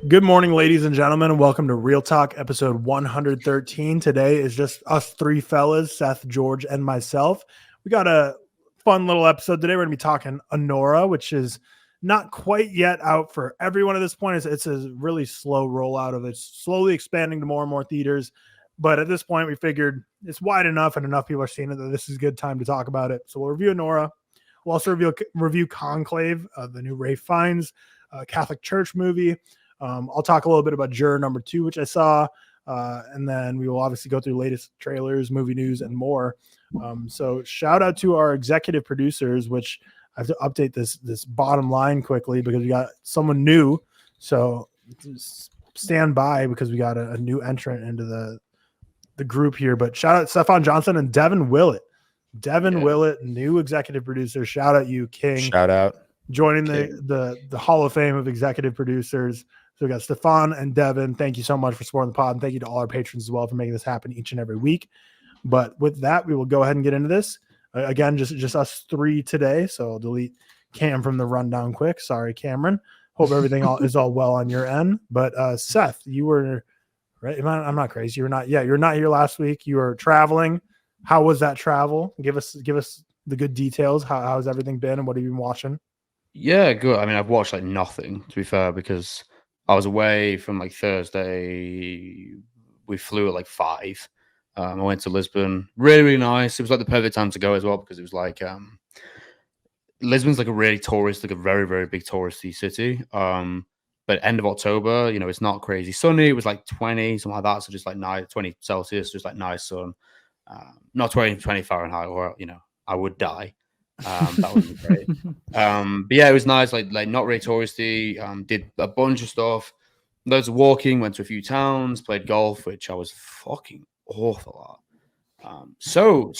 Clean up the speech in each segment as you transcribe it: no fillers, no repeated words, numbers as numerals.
Good morning, ladies and gentlemen, and welcome to ReelTok episode 113. Today is just us three fellas, Seth, George, and myself. We got a fun little episode today. We're going to be talking Anora, which is not quite yet out for everyone at this point. It's a really slow rollout of it. It's slowly expanding to more and more theaters. But at this point, we figured it's wide enough and enough people are seeing it that this is a good time to talk about it. So we'll review Anora. We'll also review Conclave, the new Ralph Fiennes Catholic Church movie. I'll talk a little bit about Juror number 2, which I saw, and then we will obviously go through latest trailers, movie news, and more. So shout out to our executive producers, which I have to update this bottom line quickly because we got someone new. So stand by because we got a new entrant into the group here. But shout out Stefan Johnson and Devin Willett. Willett, new executive producer. Shout out you, King. Shout out. Joining the Hall of Fame of executive producers. So we got Stefan and Devin. Thank you so much for supporting the pod. And thank you to all our patrons as well for making this happen each and every week. But with that, we will go ahead and get into this. Again, just us three today. So I'll delete Cam from the rundown quick. Sorry, Cameron. Hope everything is all well on your end. But Seth, you were right. I'm not crazy. You're not here last week. You were traveling. How was that travel? Give us the good details. How's everything been and what have you been watching? Yeah, good. I mean, I've watched like nothing, to be fair, because I was away from like Thursday. We flew at like 5. I went to Lisbon. Really, really nice. It was like the perfect time to go as well because it was like Lisbon's like a really like a very, very big touristy city. But end of October, it's not crazy sunny. It was like 20, something like that. So just like nice, 20 Celsius, just like nice sun. Not 20 Fahrenheit, or I would die. That would be great. But yeah, it was nice. Like not really touristy. Did a bunch of stuff. Loads of walking. Went to a few towns. Played golf, which I was fucking awful at. So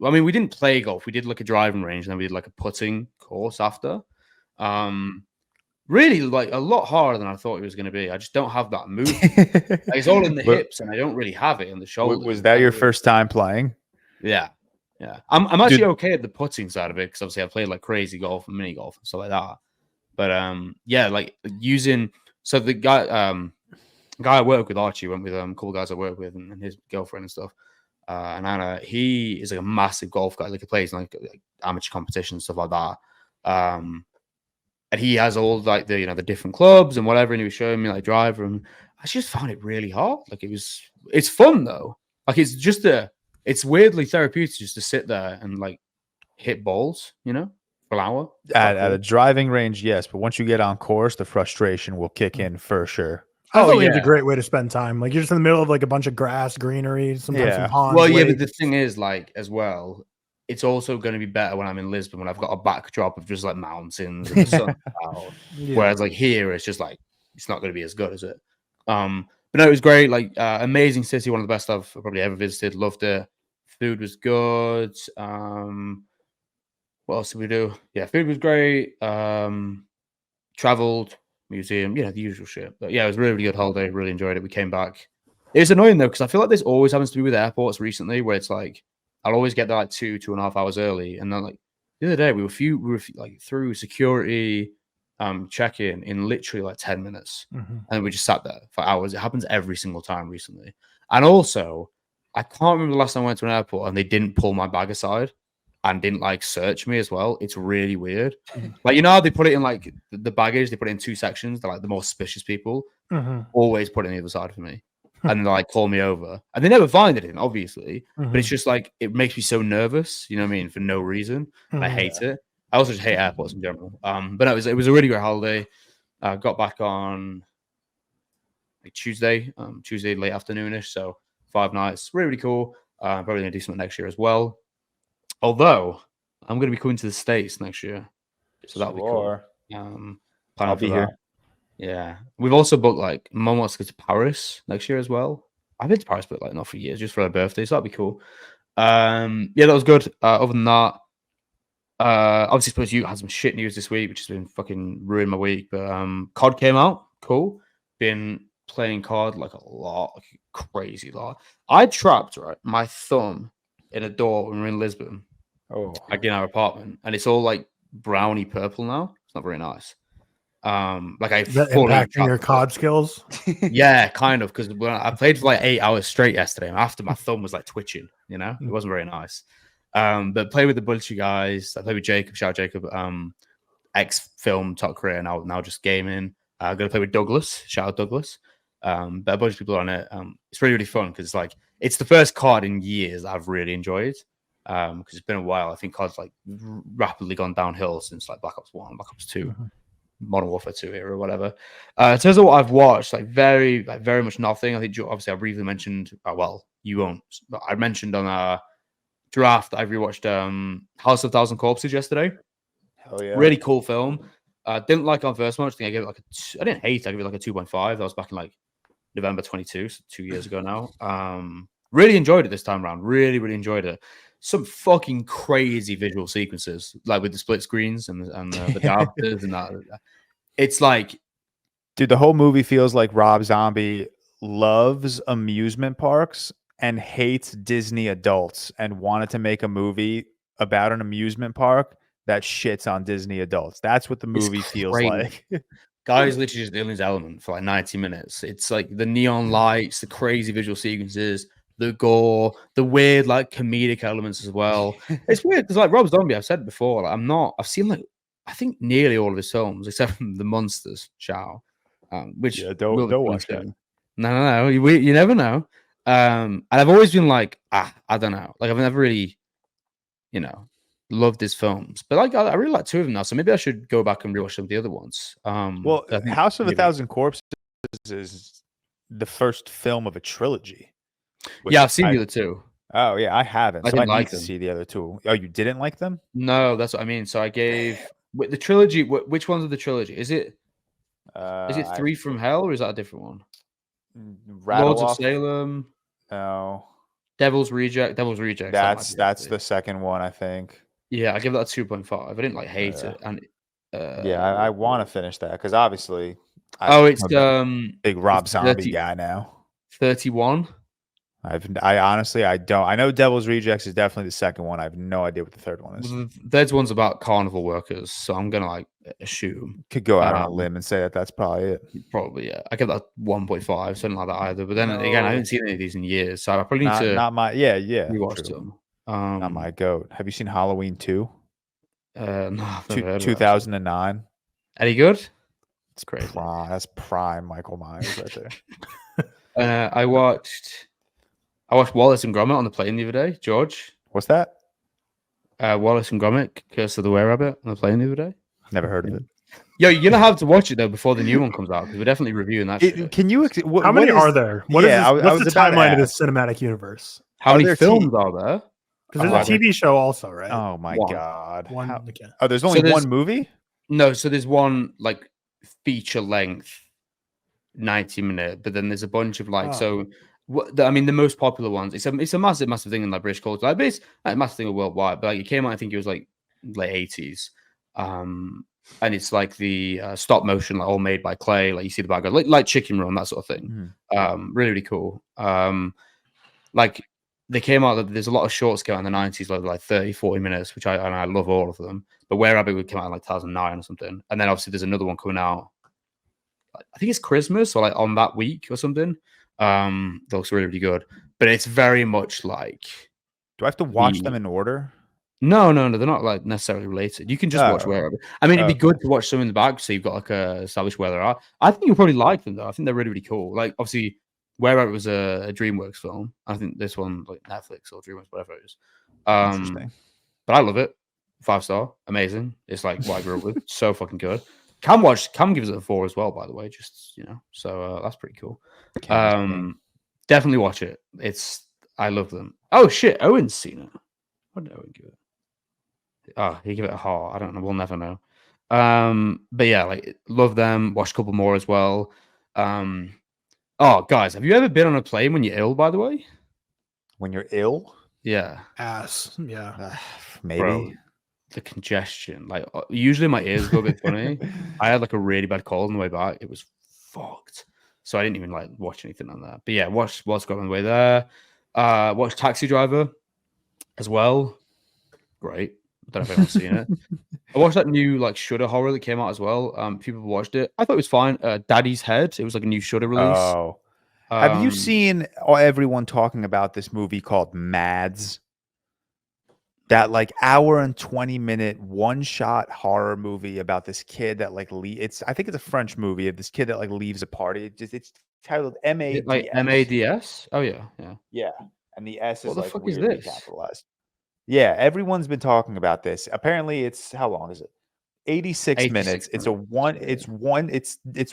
I mean, we didn't play golf. We did like a driving range, and then we did like a putting course after. Really, like a lot harder than I thought it was going to be. I just don't have that move. It's all in the hips, and I don't really have it in the shoulders. Was that your first time playing? Yeah. I'm actually okay at the putting side of it because obviously I played like crazy golf and mini golf and stuff like that. But yeah, like using the guy I work with, Archie, went with cool guys I work with and his girlfriend and stuff. And Anna, he is like a massive golf guy. Like he plays like amateur competitions, stuff like that. And he has all like the different clubs and whatever, and he was showing me like driver, and I just found it really hard. Like it's fun though. Like it's weirdly therapeutic just to sit there and like hit balls, for an hour. At a driving range, yes, but once you get on course, the frustration will kick in for sure. I think it's a great way to spend time. Like you're just in the middle of like a bunch of grass, greenery, sometimes some ponds. Well, yeah, but the thing is, like, as well, it's also going to be better when I'm in Lisbon when I've got a backdrop of just like mountains and the sun out. Yeah. Whereas like here, it's just like it's not going to be as good as it. But no, it was great. Like amazing city, one of the best I've probably ever visited. Loved it. Food was good. What else did we do? Yeah, food was great. Traveled, museum, the usual shit. But yeah, it was a really, really good holiday. Really enjoyed it. We came back. It's annoying though because I feel like this always happens to be with airports recently, where it's like I'll always get there like 2.5 hours early, and then like the other day we were like through security. Check-in in literally like 10 minutes, and we just sat there for hours. It happens every single time recently. And also, I can't remember the last time I went to an airport and they didn't pull my bag aside and didn't like search me as well. It's really weird. Like, how they put it in like the baggage, they put it in 2 sections. They're like the more suspicious people always put it on the other side for me. And then they like call me over, and they never find anything, obviously. But it's just like it makes me so nervous. You know what I mean? For no reason. I hate it. I also just hate airports in general. But no, it was a really great holiday. Got back on like Tuesday late afternoonish. So 5 nights, really, really cool. Probably gonna do something next year as well. Although I'm gonna be coming to the States next year, so that'll be cool. I'll be here. Yeah, we've also booked like Mum wants to go to Paris next year as well. I've been to Paris, but like not for years, just for her birthday, so that'll be cool. Yeah, that was good. Other than that. Obviously, suppose you had some shit news this week, which has been fucking ruined my week. But COD came out, cool. Been playing COD like a lot, like a crazy lot. I trapped my thumb in a door when we were in Lisbon, like in our apartment, and it's all like browny purple now. It's not very nice. Like I Is that fully impacting your COD skills? yeah, kind of, because when I played for like 8 hours straight yesterday, and after my thumb was like twitching, you know, it wasn't very nice. But play with a bunch of guys. I played with Jacob, shout out Jacob, ex-film top career, now just gaming. I'm gonna play with Douglas, shout out Douglas. But a bunch of people on it. It's really fun because like it's the first COD in years that I've really enjoyed. Because it's been a while. I think COD's like rapidly gone downhill since like Black Ops 1, Black Ops 2. Modern Warfare 2 era or whatever. In terms of what I've watched, like very much nothing. I think obviously I briefly mentioned. Well, you won't. But I mentioned on our draft that I rewatched House of Thousand Corpses yesterday. Hell yeah! Really cool film. Didn't like it on first watch. I think I gave it like I didn't hate it. I gave it like a 2.5. That was back in like November 22, so 2 years ago now. Really enjoyed it this time around. Really enjoyed it. Some fucking crazy visual sequences, like with the split screens and the characters and that. It's like, dude, the whole movie feels like Rob Zombie loves amusement parks and hates Disney adults and wanted to make a movie about an amusement park that shits on Disney adults. That's what the movie feels like. Guys literally just in his element for like 90 minutes. It's like the neon lights, the crazy visual sequences, the gore, the weird like comedic elements as well. It's weird because like Rob Zombie, I've said before, like, I've seen like I think nearly all of his films except from The Monsters, which don't watch that. No, you never know. And I've always been like, I don't know, like I've never really, loved his films, but like I really like two of them now, so maybe I should go back and rewatch some of the other ones. Well, House of a Thousand Corpses is the first film of a trilogy. Yeah, I've seen the other two. Oh yeah, I haven't. I so didn't I need like to them. see the other two. Oh, you didn't like them? No, that's what I mean. So I gave the trilogy. Which ones of the trilogy is it? Is it Three from Hell or is that a different one? Lords of Salem. No. Devil's Reject. That's the second one, I think. Yeah, I give that a 2.5. I didn't like hate it, and I want to finish that because obviously. It's big Rob Zombie guy now. 31. I honestly don't. I know Devil's Rejects is definitely the second one. I have no idea what the third one is. The third one's about carnival workers, so I'm gonna like assume. Could go out on a limb and say that's probably it. Probably, yeah. I give that 1.5, something like that either. But then again, I haven't seen any of these in years, so I probably need to rewatch them. Not my goat. Have you seen Halloween 2? No, 2009. Any good? It's crazy. That's prime Michael Myers right there. I watched Wallace and Gromit on the plane the other day. George, what's that? Wallace and Gromit, Curse of the Were-Rabbit on the plane the other day. Never heard of it. Yo, you're gonna have to watch it though before the new one comes out because we're definitely reviewing that. Can you? How many are there? What's the timeline of this cinematic universe? How many films are there? Because there's a TV show also, right? Oh my god! There's only one movie? No, so there's one like feature length, 90-minute, but then there's a bunch of like the most popular ones. It's a massive thing in like British culture. Like it's a massive thing worldwide. But like it came out, I think it was like late 80s. And it's like the stop motion, like all made by clay. Like you see the background, like Chicken Run, that sort of thing. Really cool. Like they came out. There's a lot of shorts came out in the 90s, like 30, 40 minutes, which I love all of them. But Were-Rabbit would come out in like 2009 or something. And then obviously there's another one coming out. I think it's Christmas or like on that week or something. That looks really good. But it's very much like. Do I have to watch them in order? No, they're not like necessarily related. You can just watch Were-Rabbit. I mean, it'd be good to watch some in the back so you've got like a established where they are. I think you'll probably like them though. I think they're really cool. Like obviously, Were-Rabbit was a DreamWorks film. I think this one like Netflix or DreamWorks, whatever it is. Interesting. But I love it. 5-star, amazing. It's like what I grew up with. So fucking good. Cam gives it a 4 as well, by the way. Just so that's pretty cool. Definitely watch it. I love them. Oh shit, Owen's seen it. What did Owen give it? Oh, he gave it a heart. I don't know. We'll never know. But yeah, like love them. Watch a couple more as well. Oh, guys, have you ever been on a plane when you're ill? By the way, when you're ill, yeah, maybe. Bro, the congestion. Like usually my ears go a bit funny. I had like a really bad cold on the way back. It was fucked. So I didn't even like watch anything on that. But yeah, watch what's going on the way there. Watch Taxi Driver as well. Great. I don't know if anyone's seen it. I watched that new like Shudder horror that came out as well. People watched it. I thought it was fine. Daddy's Head. It was like a new Shudder release. Oh, have you seen everyone talking about this movie called Mads? That like hour and 20-minute one-shot horror movie about this kid that like I think it's a French movie of this kid that like leaves a party. It's titled M-A-D-S. Like M-A-D-S? Oh yeah. Yeah. And the S What is the like fuck is weirdly this? capitalized. Yeah, everyone's been talking about this. Apparently it's how long is it? 86 minutes. It's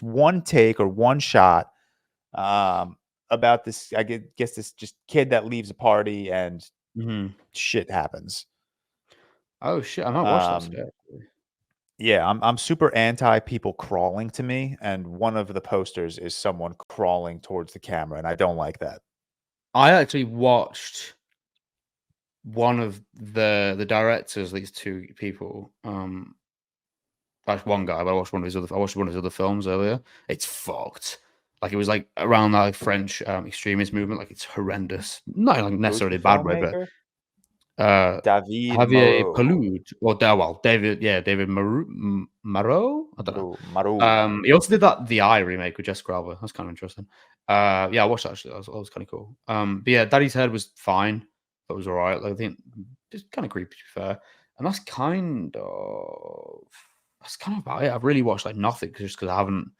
one take or one shot about this, I guess this just kid that leaves a party and shit happens. Oh shit, I might watch that today. Yeah, I'm super anti people crawling to me, and one of the posters is someone crawling towards the camera, and I don't like that. I actually watched one of the directors, these two people. That's one guy, but I watched one of his other films earlier. It's fucked. Like it was like around that like, French extremist movement. Like it's horrendous. Not like necessarily a bad way, but David Javier Moreau. Palud or David Moreau. I don't know. Moreau. He also did The Eye remake with Jessica Alba. That's kind of interesting. Yeah, I watched that actually. That was kind of cool. But yeah, Daddy's Head was fine. That was all right. Like, I think just kind of creepy to be fair. And that's kind of about it. I've really watched like nothing just because I haven't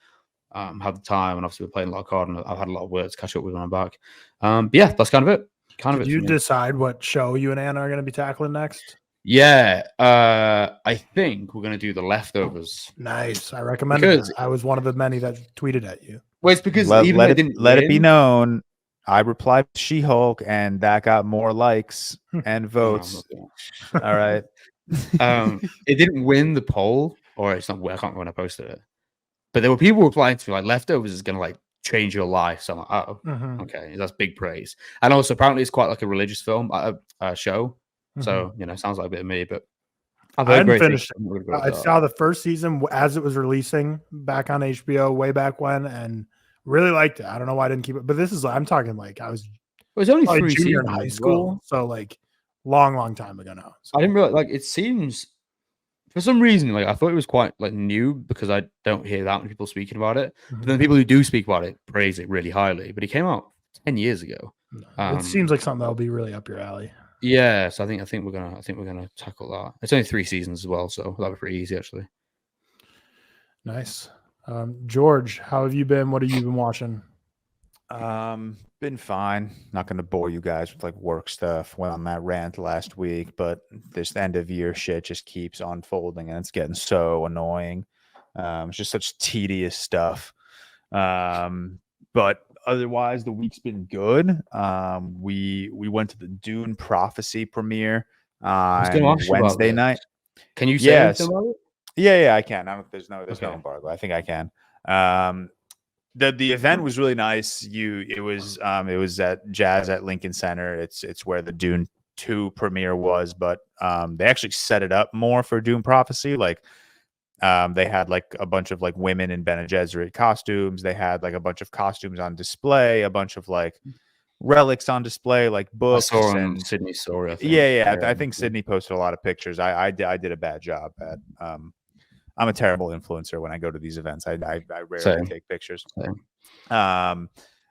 had the time, and obviously we're playing a lot of cards, and I've had a lot of work to catch up with when I'm back. But yeah, that's kind of it. Did you decide what show you and Anna are going to be tackling next? Yeah, I think we're going to do The Leftovers. Nice. I recommend it. I was one of the many that tweeted at you. Well, it's because let it be known, I replied to She-Hulk, and that got more likes and votes. All right. It didn't win the poll, or it's not. I can't remember when I posted it, but there were people replying to me like, "Leftovers is going to like change your life." So I'm like, "Oh, okay, that's big praise." And also, apparently, it's quite like a religious film show. So sounds like a bit of me, but I hadn't finished it. I saw the first season as it was releasing back on HBO way back when, and really liked it. I don't know why I didn't keep it, but I'm talking like I was. It was only 3 junior in high school, so like long time ago now. So. I didn't realize like it seems for some reason like I thought it was quite like new because I don't hear that many people speaking about it. But then the people who do speak about it praise it really highly. But it came out 10 years ago. It seems like something that'll be really up your alley. Yeah, so I think we're gonna tackle that. It's only 3 seasons as well, so that'll be pretty easy actually. Nice. George, how have you been? What have you been watching? Been fine. Not going to bore you guys with like work stuff. Went on that rant last week, but this end of year shit just keeps unfolding, and it's getting so annoying. It's just such tedious stuff. But otherwise, the week's been good. We went to the Dune Prophecy premiere on Wednesday night. Can you say anything about it? Yeah, I can. There's no embargo. I think I can. The event was really nice. It was at Jazz at Lincoln Center. It's where the Dune 2 premiere was, but they actually set it up more for Dune Prophecy. Like they had like a bunch of like women in Bene Gesserit costumes. They had like a bunch of costumes on display, a bunch of like relics on display, like books. I saw on Sydney's story. I think. Yeah. I think Sydney posted a lot of pictures. I did a bad job at. I'm a terrible influencer when I go to these events. I rarely take pictures.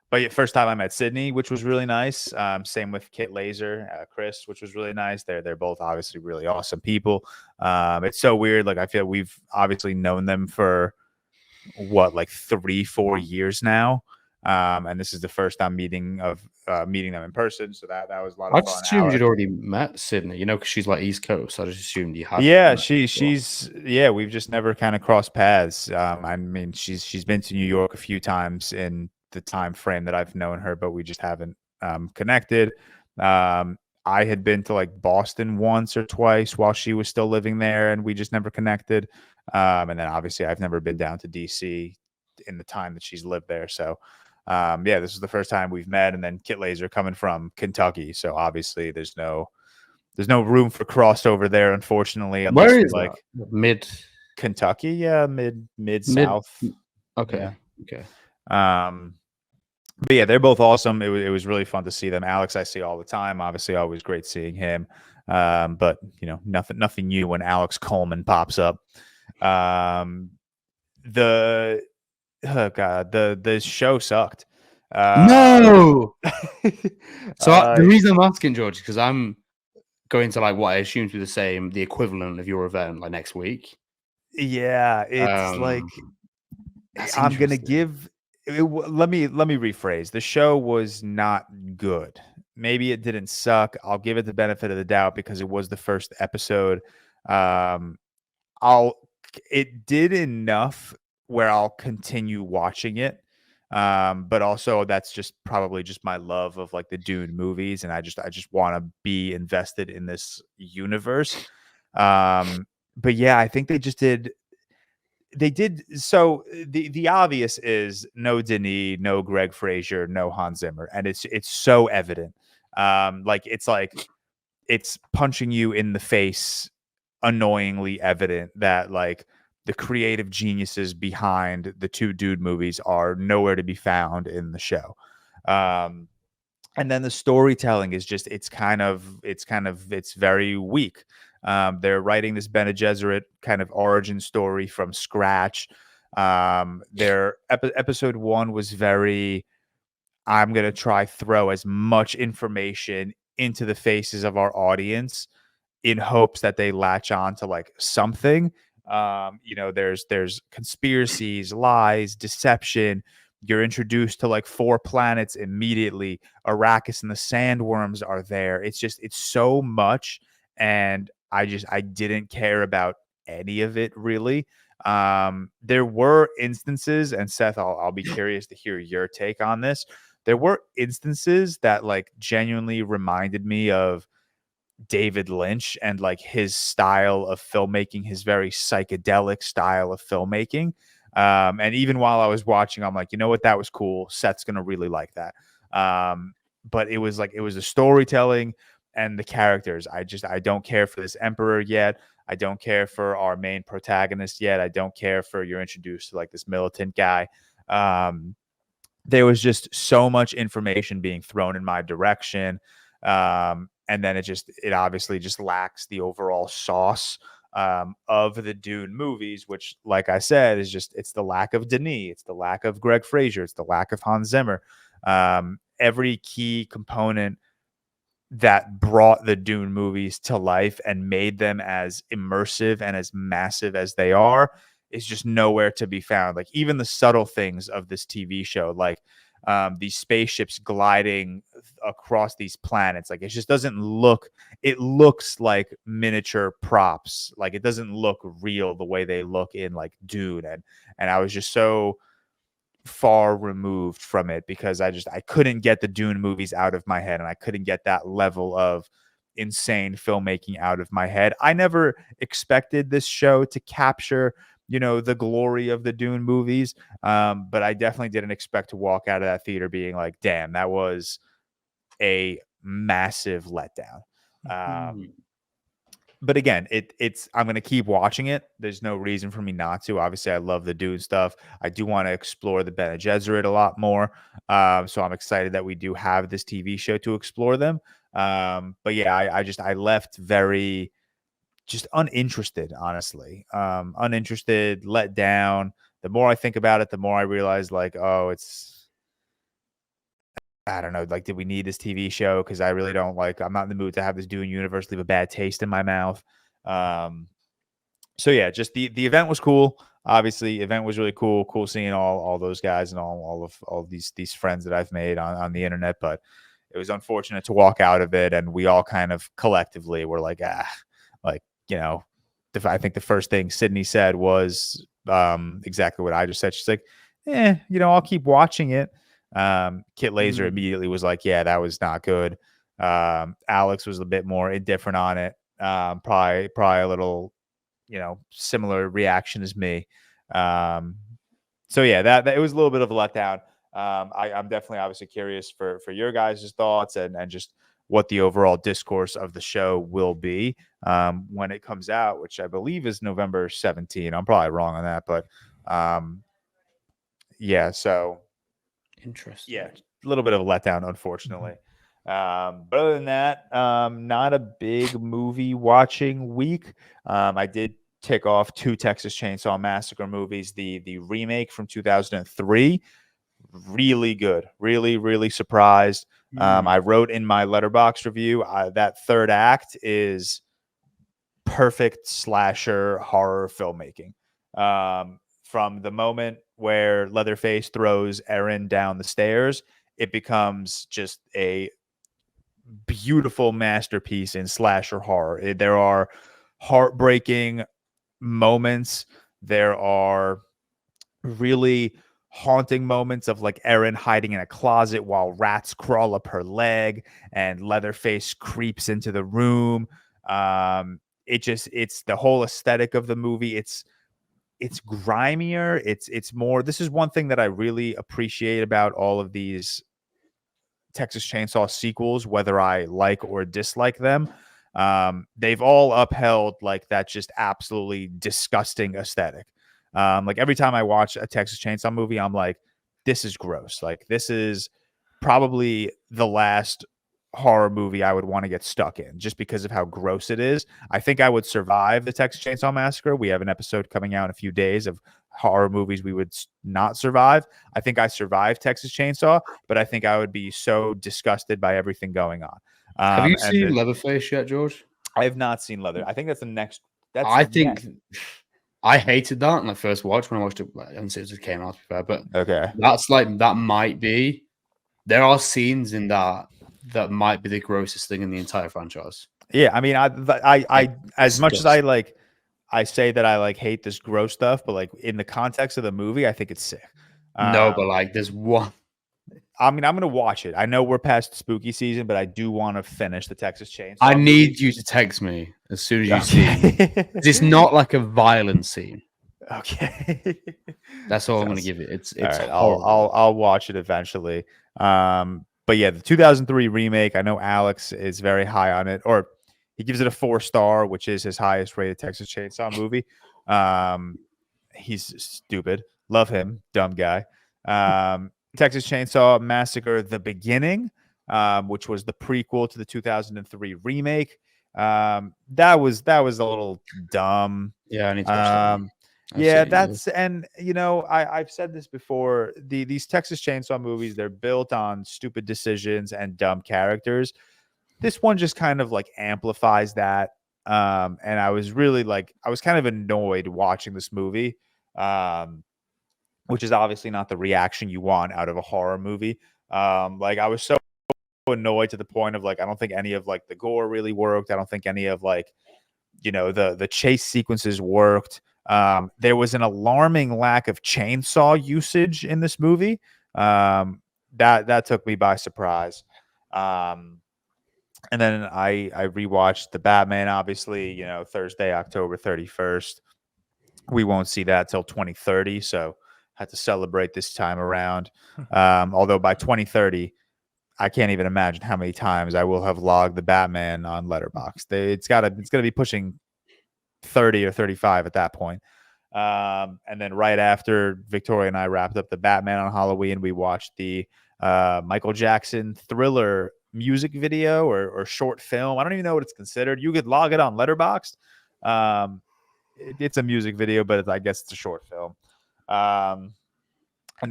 But yeah, first time I met Sydney, which was really nice. Same with Kit Laser, Chris, which was really nice. They're both obviously really awesome people. It's so weird. Like I feel we've obviously known them for like 3-4 years now. And this is the first time meeting them in person. So that was a lot of fun. I just assumed you'd already met Sydney, because she's like East Coast. I just assumed you had. Yeah, we've just never kind of crossed paths. I mean, she's been to New York a few times in the time frame that I've known her, but we just haven't connected. I had been to like Boston once or twice while she was still living there, and we just never connected. And then obviously I've never been down to DC in the time that she's lived there. So this is the first time we've met. And then Kit Laser coming from Kentucky, so obviously there's no room for crossover there, unfortunately. Where is like mid Kentucky? Yeah, mid south. Okay. Yeah. Okay. But yeah, they're both awesome. It was really fun to see them. Alex, I see all the time. Obviously, always great seeing him. But nothing new when Alex Coleman pops up. The show sucked. No. So the Uh, reason I'm asking, George, because I'm going to like what I assume to be the equivalent of your event, like next week. yeah, it's like That's I'm gonna interesting. give. Let me rephrase. The show was not good. Maybe it didn't suck. I'll give it the benefit of the doubt because it was the first episode. It did enough where I'll continue watching it. But also that's just probably just my love of like the Dune movies, and I just want to be invested in this universe. But yeah, I think they did so the obvious is no Denis, no Greg Fraser, no Hans Zimmer, and it's so evident. It's punching you in the face, annoyingly evident that like the creative geniuses behind the two Dude movies are nowhere to be found in the show. And then the storytelling is just it's very weak. They're writing this Bene Gesserit kind of origin story from scratch. Their episode 1 was very, I'm going to try throw as much information into the faces of our audience in hopes that they latch on to like something. There's conspiracies, lies, deception. You're introduced to like 4 planets immediately. Arrakis and the sandworms are there. It's so much. And I didn't care about any of it really. There were instances, and Seth, I'll be curious to hear your take on this. There were instances that like genuinely reminded me of David Lynch and like his style of filmmaking, his very psychedelic style of filmmaking. And even while I was watching, I'm like, you know what, that was cool. Seth's gonna really like that. But it was the storytelling and the characters. I don't care for this emperor yet. I don't care for our main protagonist yet. I don't care for you're introduced to like this militant guy. There was just so much information being thrown in my direction. And then it obviously just lacks the overall sauce of the Dune movies, which, like I said, it's the lack of Denis, it's the lack of Greg Fraser, it's the lack of Hans Zimmer. Every key component that brought the Dune movies to life and made them as immersive and as massive as they are is just nowhere to be found. Like even the subtle things of this TV show, like these spaceships gliding across these planets, like it just doesn't look, it looks like miniature props. Like it doesn't look real the way they look in like Dune. And I was just so far removed from it because I couldn't get the Dune movies out of my head, and I couldn't get that level of insane filmmaking out of my head. I never expected this show to capture, the glory of the Dune movies. But I definitely didn't expect to walk out of that theater being like, damn, that was a massive letdown. But again, I'm going to keep watching it. There's no reason for me not to. Obviously, I love the Dune stuff. I do want to explore the Bene Gesserit a lot more. So I'm excited that we do have this TV show to explore them. But yeah, I left very just uninterested, honestly. Uninterested, let down. The more I think about it, the more I realize like, oh, I don't know, like, did we need this TV show? Because I really don't I'm not in the mood to have this Dune universe leave a bad taste in my mouth. So yeah, just the event was cool. Obviously, event was really cool. Cool seeing all those guys and all of these friends that I've made on the internet. But it was unfortunate to walk out of it, and we all kind of collectively were like, I think the first thing Sydney said was exactly what I just said. She's like, I'll keep watching it. Kit Laser immediately was like, yeah, that was not good. Alex was a bit more indifferent on it. Probably a little, similar reaction as me. So yeah, that it was a little bit of a letdown. I'm definitely obviously curious for your guys' thoughts and just what the overall discourse of the show will be when it comes out, which I believe is November 17. I'm probably wrong on that, but yeah, so interesting. yeah, a little bit of a letdown, unfortunately. But other than that, not a big movie watching week. I did tick off 2 Texas Chainsaw Massacre movies. The remake from 2003, really good. Really surprised. I wrote in my Letterboxd review that third act is perfect slasher horror filmmaking. From the moment where Leatherface throws Erin down the stairs, it becomes just a beautiful masterpiece in slasher horror. There are heartbreaking moments. There are really haunting moments of like Erin hiding in a closet while rats crawl up her leg and Leatherface creeps into the room. It's the whole aesthetic of the movie. It's grimier. It's more. This is one thing that I really appreciate about all of these Texas Chainsaw sequels, whether I like or dislike them. They've all upheld like that just absolutely disgusting aesthetic. Like every time I watch a Texas Chainsaw movie, I'm like, this is gross. Like this is probably the last horror movie I would want to get stuck in just because of how gross it is. I think I would survive the Texas Chainsaw Massacre. We have an episode coming out in a few days of horror movies we would not survive. I think I survived Texas Chainsaw, but I think I would be so disgusted by everything going on. Have you seen Leatherface yet, George? I have not seen Leather. I think that's the next. I think I hated that when I first watched. When I watched it, I didn't say it just came out, to be fair, but okay, that's like that might be. There are scenes in that might be the grossest thing in the entire franchise. Yeah, I mean, I as much as I say that I like hate this gross stuff, but like in the context of the movie, I think it's sick. No, but like there's one. I mean, I'm gonna watch it. I know we're past spooky season, but I do want to finish the Texas Chainsaw. I need you to text me as soon as you see it. It's not like a violent scene. Okay, that's all I'm gonna give it. It's right, I'll watch it eventually. But yeah, the 2003 remake. I know Alex is very high on it, or he gives it a 4-star, which is his highest rated Texas Chainsaw movie. He's stupid. Love him, dumb guy. Texas Chainsaw Massacre: The Beginning, which was the prequel to the 2003 remake. That was a little dumb. Yeah, I need to watch that. Yeah, that's and you know I've said this before. These Texas Chainsaw movies, they're built on stupid decisions and dumb characters. This one just kind of like amplifies that. And I was really like I was kind of annoyed watching this movie. Which is obviously not the reaction you want out of a horror movie. Like I was so annoyed to the point of like I don't think any of like the gore really worked. I don't think any of like the chase sequences worked. There was an alarming lack of chainsaw usage in this movie. That took me by surprise. And then I rewatched the Batman, obviously, Thursday, October 31st. We won't see that till 2030, so had to celebrate this time around. Although by 2030, I can't even imagine how many times I will have logged the Batman on Letterboxd. It's going to be pushing 30 or 35 at that point. And then right after Victoria and I wrapped up the Batman on Halloween, we watched the Michael Jackson Thriller music video or short film. I don't even know what it's considered. You could log it on Letterboxd. It's a music video, but I guess it's a short film. And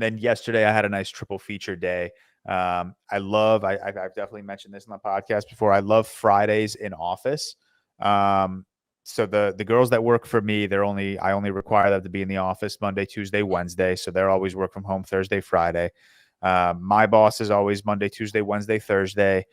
then yesterday I had a nice triple feature day. I've definitely mentioned this in the podcast before. I love Fridays in office. So the girls that work for me, I only require them to be in the office Monday, Tuesday, Wednesday. So they're always work from home Thursday, Friday. My boss is always Monday, Tuesday, Wednesday, Thursday.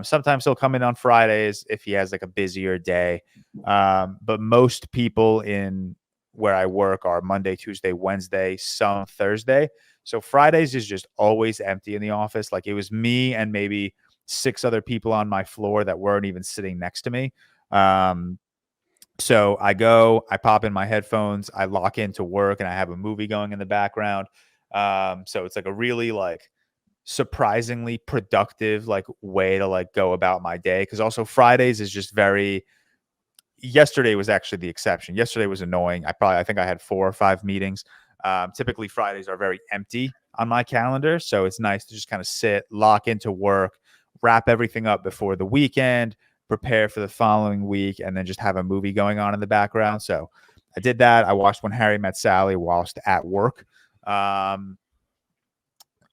Sometimes he'll come in on Fridays if he has like a busier day. But most people in where I work are Monday, Tuesday, Wednesday, some Thursday. So Fridays is just always empty in the office. Like it was me and maybe 6 other people on my floor that weren't even sitting next to me. So I pop in my headphones, I lock into work, and I have a movie going in the background. So it's like a really like surprisingly productive like way to like go about my day. Cause also Fridays is just yesterday was actually the exception. Yesterday was annoying. I think I had 4 or 5 meetings. Typically Fridays are very empty on my calendar. So it's nice to just kind of sit, lock into work, wrap everything up before the weekend, prepare for the following week, and then just have a movie going on in the background. So I did that. I watched When Harry Met Sally whilst at work.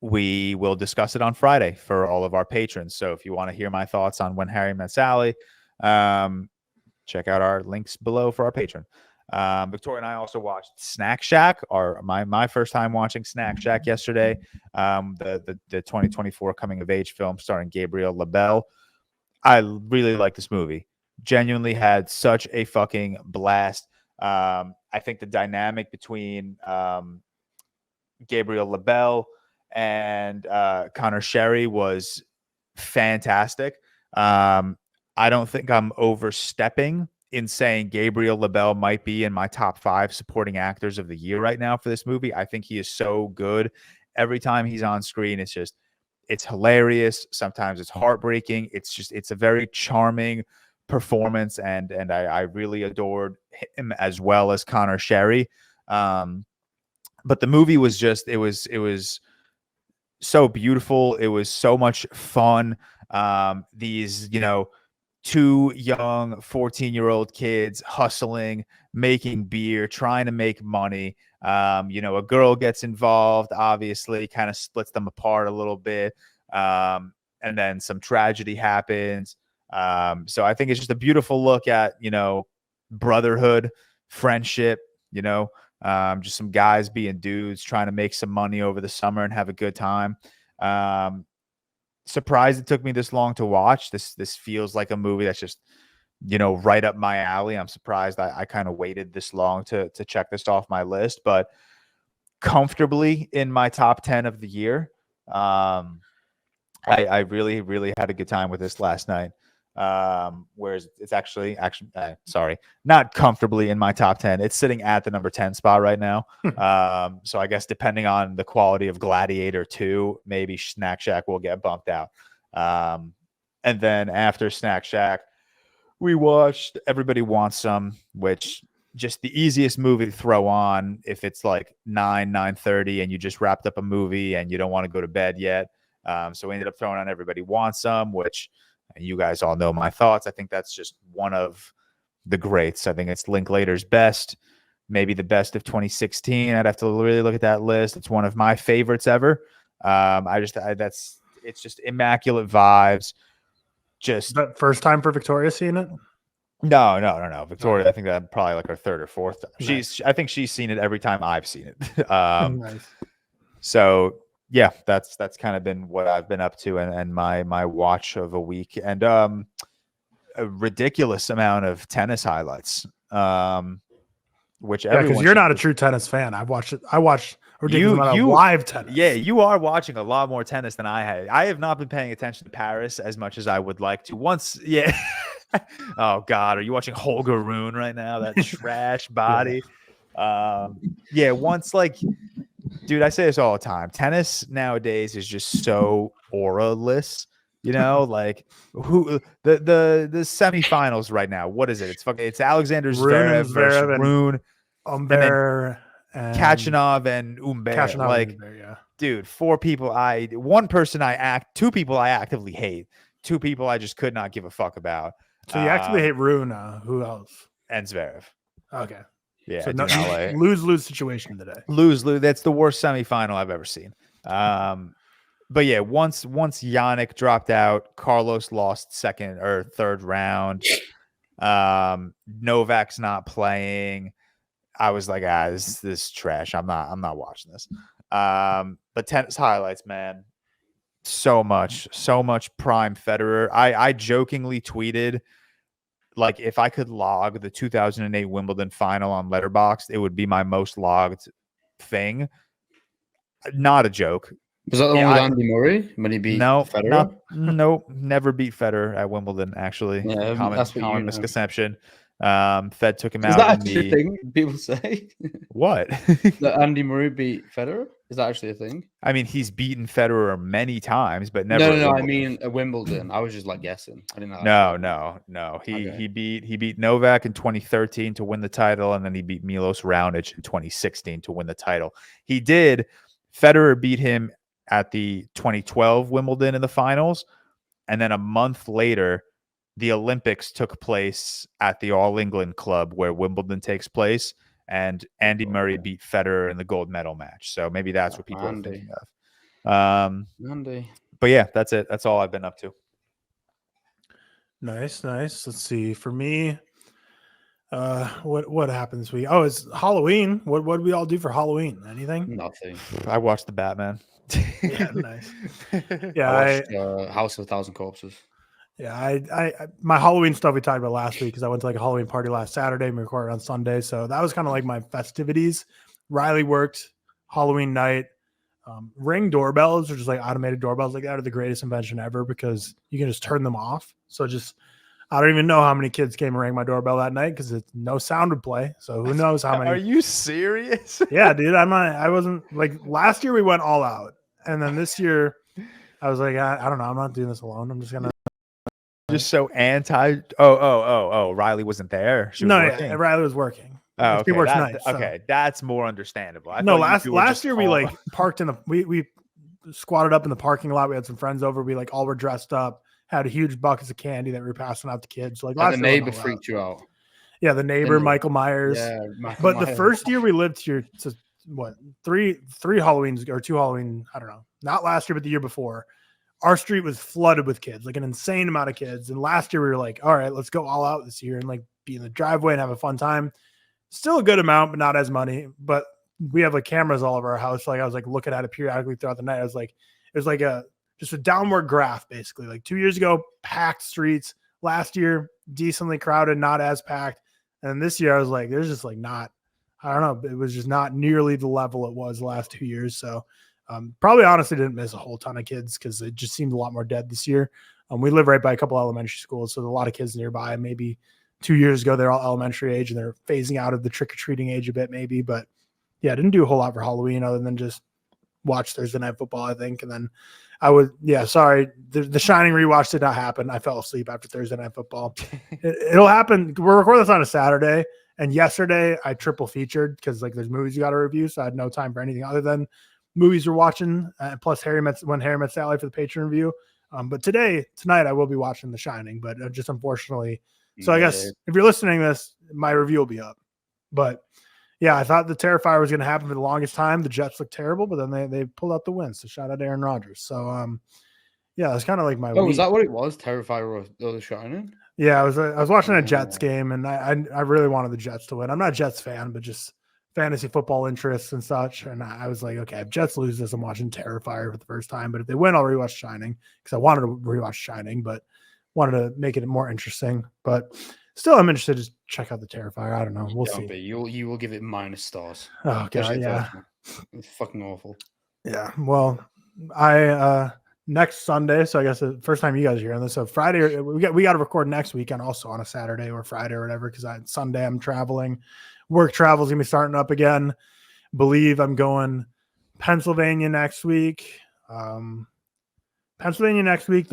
We will discuss it on Friday for all of our patrons. So if you want to hear my thoughts on When Harry Met Sally, check out our links below for our patron. Victoria and I also watched Snack Shack, my first time watching Snack Shack yesterday. The 2024 coming of age film starring Gabriel LaBelle. I really like this movie. Genuinely had such a fucking blast. I think the dynamic between Gabriel LaBelle and Connor Sherry was fantastic. I don't think I'm overstepping in saying Gabriel LaBelle might be in my top 5 supporting actors of the year right now for this movie. I think he is so good. Every time he's on screen, it's hilarious. Sometimes it's heartbreaking. It's a very charming performance, and I really adored him as well as Connor Sherry. But the movie was it was so beautiful. It was so much fun. These, 2 young 14-year-old kids hustling, making beer, trying to make money. A girl gets involved, obviously, kind of splits them apart a little bit. And then some tragedy happens. So I think it's just a beautiful look at, brotherhood, friendship, just some guys being dudes trying to make some money over the summer and have a good time. Surprised it took me this long to watch. This feels like a movie that's just, right up my alley. I'm surprised I kind of waited this long to check this off my list, but comfortably in my top 10 of the year. I really, really had a good time with this last night. Whereas it's actually not comfortably in my top 10. It's sitting at the number 10 spot right now. So I guess depending on the quality of Gladiator 2, maybe Snack Shack will get bumped out. And then after Snack Shack, we watched Everybody Wants Some, which just the easiest movie to throw on if it's like 9:30 and you just wrapped up a movie and you don't want to go to bed yet. So we ended up throwing on Everybody Wants Some, which you guys all know my thoughts. I think that's just one of the greats. I think it's Linklater's best, maybe the best of 2016. I'd have to really look at that list. It's one of my favorites ever. It's just immaculate vibes. Just that first time for Victoria seeing it? No. Victoria, I think that probably like her third or fourth time. Nice. I think she's seen it every time I've seen it. Nice. So yeah, that's kind of been what I've been up to and my watch of a week, and a ridiculous amount of tennis highlights. Which because you're not a true tennis fan. I watched a ridiculous amount of live tennis. Yeah, you are watching a lot more tennis than I have. I have not been paying attention to Paris as much as I would like to. Yeah. Oh God, are you watching Holger Rune right now? That trash body. Yeah. Once like. Dude, I say this all the time. Tennis nowadays is just so aura-less, like who the semifinals right now. What is it? It's Alexander Zverev versus Rune, Humbert, and Kachanov and Humbert. Like, dude, two people I actively hate, 2 people I just could not give a fuck about. So you actively hate Rune. Who else? And Zverev. Okay. Yeah, so lose situation today. Lose. That's the worst semifinal I've ever seen. But yeah, once Yannick dropped out, Carlos lost second or third round. Novak's not playing. I was like, this is trash. I'm not watching this. But tennis highlights, man. So much prime Federer. I jokingly tweeted, like, if I could log the 2008 Wimbledon final on Letterboxd, it would be my most logged thing. Not a joke. Was that the one with Andy Murray when he beat Federer? Nope, never beat Federer at Wimbledon, actually. Yeah, common misconception. Fed took him out. Is that actually a thing people say? What? That Andy Murray beat Federer? Is that actually a thing? I mean, he's beaten Federer many times, but never. No. I mean, at Wimbledon. I was just like guessing. I didn't know. No. He beat Novak in 2013 to win the title, and then he beat Milos Raonic in 2016 to win the title. Federer beat him at the 2012 Wimbledon in the finals, And then a month later, the Olympics took place at the All England Club where Wimbledon takes place, and Andy Murray beat Federer in the gold medal match. So maybe that's what people are thinking of. But yeah, that's it. That's all I've been up to. Nice. Let's see. For me, what happened this week? Oh, it's Halloween. What did we all do for Halloween? Anything? Nothing. I watched the Batman. Yeah, nice. Yeah, I watched House of a Thousand Corpses. Yeah, I my Halloween stuff we talked about last week because I went to like a Halloween party last Saturday and we recorded on Sunday. So that was kind of like my festivities. Riley worked Halloween night. Ring doorbells or just like automated doorbells like that are the greatest invention ever because you can just turn them off. So just I don't even know how many kids came and rang my doorbell that night because no sound would play. So who knows how many? Are you serious? Yeah, dude. I wasn't like last year we went all out, and then this year I was like I don't know. I'm not doing this alone. I'm just gonna. Just so anti. Oh! Riley wasn't there. She was working. Yeah, Riley was working. Oh, okay. She works nights. So. Okay, that's more understandable. Last year we like parked in the we squatted up in the parking lot. We had some friends over. We like all were dressed up. Had huge buckets of candy that we were passing out to kids. So, like the neighbor freaked you out. Yeah, the neighbor, Michael Myers. Yeah, but the first year we lived here, so what three Halloweens or 2 Halloween? I don't know. Not last year, but the year before. Our street was flooded with kids, like an insane amount of kids. And last year we were like, all right, let's go all out this year and like be in the driveway and have a fun time. Still a good amount, but not as many. But we have like cameras all over our house. So, like I was like looking at it periodically throughout the night. I was like, it was like just a downward graph, basically. Like 2 years ago, packed streets. Last year, decently crowded, not as packed. And this year I was like, there's just like not, I don't know. It was just not nearly the level it was the last 2 years. So probably honestly didn't miss a whole ton of kids because it just seemed a lot more dead this year. We live right by a couple elementary schools, so there's a lot of kids nearby. Maybe 2 years ago, they're all elementary age and they're phasing out of the trick-or-treating age a bit maybe. But yeah, I didn't do a whole lot for Halloween other than just watch Thursday Night Football, I think. And then sorry, the Shining rewatch did not happen. I fell asleep after Thursday Night Football. It'll happen. We're recording this on a Saturday. And yesterday I triple featured because like there's movies you got to review. So I had no time for anything other than movies we're watching, plus when Harry Met Sally for the Patreon review. But tonight I will be watching The Shining, but just unfortunately. So I guess if you're listening to this, my review will be up. But yeah, I thought the Terrifier was going to happen for the longest time. The Jets looked terrible, but then they pulled out the win. So shout out to Aaron Rodgers. So yeah, that's kind of like my. Oh, was that what it was? Terrifier or The Shining? Yeah, I was watching a Jets game, and I really wanted the Jets to win. I'm not a Jets fan, but just fantasy football interests and such. And I was like, okay, if Jets lose this, I'm watching Terrifier for the first time. But if they win, I'll rewatch Shining because I wanted to rewatch Shining, but wanted to make it more interesting. But still, I'm interested to check out the Terrifier. I don't know. We'll see. You will give it -stars. Oh, God, yeah. It's fucking awful. Yeah. Well, I next Sunday, so I guess the first time you guys are hearing this. So Friday, we got to record next weekend also on a Saturday or Friday or whatever because Sunday I'm traveling. Work travel is going to be starting up again. Believe I'm going Pennsylvania next week. The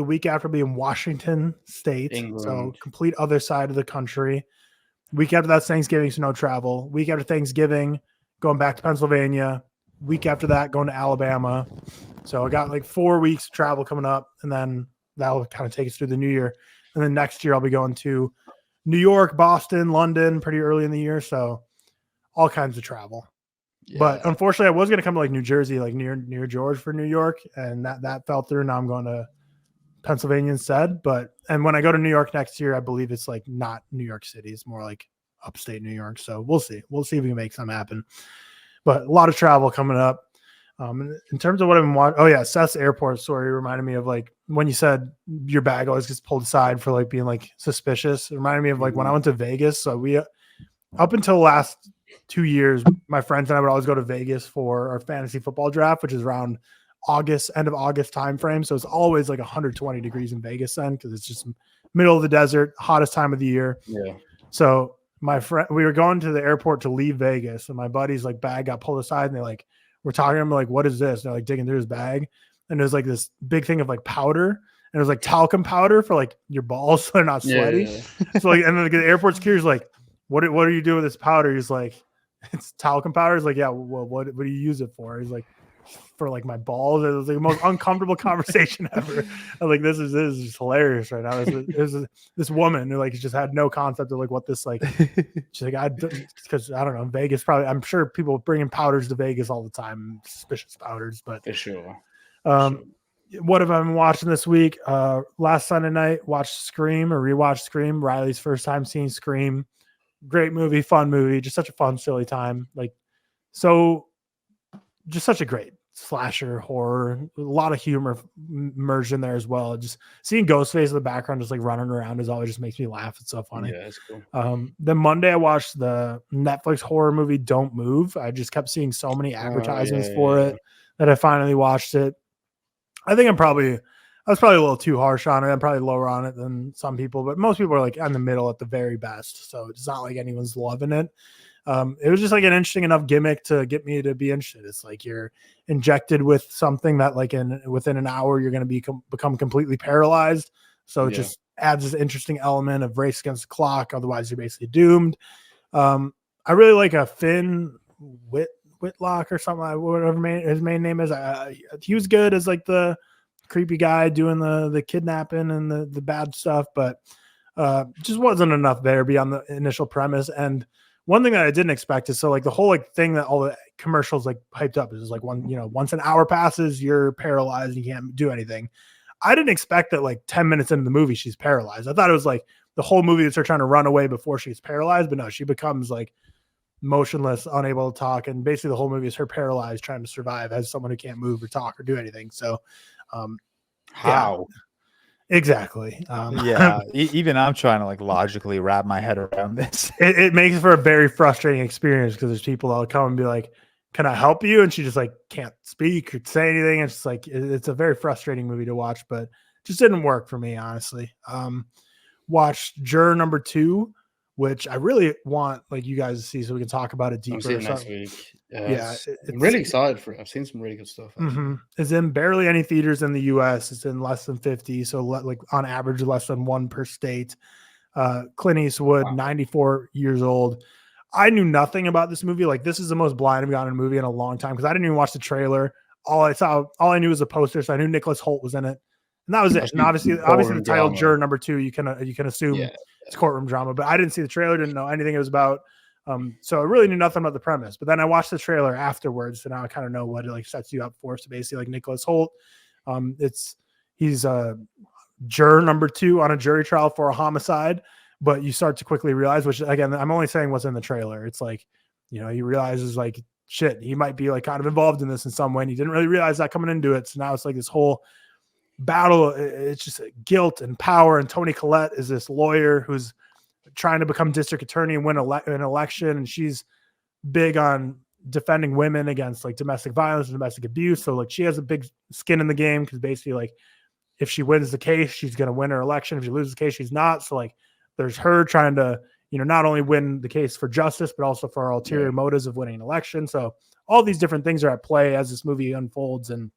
week after I'll be in Washington State. England. So complete other side of the country. Week after that's Thanksgiving, so no travel. Week after Thanksgiving, going back to Pennsylvania. Week after that, going to Alabama. So I got like 4 weeks of travel coming up, and then that'll kind of take us through the new year. And then next year I'll be going to New York, Boston, London pretty early in the year. So all kinds of travel. Yeah. But unfortunately, I was going to come to like New Jersey, like near George for New York. And that fell through. Now I'm going to Pennsylvania instead. And when I go to New York next year, I believe it's like not New York City. It's more like upstate New York. So we'll see. We'll see if we can make something happen. But a lot of travel coming up. In terms of what I've been watching, oh yeah, Seth's airport story reminded me of like when you said your bag always gets pulled aside for like being like suspicious. It reminded me of like when I went to Vegas. So we, up until the last 2 years, my friends and I would always go to Vegas for our fantasy football draft, which is around end of August time frame. So it's always like 120 degrees in Vegas then because it's just middle of the desert, hottest time of the year. Yeah. So we were going to the airport to leave Vegas, and my buddy's like bag got pulled aside, and we're talking to him like, what is this? And they're like digging through his bag, and there's like this big thing of like powder, and it was like talcum powder for like your balls so they're not sweaty. Yeah. So like, and then the airport security's like, what are you doing with this powder? He's like, it's talcum powder. He's like, yeah, well, what do you use it for? He's like, for like my balls. It was like the most uncomfortable conversation ever. I was like, this is just hilarious right now. This woman who like just had no concept of like what this like. She's like, because I don't know, Vegas probably. I'm sure people bringing powders to Vegas all the time, suspicious powders, but for sure. What have I been watching this week? Last Sunday night, watched Scream or rewatched Scream. Riley's first time seeing Scream. Great movie, fun movie, just such a fun, silly time. Like, so just such a great slasher horror, a lot of humor merged in there as well. Just seeing Ghostface in the background just like running around always just makes me laugh. It's so funny. Yeah, it's cool. Then Monday I watched the Netflix horror movie Don't Move. I just kept seeing so many advertisements for it that I finally watched it. I think I was probably a little too harsh on it. I'm probably lower on it than some people, but most people are like in the middle at the very best. So it's not like anyone's loving it. It was just like an interesting enough gimmick to get me to be interested. It's like you're injected with something that like within an hour, you're going to become completely paralyzed. So it just adds this interesting element of race against the clock. Otherwise you're basically doomed. I really like a Finn Whitlock or something, whatever his main name is. He was good as like the creepy guy doing the kidnapping and the bad stuff, but just wasn't enough there beyond the initial premise. And one thing that I didn't expect is so like the whole like thing that all the commercials like hyped up is like once an hour passes, you're paralyzed and you can't do anything. I didn't expect that like 10 minutes into the movie, she's paralyzed. I thought it was like the whole movie is her trying to run away before she's paralyzed, but no, she becomes like motionless, unable to talk. And basically the whole movie is her paralyzed, trying to survive as someone who can't move or talk or do anything. So how? Yeah. Exactly. Even I'm trying to like logically wrap my head around this. It makes for a very frustrating experience because there's people that'll come and be like, "Can I help you?" And she just like can't speak or say anything. It's just like it's a very frustrating movie to watch, but just didn't work for me, honestly. Watched Juror number 2, which I really want like you guys to see so we can talk about it deeper. I'm seeing next week. I'm really excited for it. I've seen some really good stuff. It's in barely any theaters in the US. It's in less than 50. So like on average, less than 1 per state. Clint Eastwood, 94 years old. I knew nothing about this movie. Like this is the most blind I've gotten in a movie in a long time because I didn't even watch the trailer. All I knew was a poster. So I knew Nicholas Hoult was in it. And that was it. And obviously the title Juror number 2, you can assume it's courtroom drama, but I didn't see the trailer, didn't know anything it was about. So I really knew nothing about the premise, but then I watched the trailer afterwards. So now I kind of know what it like sets you up for. So basically like Nicholas Hoult, he's a juror number 2 on a jury trial for a homicide, but you start to quickly realize, which again, I'm only saying what's in the trailer. It's like, he realizes like shit, he might be like kind of involved in this in some way. And he didn't really realize that coming into it. So now it's like this whole battle. It's just guilt and power. And Toni Collette is this lawyer who's trying to become district attorney and win an election. And she's big on defending women against like domestic violence and domestic abuse. So like she has a big skin in the game because basically like if she wins the case, she's going to win her election. If she loses the case, she's not. So like there's her trying to, not only win the case for justice, but also for ulterior motives of winning an election. So all these different things are at play as this movie unfolds, and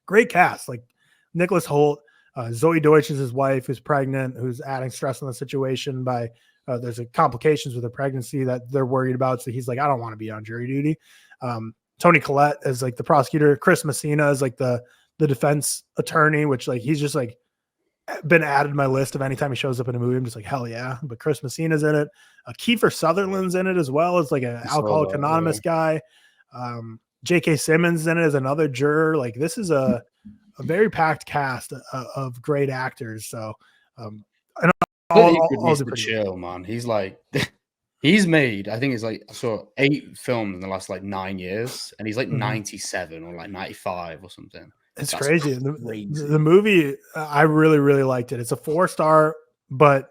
great cast. Like Nicholas Hoult, Zoe Deutsch is his wife who's pregnant, who's adding stress on the situation by there's complications with her pregnancy that they're worried about. So he's like, I don't want to be on jury duty. Toni Collette is like the prosecutor. Chris Messina is like the defense attorney, which like he's just like been added to my list of anytime he shows up in a movie. I'm just like, hell yeah. But Chris Messina's in it. Kiefer Sutherland's in it as well as like an Alcoholics Anonymous guy. J.K. Simmons in it as another juror. Like this is a very packed cast of great actors. So, and all chill, man. He's like, he's made, I think it's like, I saw 8 films in the last like 9 years, and he's like 97 or like 95 or something. It's crazy. The movie, I really, really liked it. It's a 4-star, but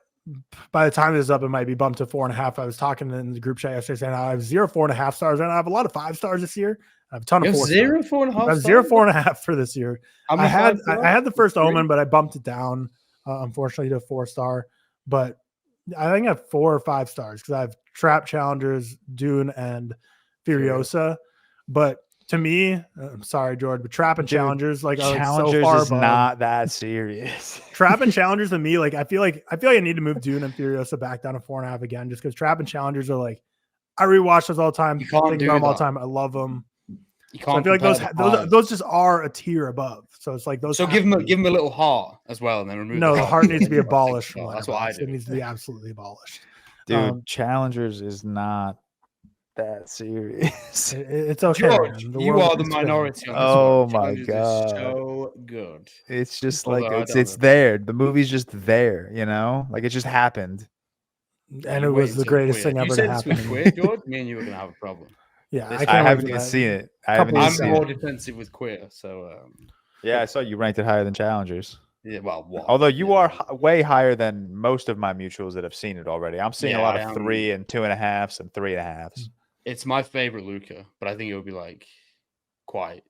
by the time this is up, it might be bumped to 4.5. I was talking in the group chat yesterday saying I have 0 4.5 stars, and I have a lot of 5 stars this year. I have a ton of 4 0 4.5. I have 0 4.5 for this year. I had the first Omen, but I bumped it down, unfortunately, to a 4-star. But I think I have 4 or 5 stars because I have Trap Challengers, Dune, and Furiosa. But to me, I'm sorry, George, but Trap and Challengers like are Challengers so far is above. not that serious. Trap and Challengers to me, like I feel like I need to move Dune and Furiosa back down to 4.5 again, just because Trap and Challengers are like I rewatch those all the time. You can't do them all that. the time. I love them. You So can't. I feel like compare the those just are a tier above. So it's like those. So give him a little heart as well, and then remove. No, the heart needs to be Take abolished the from heart. That's what I Letterboxd. do. It needs to be absolutely abolished. Dude, Challengers is not that serious. It's okay. George, man. The you world are the is spinning. minority on this Oh one. my Challenges is God. so good. It's just Although like I it's don't it's know. there. The movie's just there, like it just happened. And You it wait was the until greatest queer. thing You ever to said this happen. was to me. queer, George. Me and you were gonna have a problem. Yeah, This I I can't wait haven't for even that. seen it. I Couple haven't even I'm weeks seen more it. defensive with queer, so Yeah, I saw you ranked it higher than Challengers. yeah. Well, what? Although you Yeah. are way higher than most of my mutuals that have seen it already. I'm seeing a Yeah, lot I of am. 3 and 2.5s and 3.5s. It's my favorite Luca, but I think it would be like quite,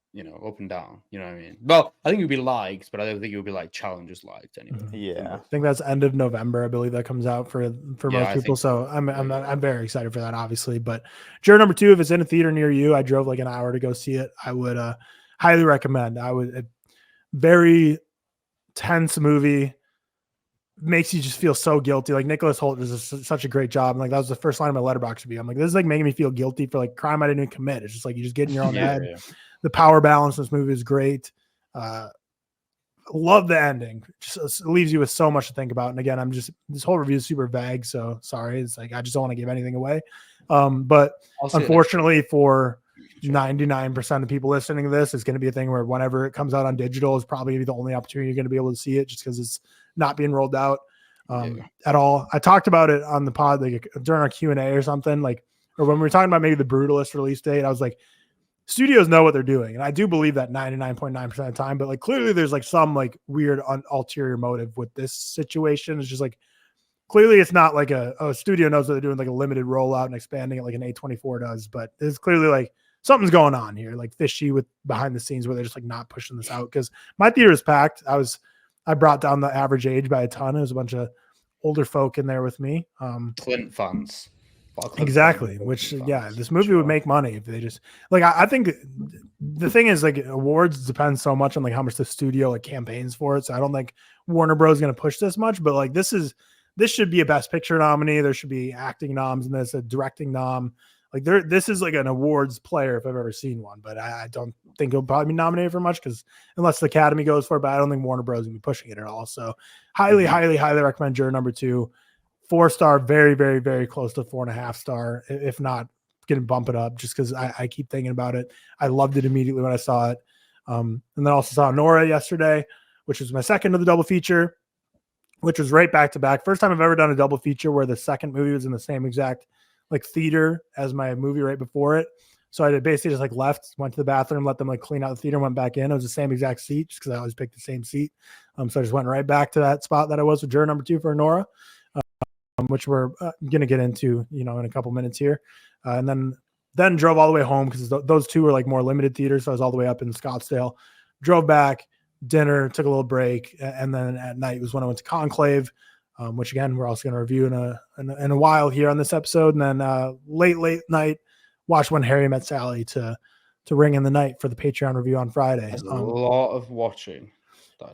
up and down. You know what I mean? Well, I think it would be liked, but I don't think it would be like Challengers liked anyway. Yeah. I think that's end of November. I believe that comes out for Yeah, most I people. think So so. I'm very excited for that, obviously. But Juror number 2, if it's in a theater near you, I drove like an hour to go see it. I would highly recommend. Very tense movie. Makes you just feel so guilty. Like Nicholas Hoult does such a great job. And like that was the first line of my Letterboxd review. I'm like, this is like making me feel guilty for like crime I didn't even commit. It's just like you just get in your own head. Yeah. The power balance in this movie is great. Love the ending. Just leaves you with so much to think about. And again, this whole review is super vague. So sorry. It's like I just don't want to give anything away. But unfortunately for 99% of people listening to this, it's going to be a thing where whenever it comes out on digital is probably going to be the only opportunity you're going to be able to see it, just because it's not being rolled out at all. I talked about it on the pod like during our Q&A or something, like, or when we were talking about maybe the Brutalist release date. I was like, studios know what they're doing, and I do believe that 99.9% of the time. But like clearly, there's like some like weird ulterior motive with this situation. It's just like clearly it's not like a studio knows that they're doing like a limited rollout and expanding it like an A24 does, but it's clearly like something's going on here, like fishy with behind the scenes where they're just like not pushing this out. Because my theater is packed. I brought down the average age by a ton. There's a bunch of older folk in there with me. Clint fans. Exactly. Which, this movie would make money if they just like, I think the thing is like awards depend so much on like how much the studio like campaigns for it. So I don't think Warner Bros. Is going to push this much, but like this should be a Best Picture nominee. There should be acting noms and there's a directing nom. Like this is like an awards player if I've ever seen one, but I don't think it'll probably be nominated for much because unless the Academy goes for it, but I don't think Warner Bros. Will be pushing it at all. So highly recommend Juror number 2. 4-star, very, very, very close to 4.5-star, if not going to bump it up just because I keep thinking about it. I loved it immediately when I saw it. And then also saw Anora yesterday, which was my second of the double feature, which was right back to back. First time I've ever done a double feature where the second movie was in the same exact like theater as my movie right before it. So I basically just like left, went to the bathroom, let them like clean out the theater, went back in. It was the same exact seat just because I always picked the same seat. So I just went right back to that spot that I was with Juror number 2 for Anora. Which we're going to get into, in a couple minutes here. And then drove all the way home because those two were like more limited theaters. So I was all the way up in Scottsdale, drove back, dinner, took a little break. And then at night was when I went to Conclave, which again, we're also going to review in a while here on this episode. And then late night, watched When Harry Met Sally to ring in the night for the Patreon review on Friday. That's a lot of watching.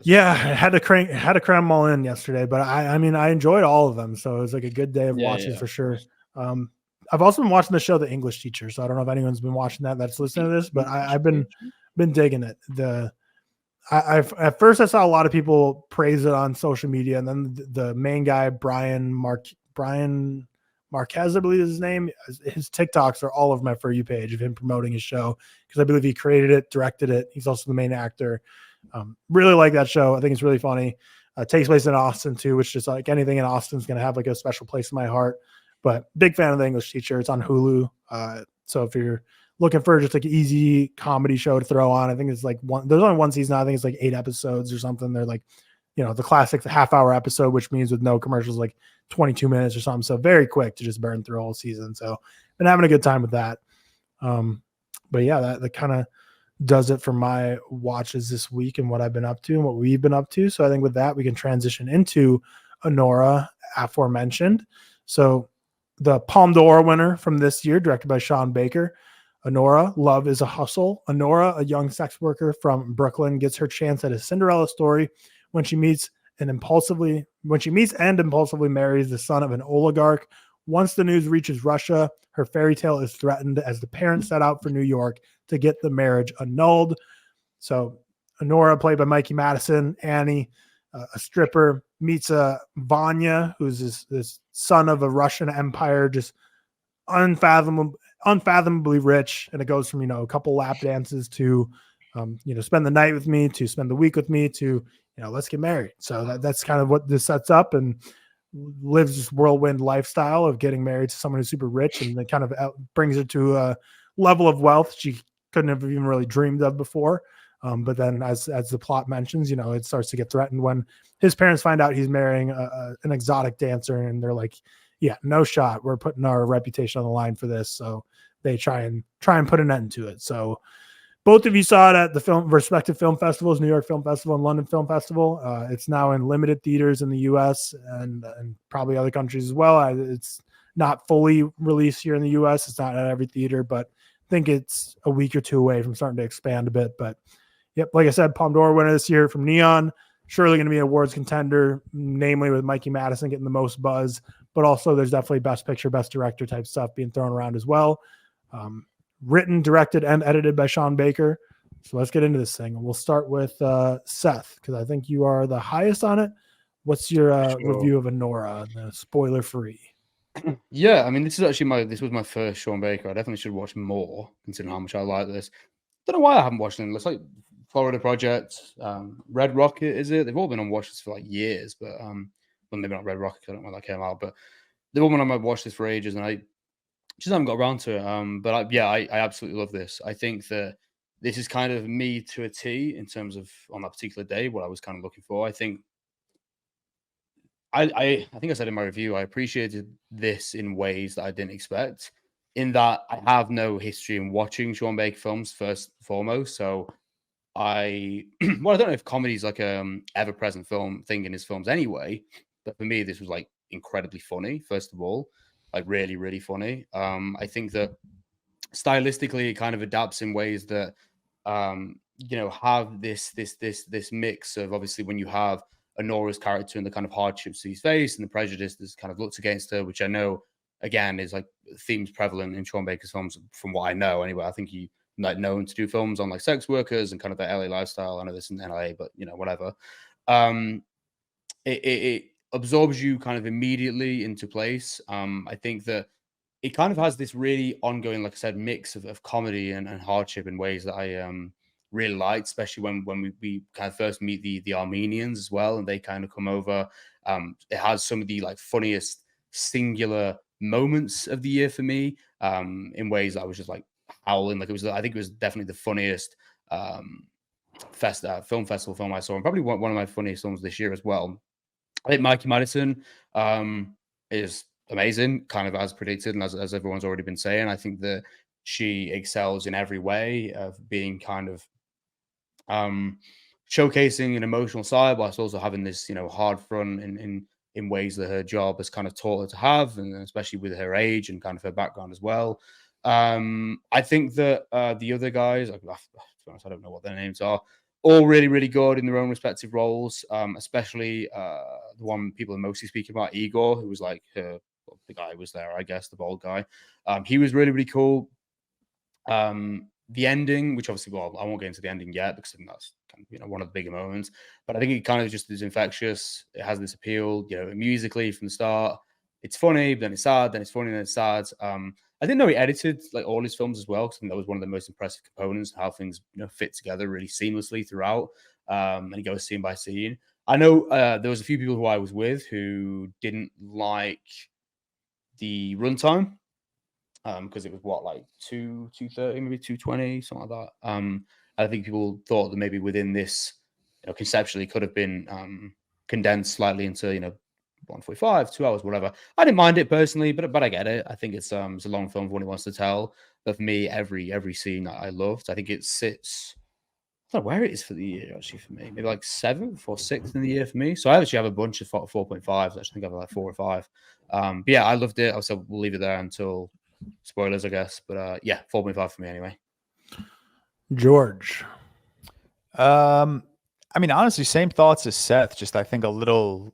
Yeah, I had to cram them all in yesterday, but I mean, I enjoyed all of them. So it was like a good day of watching for sure. I've also been watching the show, The English Teacher. So I don't know if anyone's been watching that's listening to this, but I've been digging it. At first I saw a lot of people praise it on social media, and then the main guy, Brian Marquez, I believe is his name. His TikToks are all over my For You page of him promoting his show because I believe he created it, directed it. He's also the main actor. Really like that show. I think it's really funny. Takes place in Austin too, which is like anything in Austin is going to have like a special place in my heart. But big fan of The English Teacher. It's on Hulu. So if you're looking for just like an easy comedy show to throw on, I think it's like there's only one season. I think it's like 8 episodes or something. They're like, the classic half-hour episode, which means with no commercials, like 22 minutes or something. So very quick to just burn through a whole season. So been having a good time with that. But yeah, that kind of does it for my watches this week and what I've been up to and what we've been up to. So I think with that, we can transition into Anora, aforementioned. So the Palme d'Or winner from this year, directed by Sean Baker. Anora, Love is a Hustle. Anora, a young sex worker from Brooklyn, gets her chance at a Cinderella story when she meets and impulsively marries the son of an oligarch Once the news reaches Russia, her fairy tale is threatened as the parents set out for New York to get the marriage annulled. So Anora, played by Mikey Madison, Annie, a stripper, meets Vanya, who's this son of a Russian empire, just unfathomably rich. And it goes from, a couple lap dances to, spend the night with me, to spend the week with me, to, let's get married. So that's kind of what this sets up, and lives this whirlwind lifestyle of getting married to someone who's super rich, and it kind of brings her to a level of wealth she couldn't have even really dreamed of before. But then as the plot mentions, it starts to get threatened when his parents find out he's marrying an exotic dancer, and they're like, yeah, no shot. We're putting our reputation on the line for this. So they try and put an end to it. So both of you saw it at the respective film festivals, New York Film Festival and London Film Festival. It's now in limited theaters in the US and probably other countries as well. It's not fully released here in the US. It's not at every theater, but I think it's a week or two away from starting to expand a bit. But yep, like I said, Palme d'Or winner this year from Neon. Surely going to be an awards contender, namely with Mikey Madison getting the most buzz, but also there's definitely best picture, best director type stuff being thrown around as well. Written, directed, and edited by Sean Baker. So let's get into this thing. We'll start with Seth, because I think you are the highest on it. What's your review of Anora, spoiler free? Yeah, I mean, this was my first Sean Baker. I definitely should watch more, considering how much I like this. Don't know why I haven't watched them. It's like Florida Project, Red Rocket, is it? They've all been on watch list for like years, but well, maybe not Red Rocket, I don't know when that came out, but they've all been on my watch list for ages, and I just haven't got around to it. But I absolutely love this. I think that this is kind of me to a T in terms of on that particular day what I was kind of looking for. I think I said in my review, I appreciated this in ways that I didn't expect. In that I have no history in watching Sean Baker films first and foremost, so I don't know if comedy is like ever-present film thing in his films anyway, but for me this was like incredibly funny. First of all, like really, really funny. I think that stylistically it kind of adapts in ways that have this mix of, obviously, when you have Anora's character and the kind of hardships he's faced and the prejudice that's kind of looked against her, which I know again is like themes prevalent in Sean Baker's films from what I know anyway. I think he like known to do films on like sex workers and kind of the LA lifestyle. I know this in LA, but whatever. It absorbs you kind of immediately into place. I think that it kind of has this really ongoing, like I said, mix of comedy and hardship in ways that I really liked, especially when we kind of first meet the Armenians as well, and they kind of come over. It has some of the like funniest singular moments of the year for me, in ways that I was just like howling. Like I think it was definitely the funniest film festival film I saw, and probably one of my funniest films this year as well. I think Mikey Madison is amazing, kind of as predicted, and as everyone's already been saying. I think that she excels in every way of being kind of showcasing an emotional side, whilst also having this hard front in ways that her job has kind of taught her to have, and especially with her age and kind of her background as well. I think that the other guys, to be honest, I don't know what their names are, all really, really good in their own respective roles, especially the one people are mostly speaking about, Igor, who was like the guy who was there, I guess, the bald guy. He was really, really cool. The ending, which obviously, well, I won't get into the ending yet because I think that's kind of, one of the bigger moments, but I think it kind of just is infectious. It has this appeal, musically from the start. It's funny, but then it's sad, then it's funny, then it's sad. I didn't know he edited like all his films as well, because I think that was one of the most impressive components, how things fit together really seamlessly throughout. And he goes scene by scene. I know there was a few people who I was with who didn't like the runtime, because it was like 2:30, maybe 2:20, something like that. I think people thought that maybe within this, conceptually could have been condensed slightly into 1:45, 2 hours, whatever. I didn't mind it personally, but I get it. I think it's a long film for what he wants to tell. But for me, every scene I loved. I think it sits, I don't know where it is for the year, actually, for me. Maybe like 7th or 6th in the year for me. So I actually have a bunch of 4.5s. I think I have like 4 or 5. But yeah, I loved it. Also, we'll leave it there until spoilers, I guess. But yeah, 4.5 for me anyway. George. I mean, honestly, same thoughts as Seth. Just I think a little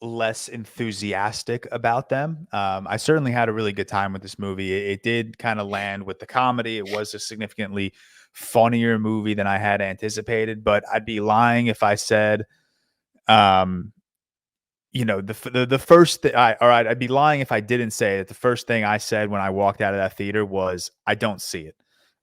less enthusiastic about them. I certainly had a really good time with this movie. It did kind of land with the comedy. It was a significantly funnier movie than I had anticipated, but I'd be lying if I said, um, the first thing I'd be lying if I didn't say that the first thing I said when I walked out of that theater was, I don't see it.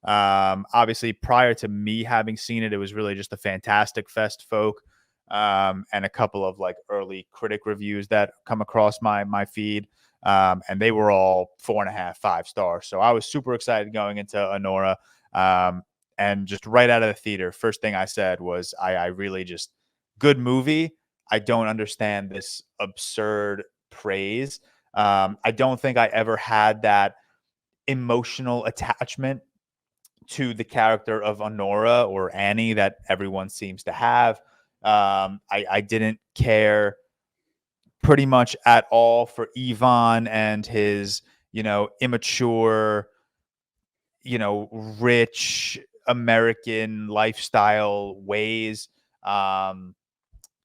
Obviously, prior to me having seen it, it was really just a Fantastic Fest folk, and a couple of like early critic reviews that come across my feed. And they were all 4.5, 5 stars. So I was super excited going into Anora. And just right out of the theater, first thing I said was, I really just, good movie. I don't understand this absurd praise. I don't think I ever had that emotional attachment to the character of Anora or Annie that everyone seems to have. I didn't care pretty much at all for Ivan and his, immature, rich American lifestyle ways.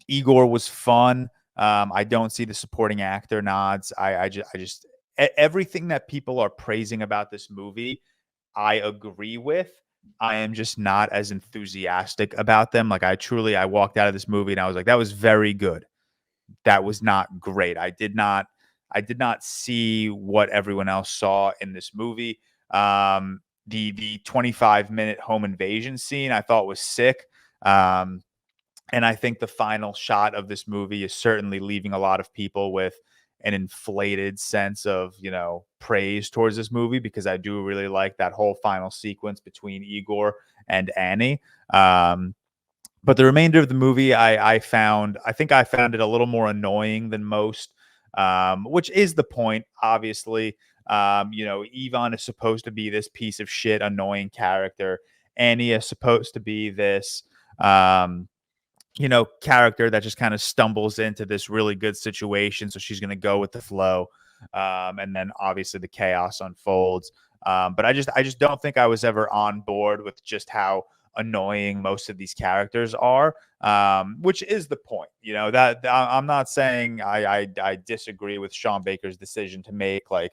Igor was fun. I don't see the supporting actor nods. I just everything that people are praising about this movie, I agree with. I am just not as enthusiastic about them. Like I walked out of this movie and I was like, that was very good. That was not great. I did not see what everyone else saw in this movie. The 25-minute home invasion scene I thought was sick. And I think the final shot of this movie is certainly leaving a lot of people with an inflated sense of, praise towards this movie, because I do really like that whole final sequence between Igor and Annie. But the remainder of the movie, I think I found it a little more annoying than most, which is the point, obviously. Ivan is supposed to be this piece of shit, annoying character. Annie is supposed to be this, character that just kind of stumbles into this really good situation. So she's going to go with the flow. And then obviously the chaos unfolds. But I just don't think I was ever on board with just how annoying most of these characters are, which is the point. That I'm not saying I disagree with Sean Baker's decision to make like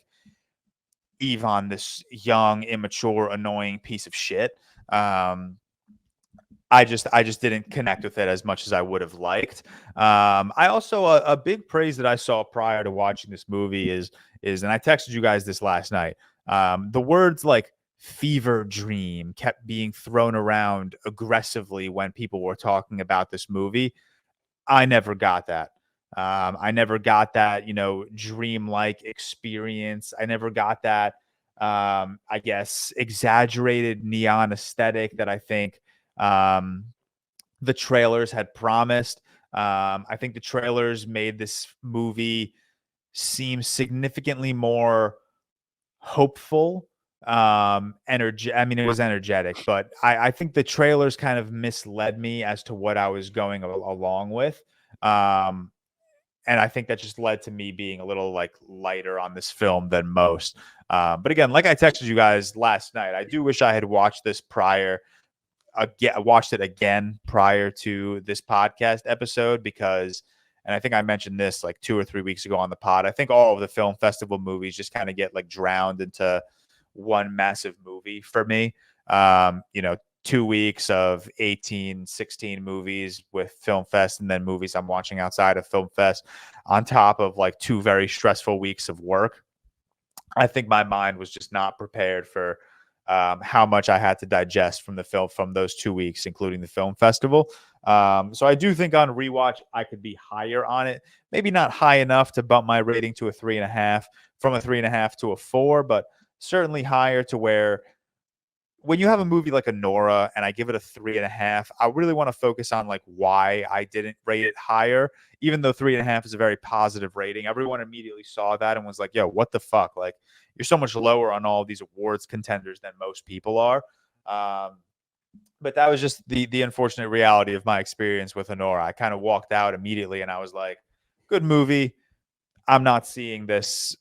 Ivan this young, immature, annoying piece of shit. I just didn't connect with it as much as I would have liked. I also a big praise that I saw prior to watching this movie is, and I texted you guys this last night. The words like fever dream kept being thrown around aggressively when people were talking about this movie. I never got that. I never got that, dream-like experience. I never got that, I guess, exaggerated neon aesthetic that I think the trailers had promised. I think the trailers made this movie seem significantly more hopeful. It was energetic, but I think the trailers kind of misled me as to what I was going along with. And I think that just led to me being a little like lighter on this film than most. But again, like I texted you guys last night, I do wish I had watched this prior. I watched it again prior to this podcast episode because, and I think I mentioned this like 2 or 3 weeks ago on the pod, I think all of the film festival movies just kind of get like drowned into one massive movie for me. 2 weeks of 18, 16 movies with Film Fest and then movies I'm watching outside of Film Fest on top of like 2 very stressful weeks of work. I think my mind was just not prepared for how much I had to digest from the film from those 2 weeks, including the film festival. So I do think on rewatch, I could be higher on it. Maybe not high enough to bump my rating to a 3.5, from a 3.5 to a 4, but certainly higher to where when you have a movie like Anora and I give it a 3.5, I really want to focus on like why I didn't rate it higher, even though 3.5 is a very positive rating. Everyone immediately saw that and was like, yo, what the fuck? Like, you're so much lower on all these awards contenders than most people are. But that was just the unfortunate reality of my experience with Anora. I kind of walked out immediately and I was like, good movie. I'm not seeing this,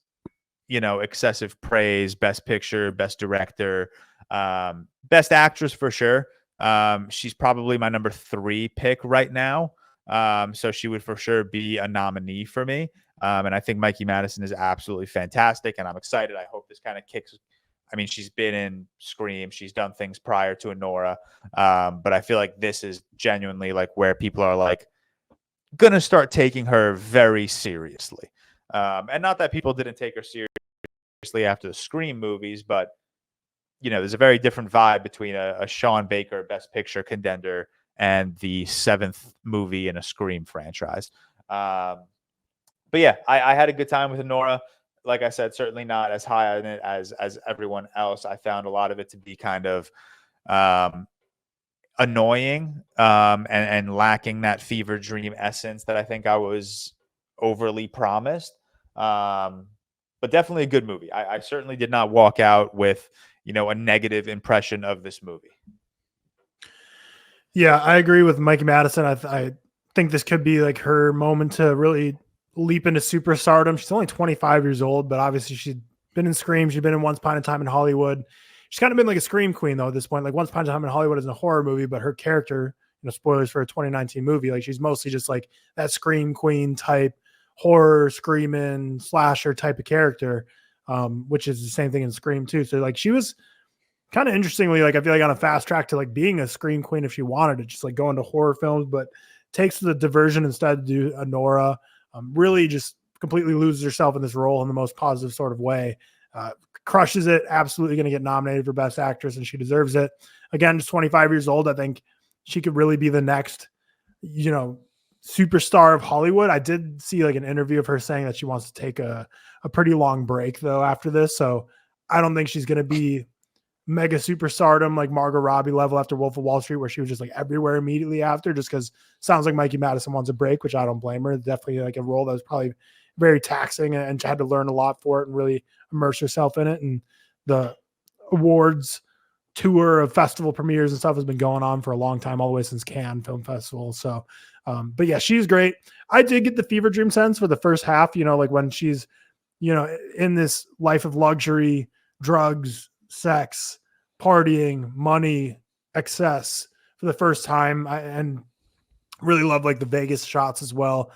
excessive praise, best picture, best director, best actress for sure. She's probably my number 3 pick right now. So she would for sure be a nominee for me. And I think Mikey Madison is absolutely fantastic, and I'm excited. I hope this kind of kicks. I mean, she's been in Scream. She's done things prior to Anora. But I feel like this is genuinely like where people are like going to start taking her very seriously. And not that people didn't take her seriously after the Scream movies, but, you know, there's a very different vibe between a Sean Baker Best Picture contender and the 7th movie in a Scream franchise. But yeah, I had a good time with Anora. Like I said, certainly not as high on it as everyone else. I found a lot of it to be kind of annoying and lacking that fever dream essence that I think I was overly promised. But definitely a good movie. I certainly did not walk out with, you know, a negative impression of this movie. Yeah, I agree with Mikey Madison. I think this could be like her moment to really leap into superstardom. She's only 25 years old, but obviously she's been in Scream. She's been in Once Upon a Time in Hollywood. She's kind of been like a Scream queen though at this point. Like Once Upon a Time in Hollywood isn't a horror movie, but her character, you know, spoilers for a 2019 movie, like she's mostly just like that Scream queen type horror screaming slasher type of character, which is the same thing in Scream too. So like she was kind of interestingly, like I feel like on a fast track to like being a Scream queen if she wanted to, just like go into horror films, but takes the diversion instead to do Anora. Really just completely loses herself in this role in the most positive sort of way. Crushes it, absolutely going to get nominated for Best Actress, and she deserves it. Again, just 25 years old. I think she could really be the next, you know, superstar of Hollywood. I did see like an interview of her saying that she wants to take a pretty long break though after this. So I don't think she's going to be mega superstardom like Margot Robbie level after Wolf of Wall Street, where she was just like everywhere immediately after, just because sounds like Mikey Madison wants a break, which I don't blame her. Definitely like a role that was probably very taxing, and she had to learn a lot for it and really immerse herself in it. And the awards tour of festival premieres and stuff has been going on for a long time, all the way since Cannes Film Festival. So, but yeah, she's great. I did get the fever dream sense for the first half, you know, like when she's, you know, in this life of luxury, drugs, sex, partying, money, excess for the first time, and really love like the Vegas shots as well.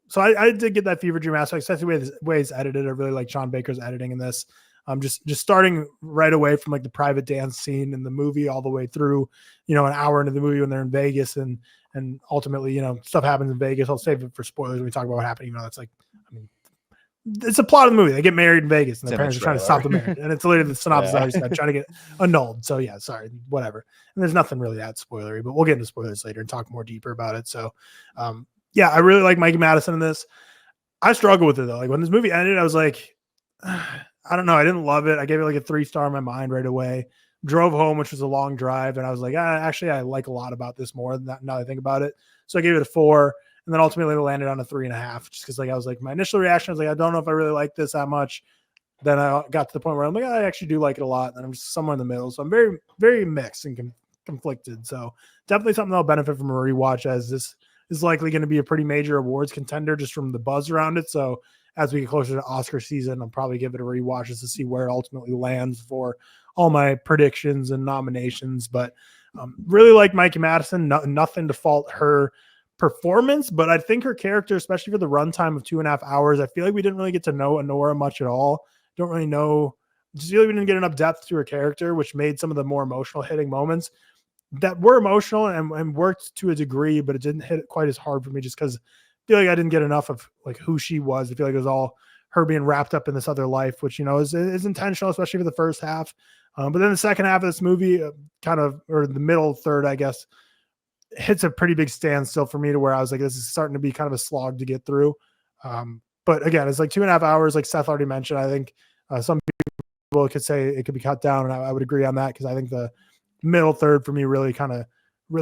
So I did get that fever dream aspect, especially the way it's edited. I really like Sean Baker's editing in this. Just starting right away from like the private dance scene in the movie all the way through, you know, an hour into the movie when they're in Vegas, and ultimately, you know, stuff happens in Vegas. I'll save it for spoilers when we talk about what happened. You know, that's like, I mean, it's a plot of the movie. They get married in Vegas, and their parents are trying to stop the marriage. And it's literally the synopsis I said, trying to get annulled. So yeah, sorry, whatever. And there's nothing really that spoilery, but we'll get into spoilers later and talk more deeper about it. So yeah, I really like Mikey Madison in this. I struggle with it though. Like when this movie ended, I was like, I don't know. I didn't love it. I gave it like a 3-star in my mind right away. Drove home, which was a long drive, and I was like, actually, I like a lot about this more than that now that I think about it. So I gave it a 4. And then ultimately it landed on a 3.5, just because like I was like, my initial reaction was like, I don't know if I really like this that much. Then I got to the point where I'm like, I actually do like it a lot. And I'm just somewhere in the middle. So I'm very, very mixed and conflicted. So definitely something that'll benefit from a rewatch, as this is likely going to be a pretty major awards contender just from the buzz around it. So as we get closer to Oscar season, I'll probably give it a rewatch just to see where it ultimately lands for all my predictions and nominations. But really like Mikey Madison, nothing to fault her performance, but I think her character, especially for the runtime of 2.5 hours, I feel like we didn't really get to know Anora much at all. Don't really know, just feel like we didn't get enough depth to her character, which made some of the more emotional hitting moments that were emotional and worked to a degree, but it didn't hit it quite as hard for me, just because I feel like I didn't get enough of like who she was. I feel like it was all her being wrapped up in this other life, which, you know, is intentional, especially for the first half. But then the second half of this movie kind of, or the middle third, I guess, hits a pretty big standstill for me, to where I was like, this is starting to be kind of a slog to get through. But again, it's like 2.5 hours, like Seth already mentioned. I think some people could say it could be cut down, and I would agree on that, because I think the middle third for me really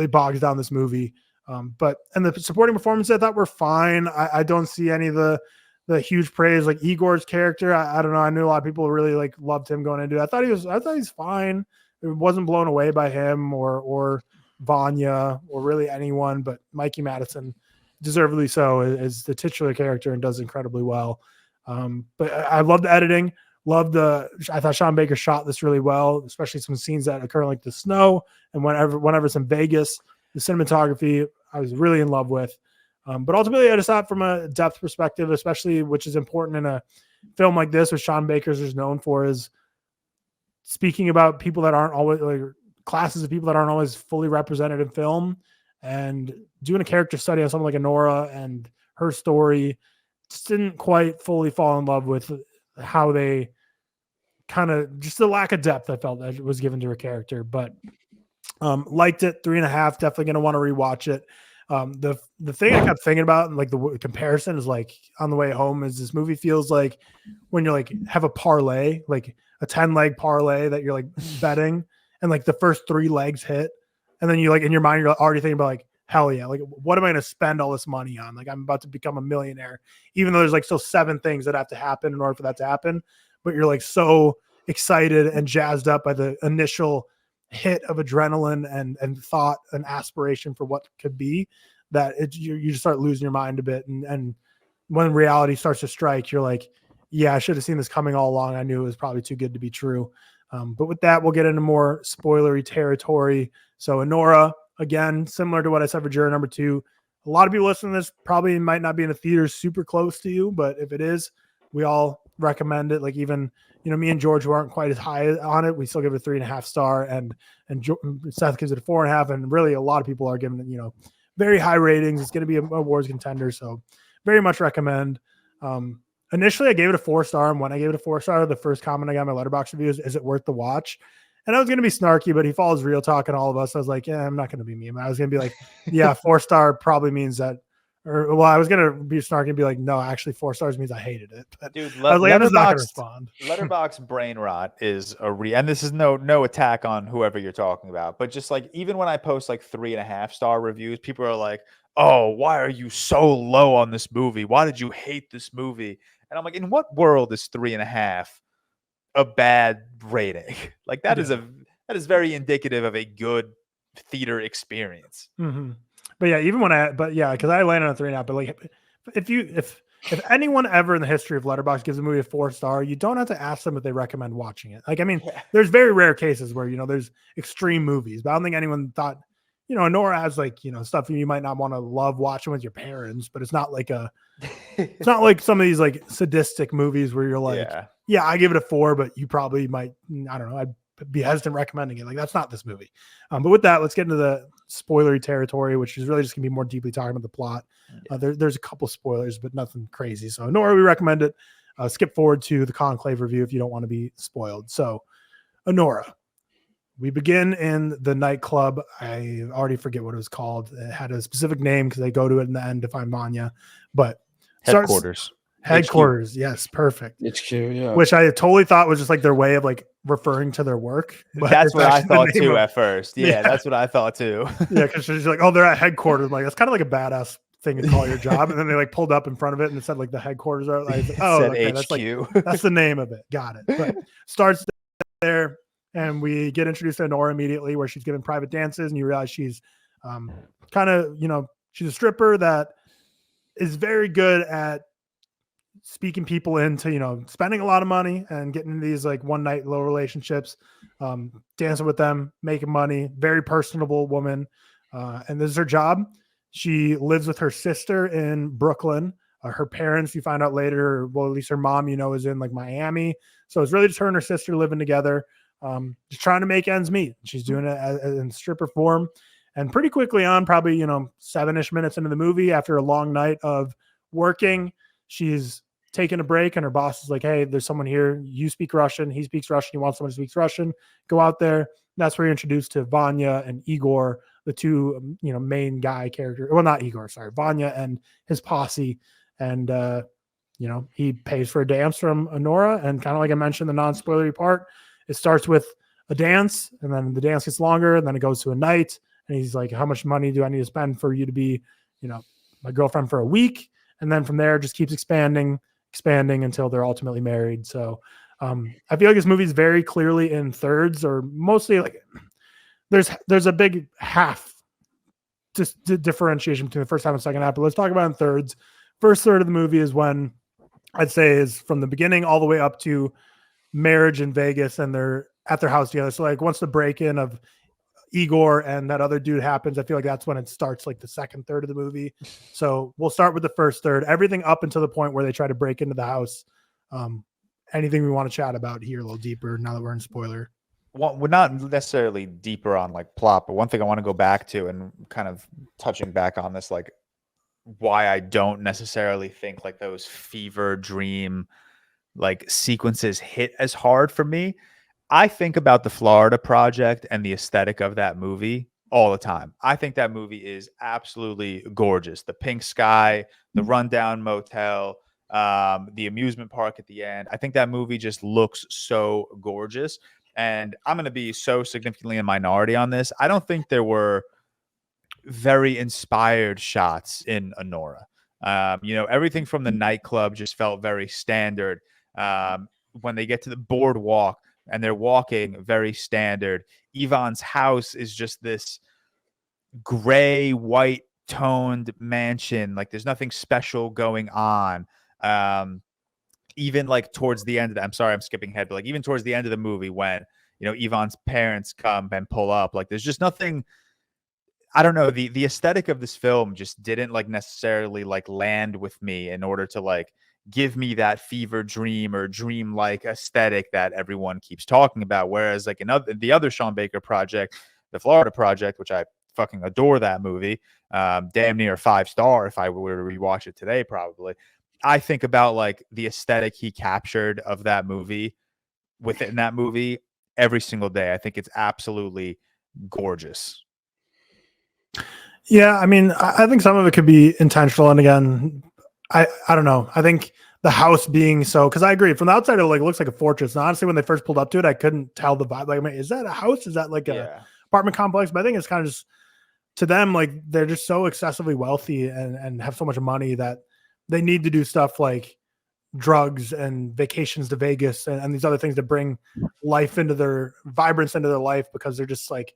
bogs down this movie. And the supporting performances I thought were fine. I don't see any of the huge praise, like Igor's character. I don't know. I knew a lot of people really like loved him going into it. I thought he's fine. It wasn't blown away by him or Vanya or really anyone, but Mikey Madison, deservedly so, is the titular character and does incredibly well. But I love the editing. I thought Sean Baker shot this really well, especially some scenes that occur like the snow, and whenever it's in Vegas, the cinematography I was really in love with. But ultimately, I just thought from a depth perspective, especially, which is important in a film like this, which Sean Baker's is known for, is speaking about people that aren't always, like, classes of people that aren't always fully represented in film, and doing a character study on someone like Anora and her story. Just didn't quite fully fall in love with how they kind of, just the lack of depth I felt that was given to her character, but liked it. 3.5. Definitely going to want to rewatch it. The thing I kept thinking about, and like the comparison is like on the way home, is this movie feels like when you're like have a parlay, like a 10-leg parlay that you're like betting, and like the first 3 legs hit, and then you like in your mind you're already thinking about like, hell yeah, like what am I going to spend all this money on? Like I'm about to become a millionaire, even though there's like still 7 things that have to happen in order for that to happen. But you're like so excited and jazzed up by the initial hit of adrenaline and thought and aspiration for what could be, that you just start losing your mind a bit. And when reality starts to strike, you're like, yeah, I should have seen this coming all along. I knew it was probably too good to be true. But with that, we'll get into more spoilery territory. So Anora, again, similar to what I said for Juror number 2, a lot of people listening to this probably might not be in a theater super close to you, but if it is, we all recommend it. Like even, me and George, who aren't quite as high on it, we still give it a 3.5 star, and Seth gives it a 4.5, and really a lot of people are giving it, very high ratings. It's going to be an awards contender, so very much recommend. Initially, I gave it a 4-star, and when I gave it a 4-star, the first comment I got in my Letterboxd review is it worth the watch? And I was going to be snarky, but he follows ReelTok and all of us. I was like, yeah, I'm not going to be mean. I was going to be like, yeah, 4-star probably means that, I was going to be snarky and be like, no, actually 4 stars means I hated it. But dude, I was like, I'm just not going to respond. Letterboxd brain rot is and this is no attack on whoever you're talking about, but just like, even when I post like 3.5-star reviews, people are like, oh, why are you so low on this movie? Why did you hate this movie? And I'm like, in what world is 3.5 a bad rating? Like that is very indicative of a good theater experience. Mm-hmm. But yeah, because I landed on 3.5. But like, if anyone ever in the history of Letterboxd gives a movie a 4-star, you don't have to ask them if they recommend watching it. Like, I mean, there's very rare cases where there's extreme movies, but I don't think anyone thought, Anora has like stuff you might not want to love watching with your parents, but it's not like it's not like some of these like sadistic movies where you're like, yeah, I give it a 4, but you probably might, I don't know, I'd be hesitant recommending it. Like that's not this movie. But with that, let's get into the spoilery territory, which is really just gonna be more deeply talking about the plot. There's a couple spoilers, but nothing crazy. So Anora, we recommend it. Skip forward to the Conclave review if you don't want to be spoiled. So Anora, we begin in the nightclub. I already forget what it was called. It had a specific name because they go to it in the end to find Vanya, but Headquarters. HQ. Yes, perfect. HQ, yeah. Which I totally thought was just like their way of like referring to their work. But that's what I thought too at first. Yeah, that's what I thought too. Yeah, because she's like, oh, they're at headquarters. I'm like, that's kind of like a badass thing to call your job. And then they like pulled up in front of it and it said like the headquarters are like, oh, okay, that's the name of it. Got it. But starts there, and we get introduced to Anora immediately, where she's giving private dances, and you realize she's kind of, she's a stripper that is very good at speaking people into, spending a lot of money and getting into these like one night low relationships, dancing with them, making money, very personable woman. And this is her job. She lives with her sister in Brooklyn. Her parents, you find out later, well, at least her mom, is in like Miami. So it's really just her and her sister living together, just trying to make ends meet. She's doing it in stripper form. And pretty quickly on, probably, 7-ish minutes into the movie, after a long night of working, she's taking a break, and her boss is like, hey, there's someone here. You speak Russian. He speaks Russian. You want someone who speaks Russian? Go out there. That's where you're introduced to Vanya and Igor, the two, main guy character. Well, not Igor, sorry. Vanya and his posse. And, he pays for a dance from Anora. And kind of like I mentioned, the non-spoilery part, it starts with a dance, and then the dance gets longer, and then it goes to a night. And he's like, how much money do I need to spend for you to be, my girlfriend for a week? And then from there, it just keeps expanding until they're ultimately married. So I feel like this movie is very clearly in thirds, or mostly like there's a big half just differentiation between the first half and second half. But let's talk about it in thirds. First third of the movie is when I'd say is from the beginning all the way up to marriage in Vegas, and they're at their house together. So like once the break-in of Igor and that other dude happens, I feel like that's when it starts, like the second third of the movie. So we'll start with the first third, everything up until the point where they try to break into the house. Anything we want to chat about here a little deeper now that we're in spoiler? Well, we're not necessarily deeper on like plot, but one thing I want to go back to and kind of touching back on this, like why I don't necessarily think like those fever dream like sequences hit as hard for me. I think about the Florida Project and the aesthetic of that movie all the time. I think that movie is absolutely gorgeous. The pink sky, the rundown motel, the amusement park at the end. I think that movie just looks so gorgeous. And I'm going to be so significantly a minority on this. I don't think there were very inspired shots in Anora. Everything from the nightclub just felt very standard. When they get to the boardwalk and they're walking, very standard. Yvonne's house is just this gray, white toned mansion. Like there's nothing special going on. Even like towards the end of I'm sorry, I'm skipping ahead, but like even towards the end of the movie when, Yvonne's parents come and pull up, like there's just nothing. I don't know. The aesthetic of this film just didn't like necessarily like land with me in order to like give me that fever dream or dream-like aesthetic that everyone keeps talking about. Whereas like the other Sean Baker project, the Florida Project, which I fucking adore that movie, damn near 5-star if I were to rewatch it today, probably. I think about like the aesthetic he captured of that movie within that movie every single day. I think it's absolutely gorgeous. Yeah, I mean, I think some of it could be intentional. And again, I don't know. I think the house being so, because I agree from the outside, it like looks like a fortress. And honestly, when they first pulled up to it, I couldn't tell the vibe. Like, I mean, is that a house? Is that like a apartment complex? But I think it's kind of just to them, like they're just so excessively wealthy and have so much money that they need to do stuff like drugs and vacations to Vegas and these other things to bring life into their vibrance into their life, because they're just like,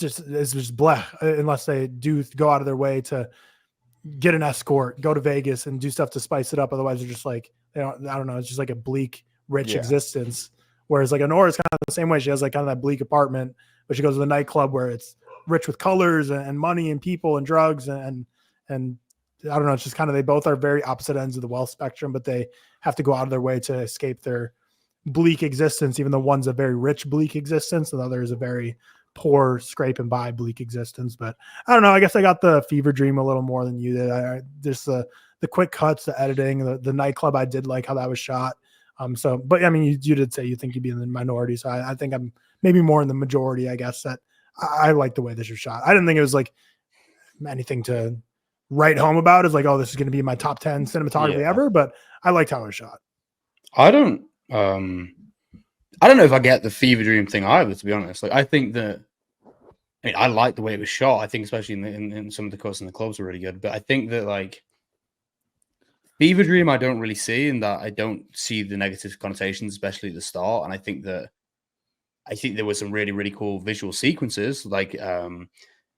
it's just bleh, unless they do go out of their way to get an escort, go to Vegas and do stuff to spice it up. Otherwise they're just like, I don't know. It's just like a bleak, rich existence. Whereas like Anora is kind of the same way. She has like kind of that bleak apartment, but she goes to the nightclub where it's rich with colors and money and people and drugs and I don't know. It's just kind of, they both are very opposite ends of the wealth spectrum, but they have to go out of their way to escape their bleak existence. Even though one's a very rich, bleak existence, and the other is a very poor, scrape and buy bleak existence. But I don't know. I guess I got the fever dream a little more than you did. Just the quick cuts, the editing, the nightclub. I did like how that was shot. But I mean, you did say you think you'd be in the minority. So I think I'm maybe more in the majority, I guess, that I like the way this was shot. I didn't think it was like anything to write home about. Is like, oh, this is going to be my top 10 cinematography ever, but I liked how it was shot. I don't know if I get the fever dream thing either, to be honest. Like, I think that, I mean, I like the way it was shot. I think especially in some of the cuts in the clubs were really good. But I think that like fever dream, I don't really see, in that I don't see the negative connotations, especially at the start. And I think there were some really, really cool visual sequences, like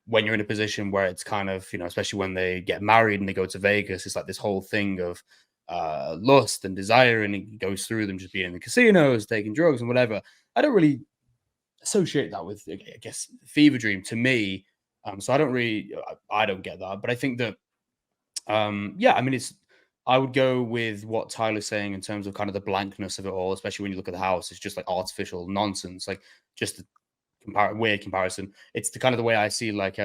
when you're in a position where it's kind of, especially when they get married and they go to Vegas, it's like this whole thing of lust and desire, and it goes through them just being in the casinos, taking drugs and whatever. I don't really associate that with, I guess, fever dream to me. So I don't get that. But I think that, I mean, I would go with what Tyler's saying in terms of kind of the blankness of it all, especially when you look at the house. It's just like artificial nonsense, like just a weird comparison. It's the kind of the way I see like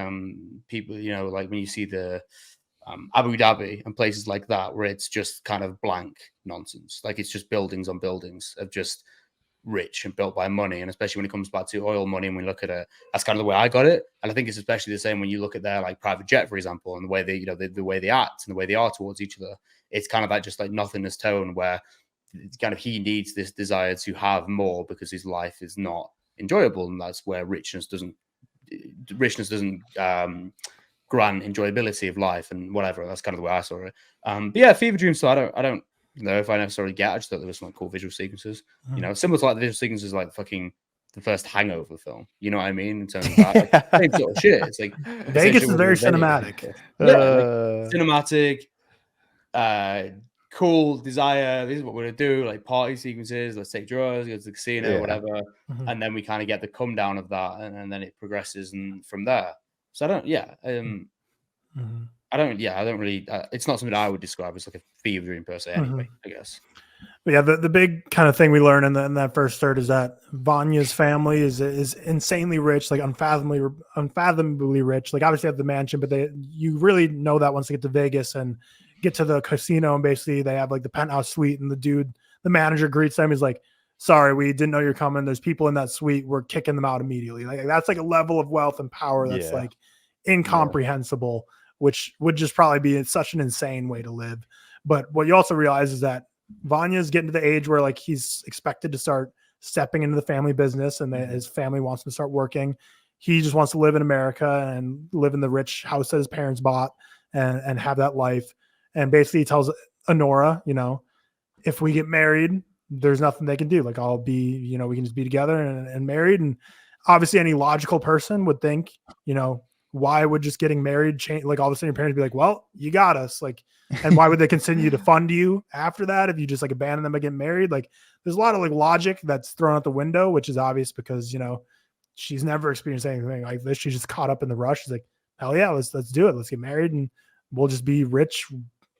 people, like when you see the Abu Dhabi and places like that, where it's just kind of blank nonsense. Like it's just buildings on buildings of just rich and built by money. And especially when it comes back to oil money, and we look at it, that's kind of the way I got it. And I think it's especially the same when you look at their like private jet, for example, and the way they, the way they act and the way they are towards each other. It's kind of that just like nothingness tone, where it's kind of, he needs this desire to have more because his life is not enjoyable, and that's where richness doesn't grant enjoyability of life and whatever. That's kind of the way I saw it. But yeah, fever dream. So I don't know if I necessarily get. I just thought there was some like cool visual sequences. Similar to like the visual sequences, like fucking the first Hangover film. You know what I mean? In terms of that, like, same sort of shit. It's like Vegas is very cinematic. Yeah, like, cinematic. cool desire. This is what we're gonna do. Like party sequences. Let's take drugs. Go to the casino, Yeah. whatever. Mhm. And then we kind of get the come down of that, and then it progresses, and from there. So I don't. Yeah. Mhm. I don't really. It's not something I would describe as like a fever dream per se. Anyway, I guess. But yeah, the big kind of thing we learn in that first third is that Vanya's family is insanely rich, like unfathomably rich. Like obviously they have the mansion, but you really know that once they get to Vegas and get to the casino, and basically they have like the penthouse suite, and the manager greets them. He's like, "Sorry, we didn't know you're coming. There's people in that suite. We're kicking them out immediately." Like that's like a level of wealth and power that's like incomprehensible, which would just probably be such an insane way to live. But what you also realize is that Vanya's getting to the age where like he's expected to start stepping into the family business, and his family wants him to start working. He just wants to live in America and live in the rich house that his parents bought and have that life. And basically he tells Anora, if we get married, there's nothing they can do. Like I'll be, we can just be together and married. And obviously any logical person would think, why would just getting married change? Like all of a sudden your parents would be like, well, you got us. Like, and why would they continue to fund you after that if you just like abandon them and get married? Like there's a lot of like logic that's thrown out the window, which is obvious because she's never experienced anything like this. She's just caught up in the rush. She's like, hell yeah, let's do it. Let's get married and we'll just be rich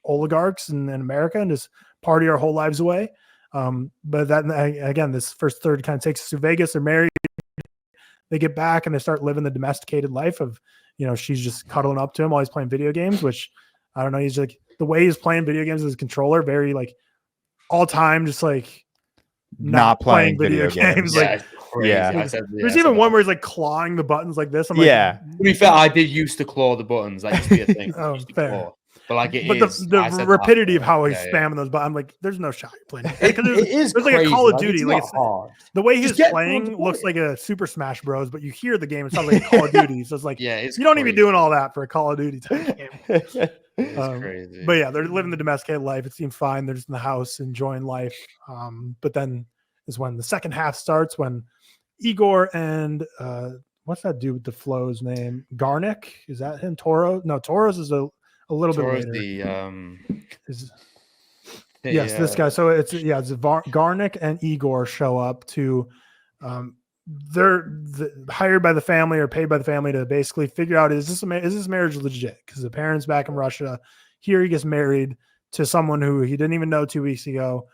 oligarchs in America and just party our whole lives away. But that again, this first third kind of takes us to Vegas. They're married. They get back and they start living the domesticated life of, she's just cuddling up to him while he's playing video games, which I don't know. He's like the way he's playing video games as a controller, very like all time, just like not playing video games. Like, there's even one where he's like clawing the buttons like this. I'm like, to be fair, I did used to claw the buttons. That used to be a thing. Oh, fair. But like the rapidity of how he's spamming those buttons, I'm like, there's no shot you're playing. There's like a Call of Duty. Like the way he's playing looks like a Super Smash Bros, but you hear the game, it sounds like a Call of Duty. So it's like, you don't need to be doing all that for a Call of Duty type game. Crazy. But yeah, they're living the domesticated life. It seemed fine. They're just in the house enjoying life. But then is when the second half starts, when Igor and what's that dude with the flow's name? Garnick? Is that him? Toro? No, Toro's is a little Toro's bit later. This guy. So it's Garnick and Igor show up to they're hired by the family or paid by the family to basically figure out is this marriage legit? Because the parents back in Russia, here he gets married to someone who he didn't even know 2 weeks ago.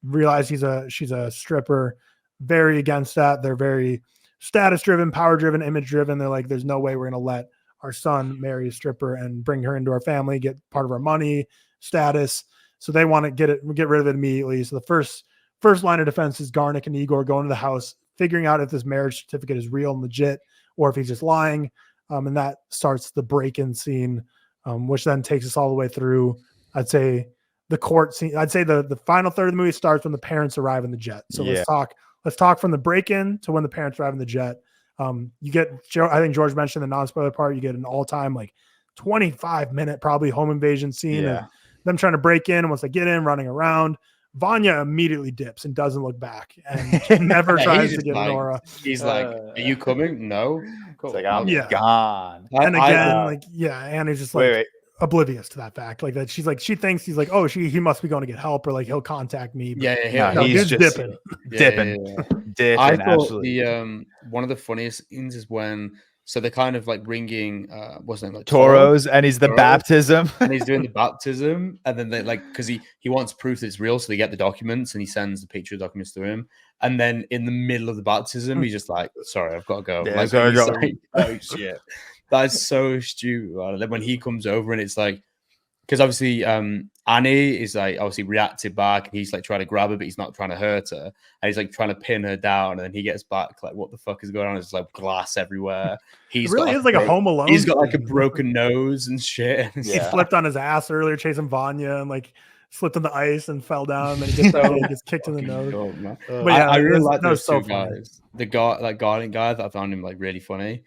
Realize she's a stripper. Very against that. They're very status driven, power driven, image driven. They're like, there's no way we're gonna let our son marry a stripper and bring her into our family, get part of our money, status. So they want to get rid of it immediately. So the first line of defense is Garnick and Igor going to the house, figuring out if this marriage certificate is real and legit, or if he's just lying. And that starts the break-in scene, which then takes us all the way through, I'd say, the court scene. I'd say the final third of the movie starts when the parents arrive in the jet. So let's talk from the break-in to when the parents arrive in the jet. You get, I think George mentioned the non-spoiler part, you get an all-time like 25-minute probably home invasion scene of them trying to break in, and once they get in, running around, Vanya immediately dips and doesn't look back and never tries to get Nora. He's like, "Are you coming?" No. Cool. It's like, I'm gone. And again, Annie's just like oblivious to that fact. Like that, she's like, she thinks he's like, oh, he must be going to get help, or like he'll contact me. But he's just dipping. I thought the one of the funniest scenes is when. So they're kind of like bringing what's his name, like Toros, and he's the baptism, and he's doing the baptism, and then they like because he wants proof that it's real, so they get the documents and he sends the picture of the documents to him, and then in the middle of the baptism, he's just like, "Sorry, I've got to go." Like, oh shit, that's so stupid. And then when he comes over and it's like, because obviously Annie is like obviously reacted back, and he's like trying to grab her, but he's not trying to hurt her, and he's like trying to pin her down, and then he gets back like, what the fuck is going on? It's like glass everywhere. He's it really is like a Home Alone. He's got like a broken nose and shit. He flipped on his ass earlier chasing Vanya and like slipped on the ice and fell down, and then he gets out and he gets kicked in the nose. But yeah, I really like those two guys. The guy, like guarding guy, that I found him like really funny.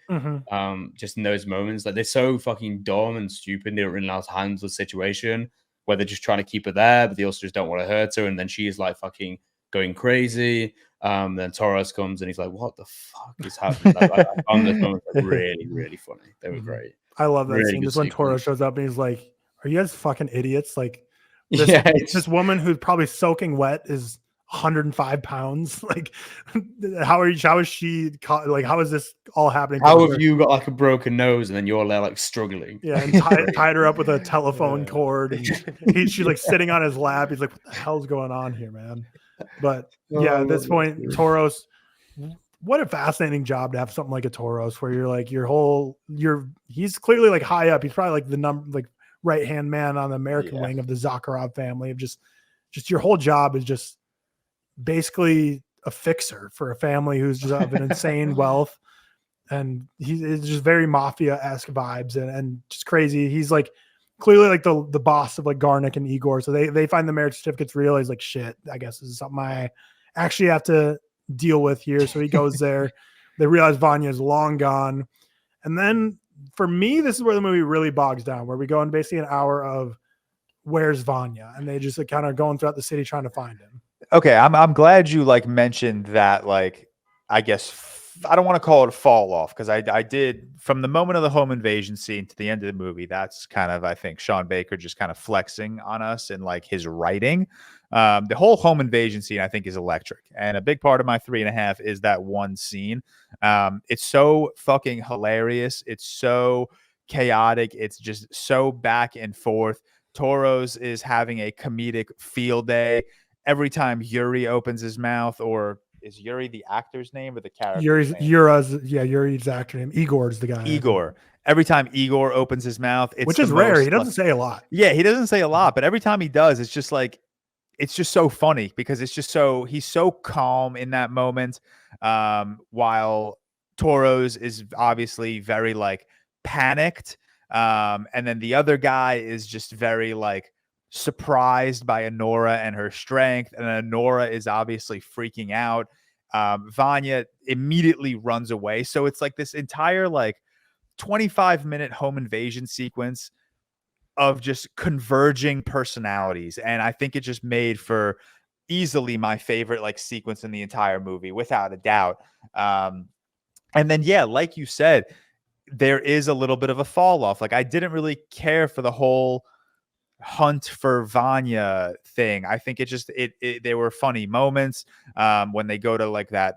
Just in those moments, like they're so fucking dumb and stupid. They don't really know how to handle the situation where they're just trying to keep her there, but they also just don't want to hurt her. And then she is like fucking going crazy. Then Torres comes and he's like, "What the fuck is happening?" I found those moments like really, really funny. They were great. I love that really scene. Just when Torres shows up and he's like, "Are you guys fucking idiots? Like, This woman who's probably soaking wet is 105 pounds. Like, how is she like, how is this all happening? How have you got like a broken nose and then you're there like struggling? Yeah, and tied her up with a telephone cord, and she's like sitting on his lap. He's like, what the hell's going on here, man? But yeah, at this point, Toros, what a fascinating job to have something like a Toros where you're like he's clearly like high up. He's probably like the right-hand man on the American wing of the Zakharov family. Of just your whole job is just basically a fixer for a family who's just of an insane wealth. And it's just very mafia-esque vibes and just crazy. He's like clearly like the boss of like Garnick and Igor. So they find the marriage certificates real. He's like, shit, I guess this is something I actually have to deal with here. So he goes there. They realize Vanya is long gone. And then for me, this is where the movie really bogs down, where we go in basically an hour of where's Vanya? And they just like kind of going throughout the city trying to find him. Okay, I'm glad you like mentioned that, like, I guess I don't want to call it a fall off, because I did, from the moment of the home invasion scene to the end of the movie, that's kind of, I think, Sean Baker just kind of flexing on us and like his writing. The whole home invasion scene, I think, is electric. And a big part of my 3.5 is that one scene. It's so fucking hilarious. It's so chaotic. It's just so back and forth. Toros is having a comedic field day. Every time Yuri opens his mouth, or is Yuri the actor's name or the character's name? Yuri's the actor name. Igor's the guy. Igor. Every time Igor opens his mouth, which is rare. He doesn't say a lot. Yeah, he doesn't say a lot, but every time he does, it's just like, it's just so funny because it's just so, he's so calm in that moment. While Toros is obviously very like panicked. And then the other guy is just very like surprised by Anora and her strength, and Anora is obviously freaking out. Vanya immediately runs away. So it's like this entire like 25-minute home invasion sequence of just converging personalities, and I think it just made for easily my favorite like sequence in the entire movie, without a doubt. And then yeah, like you said, there is a little bit of a fall off. Like, I didn't really care for the whole hunt for Vanya thing. I think it just there were funny moments when they go to like that,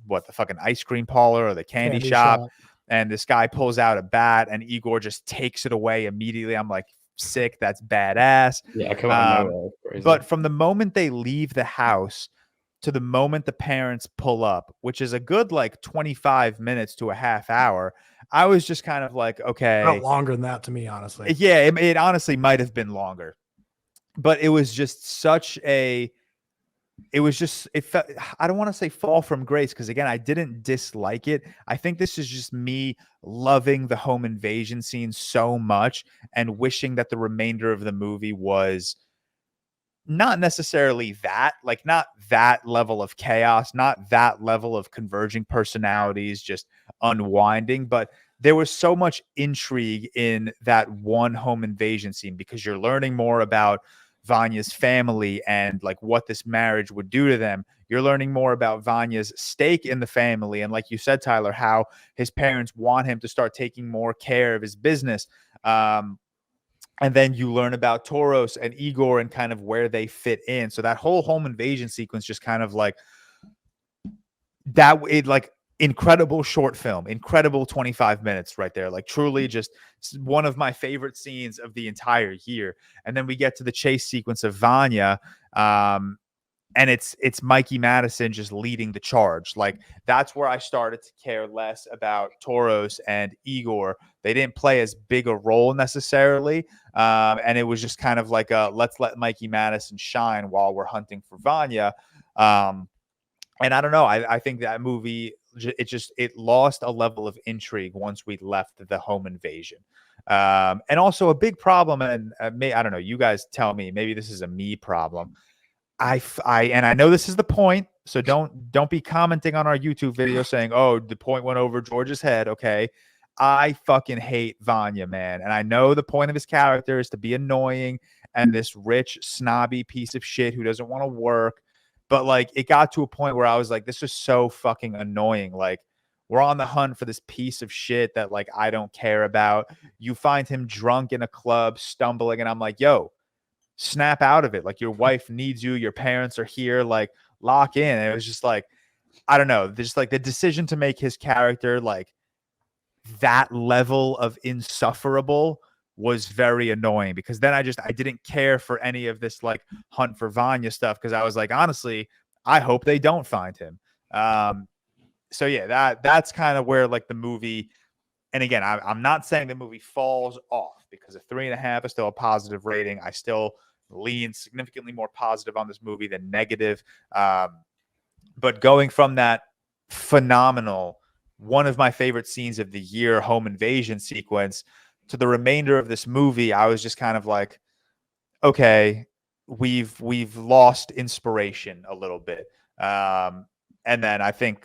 what, the fucking ice cream parlor or the candy shop, and this guy pulls out a bat and Igor just takes it away immediately. I'm like, sick, that's badass. Yeah, come on. But from the moment they leave the house to the moment the parents pull up, which is a good like 25 minutes to a half hour, I was just kind of like, okay. Not longer than that to me, honestly. Yeah, it honestly might have been longer. But it was just such a, it felt, I don't want to say fall from grace, because again, I didn't dislike it. I think this is just me loving the home invasion scene so much and wishing that the remainder of the movie was not necessarily that, like, not that level of chaos, not that level of converging personalities, just unwinding, but there was so much intrigue in that one home invasion scene, because you're learning more about Vanya's family and like what this marriage would do to them. You're learning more about Vanya's stake in the family. And like you said, Tyler, how his parents want him to start taking more care of his business. And then you learn about Toros and Igor and kind of where they fit in. So that whole home invasion sequence just kind of like that, it like incredible short film, incredible 25 minutes right there. Like truly just one of my favorite scenes of the entire year. And then we get to the chase sequence of Vanya. And it's Mikey Madison just leading the charge. Like, that's where I started to care less about Toros and Igor. They didn't play as big a role necessarily. And it was just kind of like let's let Mikey Madison shine while we're hunting for Vanya. And I don't know. I think that movie, it lost a level of intrigue once we left the home invasion. And also a big problem, and I don't know, you guys tell me, maybe this is a me problem. I know this is the point, so don't be commenting on our YouTube video saying, oh, the point went over George's head. Okay. I fucking hate Vanya, man. And I know the point of his character is to be annoying and this rich, snobby piece of shit who doesn't want to work. But like, it got to a point where I was like, this is so fucking annoying. Like, we're on the hunt for this piece of shit that like I don't care about. You find him drunk in a club, stumbling, and I'm like, yo, snap out of it. Like, your wife needs you, your parents are here, like, lock in. And it was just like, I don't know, just like the decision to make his character like that level of insufferable was very annoying, because then I didn't care for any of this like hunt for Vanya stuff, because I was like, honestly, I hope they don't find him. So yeah, that's kind of where like the movie, and again, I'm not saying the movie falls off, because a 3.5 is still a positive rating. I still lean significantly more positive on this movie than negative. But going from that phenomenal, one of my favorite scenes of the year, home invasion sequence, to the remainder of this movie, I was just kind of like, okay, we've lost inspiration a little bit. And then I think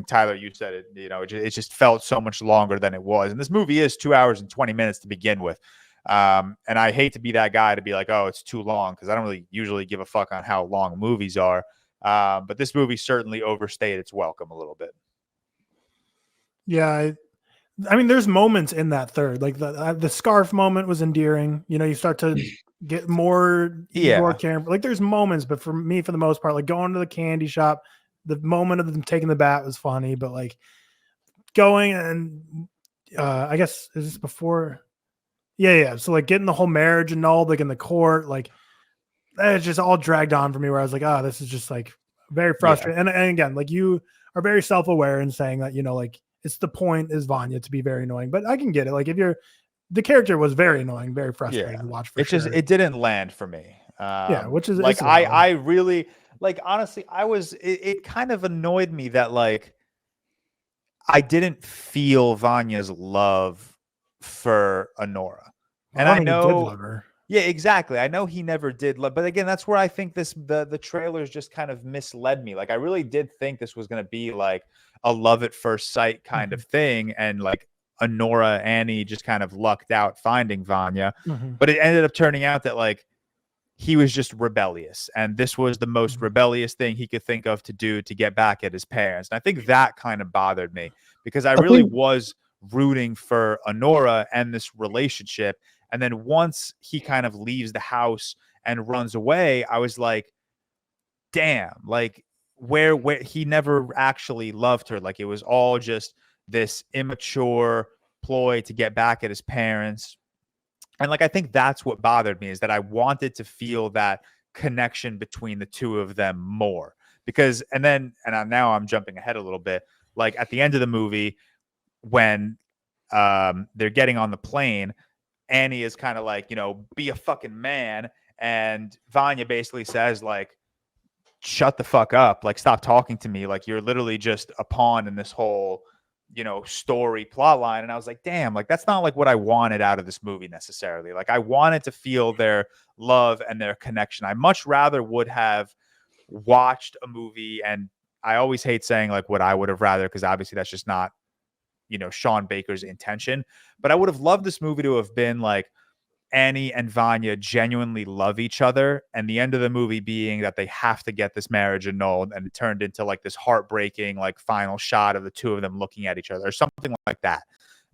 Tyler, you said it, it just felt so much longer than it was. And this movie is 2 hours and 20 minutes to begin with. And I hate to be that guy to be like, oh, it's too long, because I don't really usually give a fuck on how long movies are. But this movie certainly overstayed its welcome a little bit. Yeah, I mean, there's moments in that third, like the scarf moment was endearing. You start to get more caring. Like, there's moments, but for me, for the most part, like going to the candy shop, the moment of them taking the bat was funny, but like going and I guess is this before? Yeah. So like getting the whole marriage annulled, like in the court, like it's just all dragged on for me, where I was like, oh, this is just like very frustrating. Yeah. And again, like, you are very self-aware in saying that, like, it's the point is Vanya to be very annoying, but I can get it. Like, the character was very annoying, very frustrating to watch. It didn't land for me. Which is like, I really, like, honestly, it kind of annoyed me that like I didn't feel Vanya's love for Anora. And I know, did love her. Yeah, exactly. I know he never did love, but again, that's where I think the trailers just kind of misled me. Like, I really did think this was going to be like a love at first sight kind of thing, and like Annie just kind of lucked out finding Vanya. But it ended up turning out that like he was just rebellious, and this was the most rebellious thing he could think of to do to get back at his parents. And I think that kind of bothered me, because I really was rooting for Anora and this relationship. And then once he kind of leaves the house and runs away, I was like, damn, like where he never actually loved her. Like, it was all just this immature ploy to get back at his parents. And like, I think that's what bothered me, is that I wanted to feel that connection between the two of them more, because, now I'm jumping ahead a little bit. Like, at the end of the movie, when they're getting on the plane, Annie is kind of like, be a fucking man. And Vanya basically says like, shut the fuck up. Like, stop talking to me. Like, you're literally just a pawn in this whole, story plot line. And I was like, damn, like, that's not like what I wanted out of this movie necessarily. Like, I wanted to feel their love and their connection. I much rather would have watched a movie, and I always hate saying like what I would have rather, because obviously that's just not, Sean Baker's intention. But I would have loved this movie to have been like Annie and Vanya genuinely love each other, and the end of the movie being that they have to get this marriage annulled, and it turned into like this heartbreaking like final shot of the two of them looking at each other or something like that.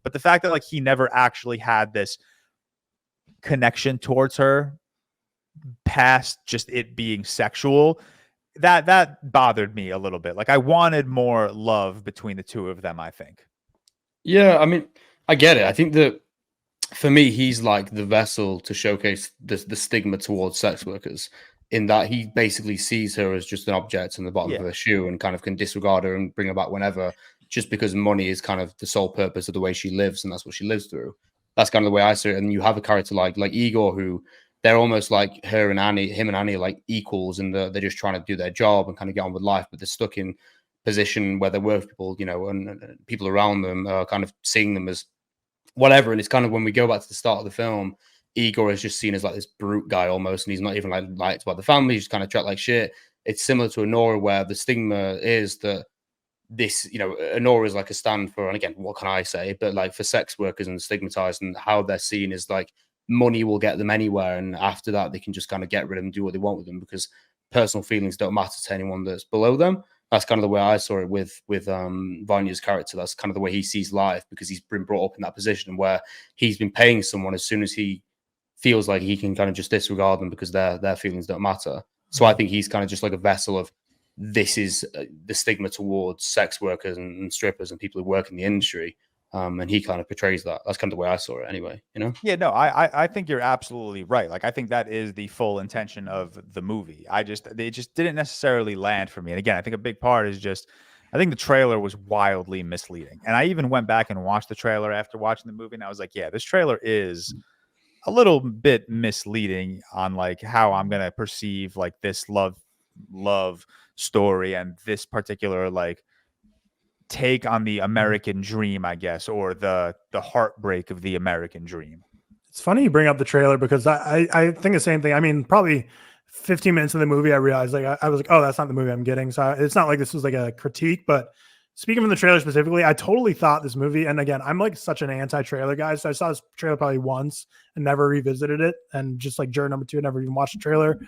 But the fact that like he never actually had this connection towards her past just it being sexual, that bothered me a little bit. Like, I wanted more love between the two of them, I think. Yeah, I mean, I get it. I think that for me, he's like the vessel to showcase the stigma towards sex workers, in that he basically sees her as just an object in the bottom of her shoe, and kind of can disregard her and bring her back whenever, just because money is kind of the sole purpose of the way she lives, and that's what she lives through. That's kind of the way I see it. And you have a character like Igor, who they're almost like him and Annie are like equals, and they're just trying to do their job and kind of get on with life, but they're stuck in position where they're with people, and people around them are kind of seeing them as whatever. And it's kind of, when we go back to the start of the film, Igor is just seen as like this brute guy almost, and he's not even like liked by the family. He's just kind of treated like shit. It's similar to Anora, where the stigma is that this, Anora is like a stand for, and again, what can I say, but like for sex workers and stigmatized, and how they're seen is like money will get them anywhere, and after that they can just kind of get rid of them, do what they want with them, because personal feelings don't matter to anyone that's below them. That's kind of the way I saw it with Vanya's character. That's kind of the way he sees life, because he's been brought up in that position where he's been paying someone as soon as he feels like he can kind of just disregard them because their feelings don't matter. So I think he's kind of just like a vessel of this is the stigma towards sex workers and strippers and people who work in the industry. And he kind of portrays that. That's kind of the way I saw it anyway, you know? Yeah, no, I think you're absolutely right. Like, I think that is the full intention of the movie. They just didn't necessarily land for me. And again, I think a big part is just, I think the trailer was wildly misleading. And I even went back and watched the trailer after watching the movie. And I was like, yeah, this trailer is a little bit misleading on like how I'm going to perceive like this love story and this particular like take on the American dream, I guess, or the heartbreak of the American dream. It's funny you bring up the trailer because I think the same thing. I mean, probably 15 minutes of the movie, I realized like I was like, oh, that's not the movie I'm getting. So it's not like this was like a critique, but speaking from the trailer specifically, I totally thought this movie, and again, I'm like such an anti-trailer guy, so I saw this trailer probably once and never revisited it, and just like Juror number 2, never even watched the trailer.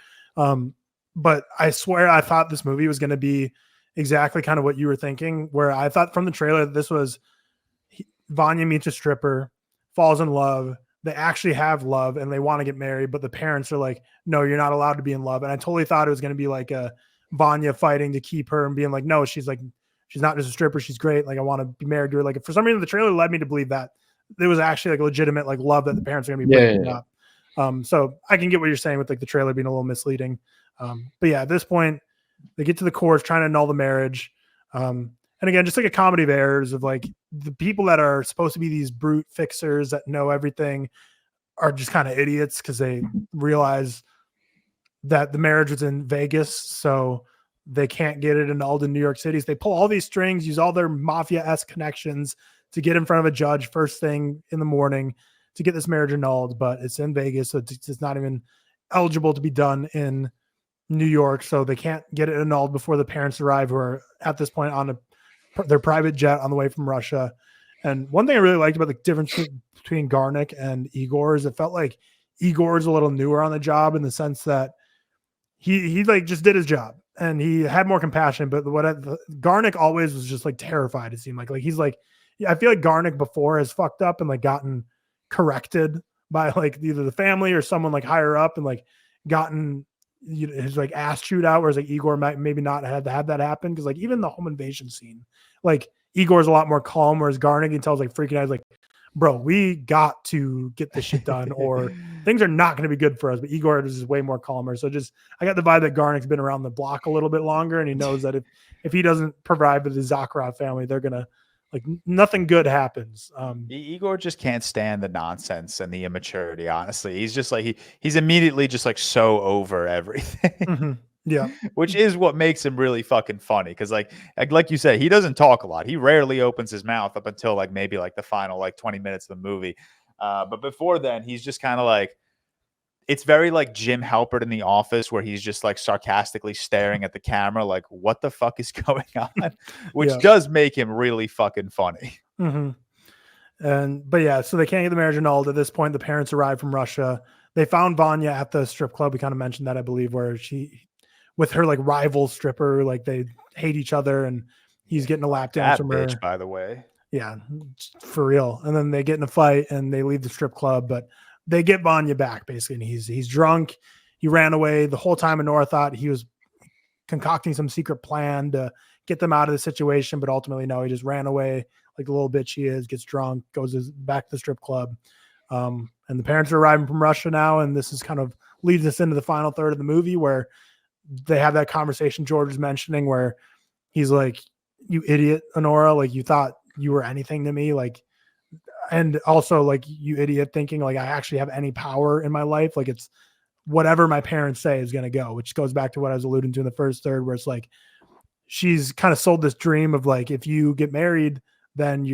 But I swear I thought this movie was going to be exactly kind of what you were thinking, where I thought from the trailer that this was Vanya meets a stripper, falls in love, they actually have love and they want to get married, but the parents are like, no, you're not allowed to be in love. And I totally thought it was going to be like a Vanya fighting to keep her and being like, no, she's not just a stripper, she's great, like I want to be married to her. Like for some reason the trailer led me to believe that there was actually like legitimate like love that the parents are going to be bringing up. So I can get what you're saying with like the trailer being a little misleading. But yeah, at this point they get to the courts trying to annul the marriage. And again, just like a comedy of errors of like the people that are supposed to be these brute fixers that know everything are just kind of idiots because they realize that the marriage was in Vegas, so they can't get it annulled in New York City. So they pull all these strings, use all their mafia-esque connections to get in front of a judge first thing in the morning to get this marriage annulled, but it's in Vegas, so it's not even eligible to be done in New York, so they can't get it annulled before the parents arrive, who are at this point on their private jet on the way from Russia. And one thing I really liked about the difference between Garnick and Igor is it felt like Igor's a little newer on the job in the sense that he like just did his job and he had more compassion. But Garnick always was just like terrified. It seemed like he's like, I feel like Garnick before has fucked up and like gotten corrected by like either the family or someone like higher up and like gotten his like ass chewed out, whereas like Igor might maybe not have that happen because like even the home invasion scene, like Igor's a lot more calm, whereas Garnick he tells like freaking out like, bro, we got to get this shit done or things are not going to be good for us. But Igor is just way more calmer. So just I got the vibe that Garnick's been around the block a little bit longer and he knows that if he doesn't provide for the Zakharov family, they're gonna like nothing good happens. Igor just can't stand the nonsense and the immaturity. Honestly, he's just like he's immediately just like so over everything. Mm-hmm. Yeah, which is what makes him really fucking funny because like you said, he doesn't talk a lot. He rarely opens his mouth up until like maybe like the final like 20 minutes of the movie. But before then, he's just kind of like. It's very like Jim Halpert in The Office where he's just like sarcastically staring at the camera like, what the fuck is going on? Which does make him really fucking funny. Mm-hmm. But yeah, so they can't get the marriage annulled. At this point, the parents arrive from Russia. They found Vanya at the strip club. We kind of mentioned that, I believe, where she, with her like rival stripper, like they hate each other and he's getting a lap dance from her. By the way. Yeah, for real. And then they get in a fight and they leave the strip club, but they get Vanya back basically, and he's drunk. He ran away the whole time. Anora thought he was concocting some secret plan to get them out of the situation, but ultimately no, he just ran away like the little bitch he is. Gets drunk, goes back to the strip club, and the parents are arriving from Russia now, and this is kind of leads us into the final third of the movie where they have that conversation George is mentioning, where he's like, "You idiot, Anora! Like you thought you were anything to me, like." And also like you idiot thinking like I actually have any power in my life. Like it's whatever my parents say is going to go, which goes back to what I was alluding to in the first third, where it's like, she's kind of sold this dream of like, if you get married, then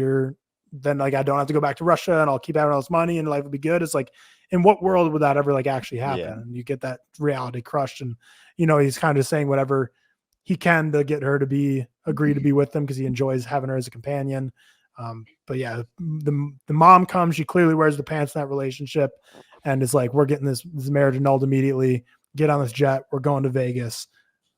like, I don't have to go back to Russia and I'll keep having all this money and life will be good. It's like, in what world would that ever like actually happen? Yeah. And you get that reality crushed. And, he's kind of saying whatever he can to get her to agree to be with him because he enjoys having her as a companion. But yeah, the mom comes, she clearly wears the pants in that relationship and is like, we're getting this marriage annulled immediately. Get on this jet. We're going to Vegas.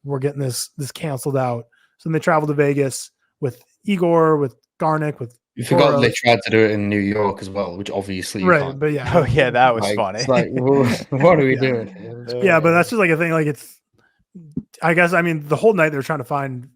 We're getting this canceled out. So then they travel to Vegas with Igor, with Garnick, with You forgot they Toros. tried to do it in New York as well, which obviously you Right, can't. but yeah. Oh yeah, that was Like, funny. it's like, what are we Yeah. doing? Yeah, but that's just like a thing. Like I guess, I mean, the whole night they were trying to find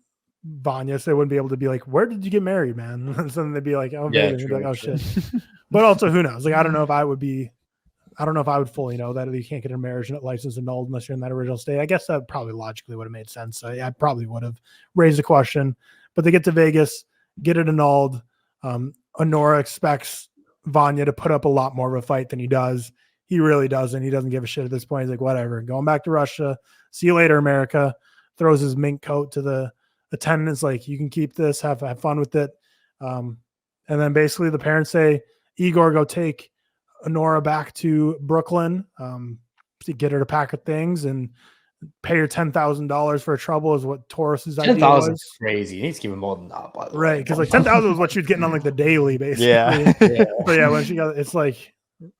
Vanya, so they wouldn't be able to be like, "Where did you get married, man?" And so then they'd be like, "Oh, Yeah, Vegas." They'd be like, true, "Oh true. shit." But also, who knows? Like, I don't know if I would fully know that you can't get a marriage license annulled unless you're in that original state. I guess that probably logically would have made sense. So yeah, I probably would have raised the question. But they get to Vegas, get it annulled. Anora expects Vanya to put up a lot more of a fight than he does. He really doesn't. He doesn't give a shit at this point. He's like, whatever, going back to Russia. See you later, America. Throws his mink coat to the attendants, like, you can keep this, have fun with it. And then basically the parents say, Igor, go take Anora back to Brooklyn to get her to pack her things and pay her $10,000 for her trouble is what Taurus's idea 10,000 was. is crazy. You need to give him more than that, by the way. Right, because like 10,000 was what she was getting on like the daily, basically. Yeah. But yeah, when she got, it's like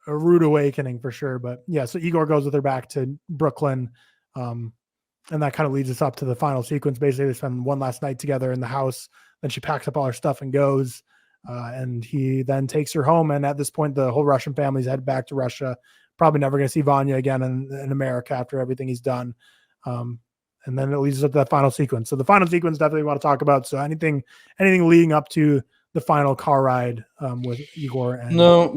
a rude awakening for sure. But yeah, so Igor goes with her back to Brooklyn. And that kind of leads us up to the final sequence. Basically, they spend one last night together in the house. Then she packs up all her stuff and goes. And he then takes her home. And at this point, the whole Russian family's headed back to Russia. Probably never going to see Vanya again in America after everything he's done. And then it leads us up to that final sequence. So the final sequence definitely want to talk about. So anything leading up to the final car ride with Igor. And no,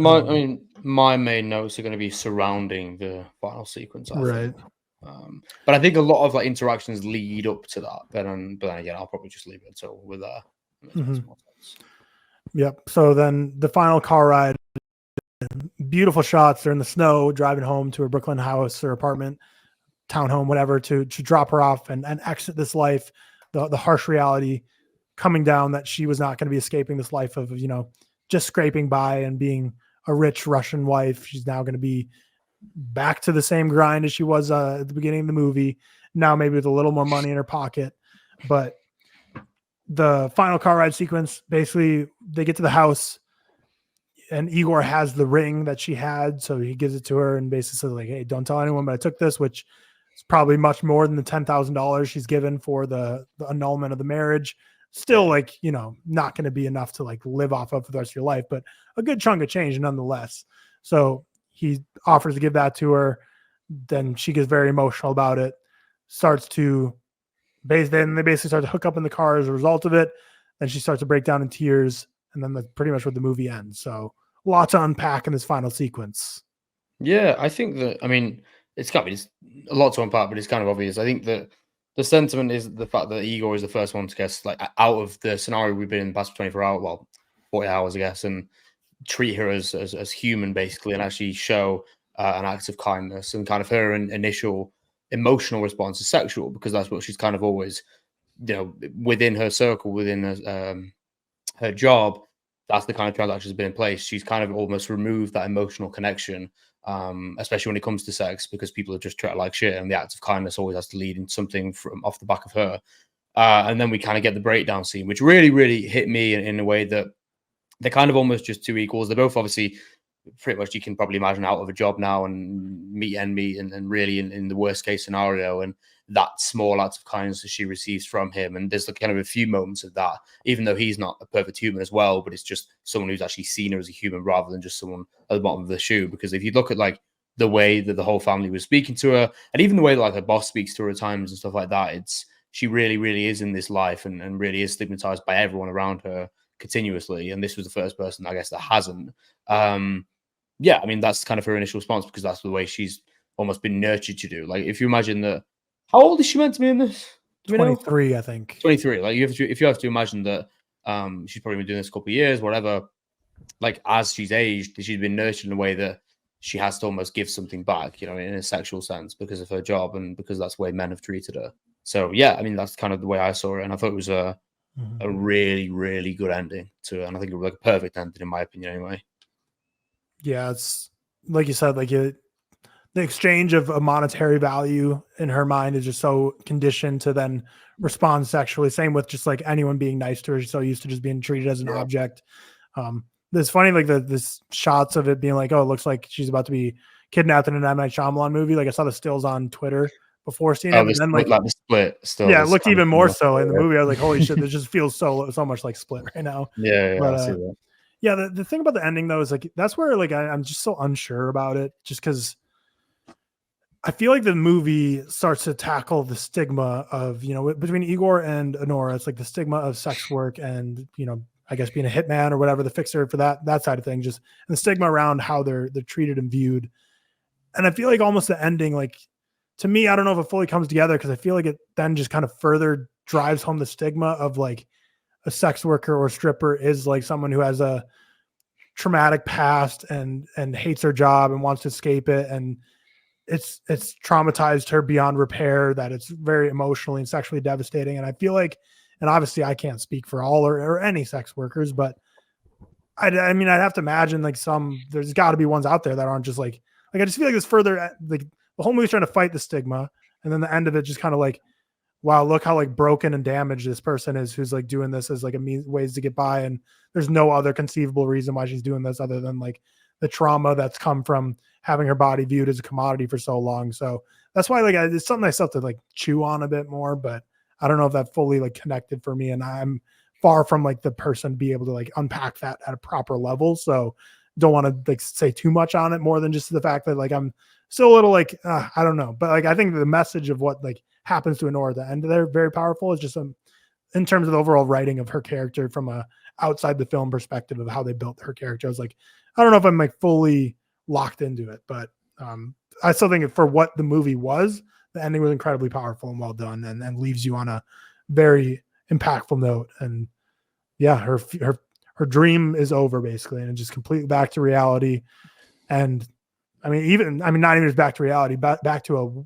my main notes are going to be surrounding the final sequence. I think. But I think a lot of like interactions lead up to that. But then again, I'll probably just leave it until we're there. Yep. So then the final car ride, beautiful shots. They're in the snow, driving home to her Brooklyn house or apartment, townhome, whatever, to drop her off and exit this life. The harsh reality coming down that she was not going to be escaping this life of, just scraping by and being a rich Russian wife. She's now going to be back to the same grind as she was at the beginning of the movie. Now maybe with a little more money in her pocket. But the final car ride sequence, basically they get to the house and Igor has the ring that she had. So he gives it to her and basically says like, hey, don't tell anyone, but I took this, which is probably much more than the $10,000 she's given for the annulment of the marriage. Still like, not going to be enough to like live off of for the rest of your life, but a good chunk of change nonetheless. So he offers to give that to her. Then she gets very emotional about it. Then they basically start to hook up in the car as a result of it. Then she starts to break down in tears. And then that's pretty much where the movie ends. So a lot to unpack in this final sequence. Yeah, I think that, it's got to be a lot to unpack, but it's kind of obvious. I think that the sentiment is the fact that Igor is the first one to get like out of the scenario we've been in the past 24 hours, well, 40 hours, I guess, and treat her as human, basically, and actually show an act of kindness. And kind of her initial emotional response is sexual, because that's what she's kind of always, within her circle, within her job, that's the kind of transaction that's been in place. She's kind of almost removed that emotional connection, especially when it comes to sex, because people are just treated like shit, and the act of kindness always has to lead in something from off the back of her. And then we kind of get the breakdown scene, which really, really hit me in a way that they're kind of almost just two equals. They're both obviously pretty much, you can probably imagine, out of a job now and meet and really in the worst case scenario. And that small act of kindness that she receives from him. And there's kind of a few moments of that, even though he's not a perfect human as well, but it's just someone who's actually seen her as a human rather than just someone at the bottom of the shoe. Because if you look at like the way that the whole family was speaking to her, and even the way like her boss speaks to her at times and stuff like that, she really, really is in this life and really is stigmatized by everyone around her continuously. And this was the first person, I guess, that hasn't. That's kind of her initial response, because that's the way she's almost been nurtured to do. Like, if you imagine that, how old is she meant to be in this? 23, I think. 23. Like, if you have to imagine that she's probably been doing this a couple of years, whatever. Like, as she's aged, she's been nurtured in a way that she has to almost give something back, in a sexual sense, because of her job and because that's the way men have treated her. So yeah, that's kind of the way I saw it, and I thought it was a really, really good ending to it, and I think it was like a perfect ending in my opinion, anyway. Yeah, it's like you said, like the exchange of a monetary value in her mind is just so conditioned to then respond sexually. Same with just like anyone being nice to her. She's so used to just being treated as an object. It's funny, like this shots of it being like, oh, it looks like she's about to be kidnapped in an M. Night Shyamalan movie. Like I saw the stills on Twitter before seeing it, and then like the Split still. Yeah, it looked even more so in the movie. I was like, holy shit, this just feels so much like Split right now. Yeah, but, I see that. Yeah, the thing about the ending though is like that's where like I'm just so unsure about it, just because I feel like the movie starts to tackle the stigma of, between Igor and Anora. It's like the stigma of sex work and, I guess being a hitman or whatever, the fixer for that side of things, just and the stigma around how they're treated and viewed. And I feel like almost the ending, like to me, I don't know if it fully comes together because I feel like it then just kind of further drives home the stigma of like a sex worker or stripper is like someone who has a traumatic past and hates their job and wants to escape it. And it's traumatized her beyond repair, that it's very emotionally and sexually devastating. And I feel like, and obviously I can't speak for all or any sex workers, but I mean, I'd have to imagine like there's got to be ones out there that aren't just like I just feel like it's further, like the whole movie's trying to fight the stigma. And then the end of it just kind of like, wow, look how like broken and damaged this person is who's like doing this as like a means ways to get by. And there's no other conceivable reason why she's doing this other than like the trauma that's come from having her body viewed as a commodity for so long. So that's why like it's something I still have to like chew on a bit more, but I don't know if that fully like connected for me. And I'm far from like the person to be able to like unpack that at a proper level. So don't want to like say too much on it more than just the fact that like I'm still a little like, I don't know. But like, I think the message of what like happens to Anora at the end of there, very powerful. Is just in terms of the overall writing of her character from a outside the film perspective of how they built her character. I was like, I don't know if I'm like fully locked into it, but I still think for what the movie was, the ending was incredibly powerful and well done, and leaves you on a very impactful note. And yeah, her dream is over basically, and just completely back to reality. And not even just back to reality, back to a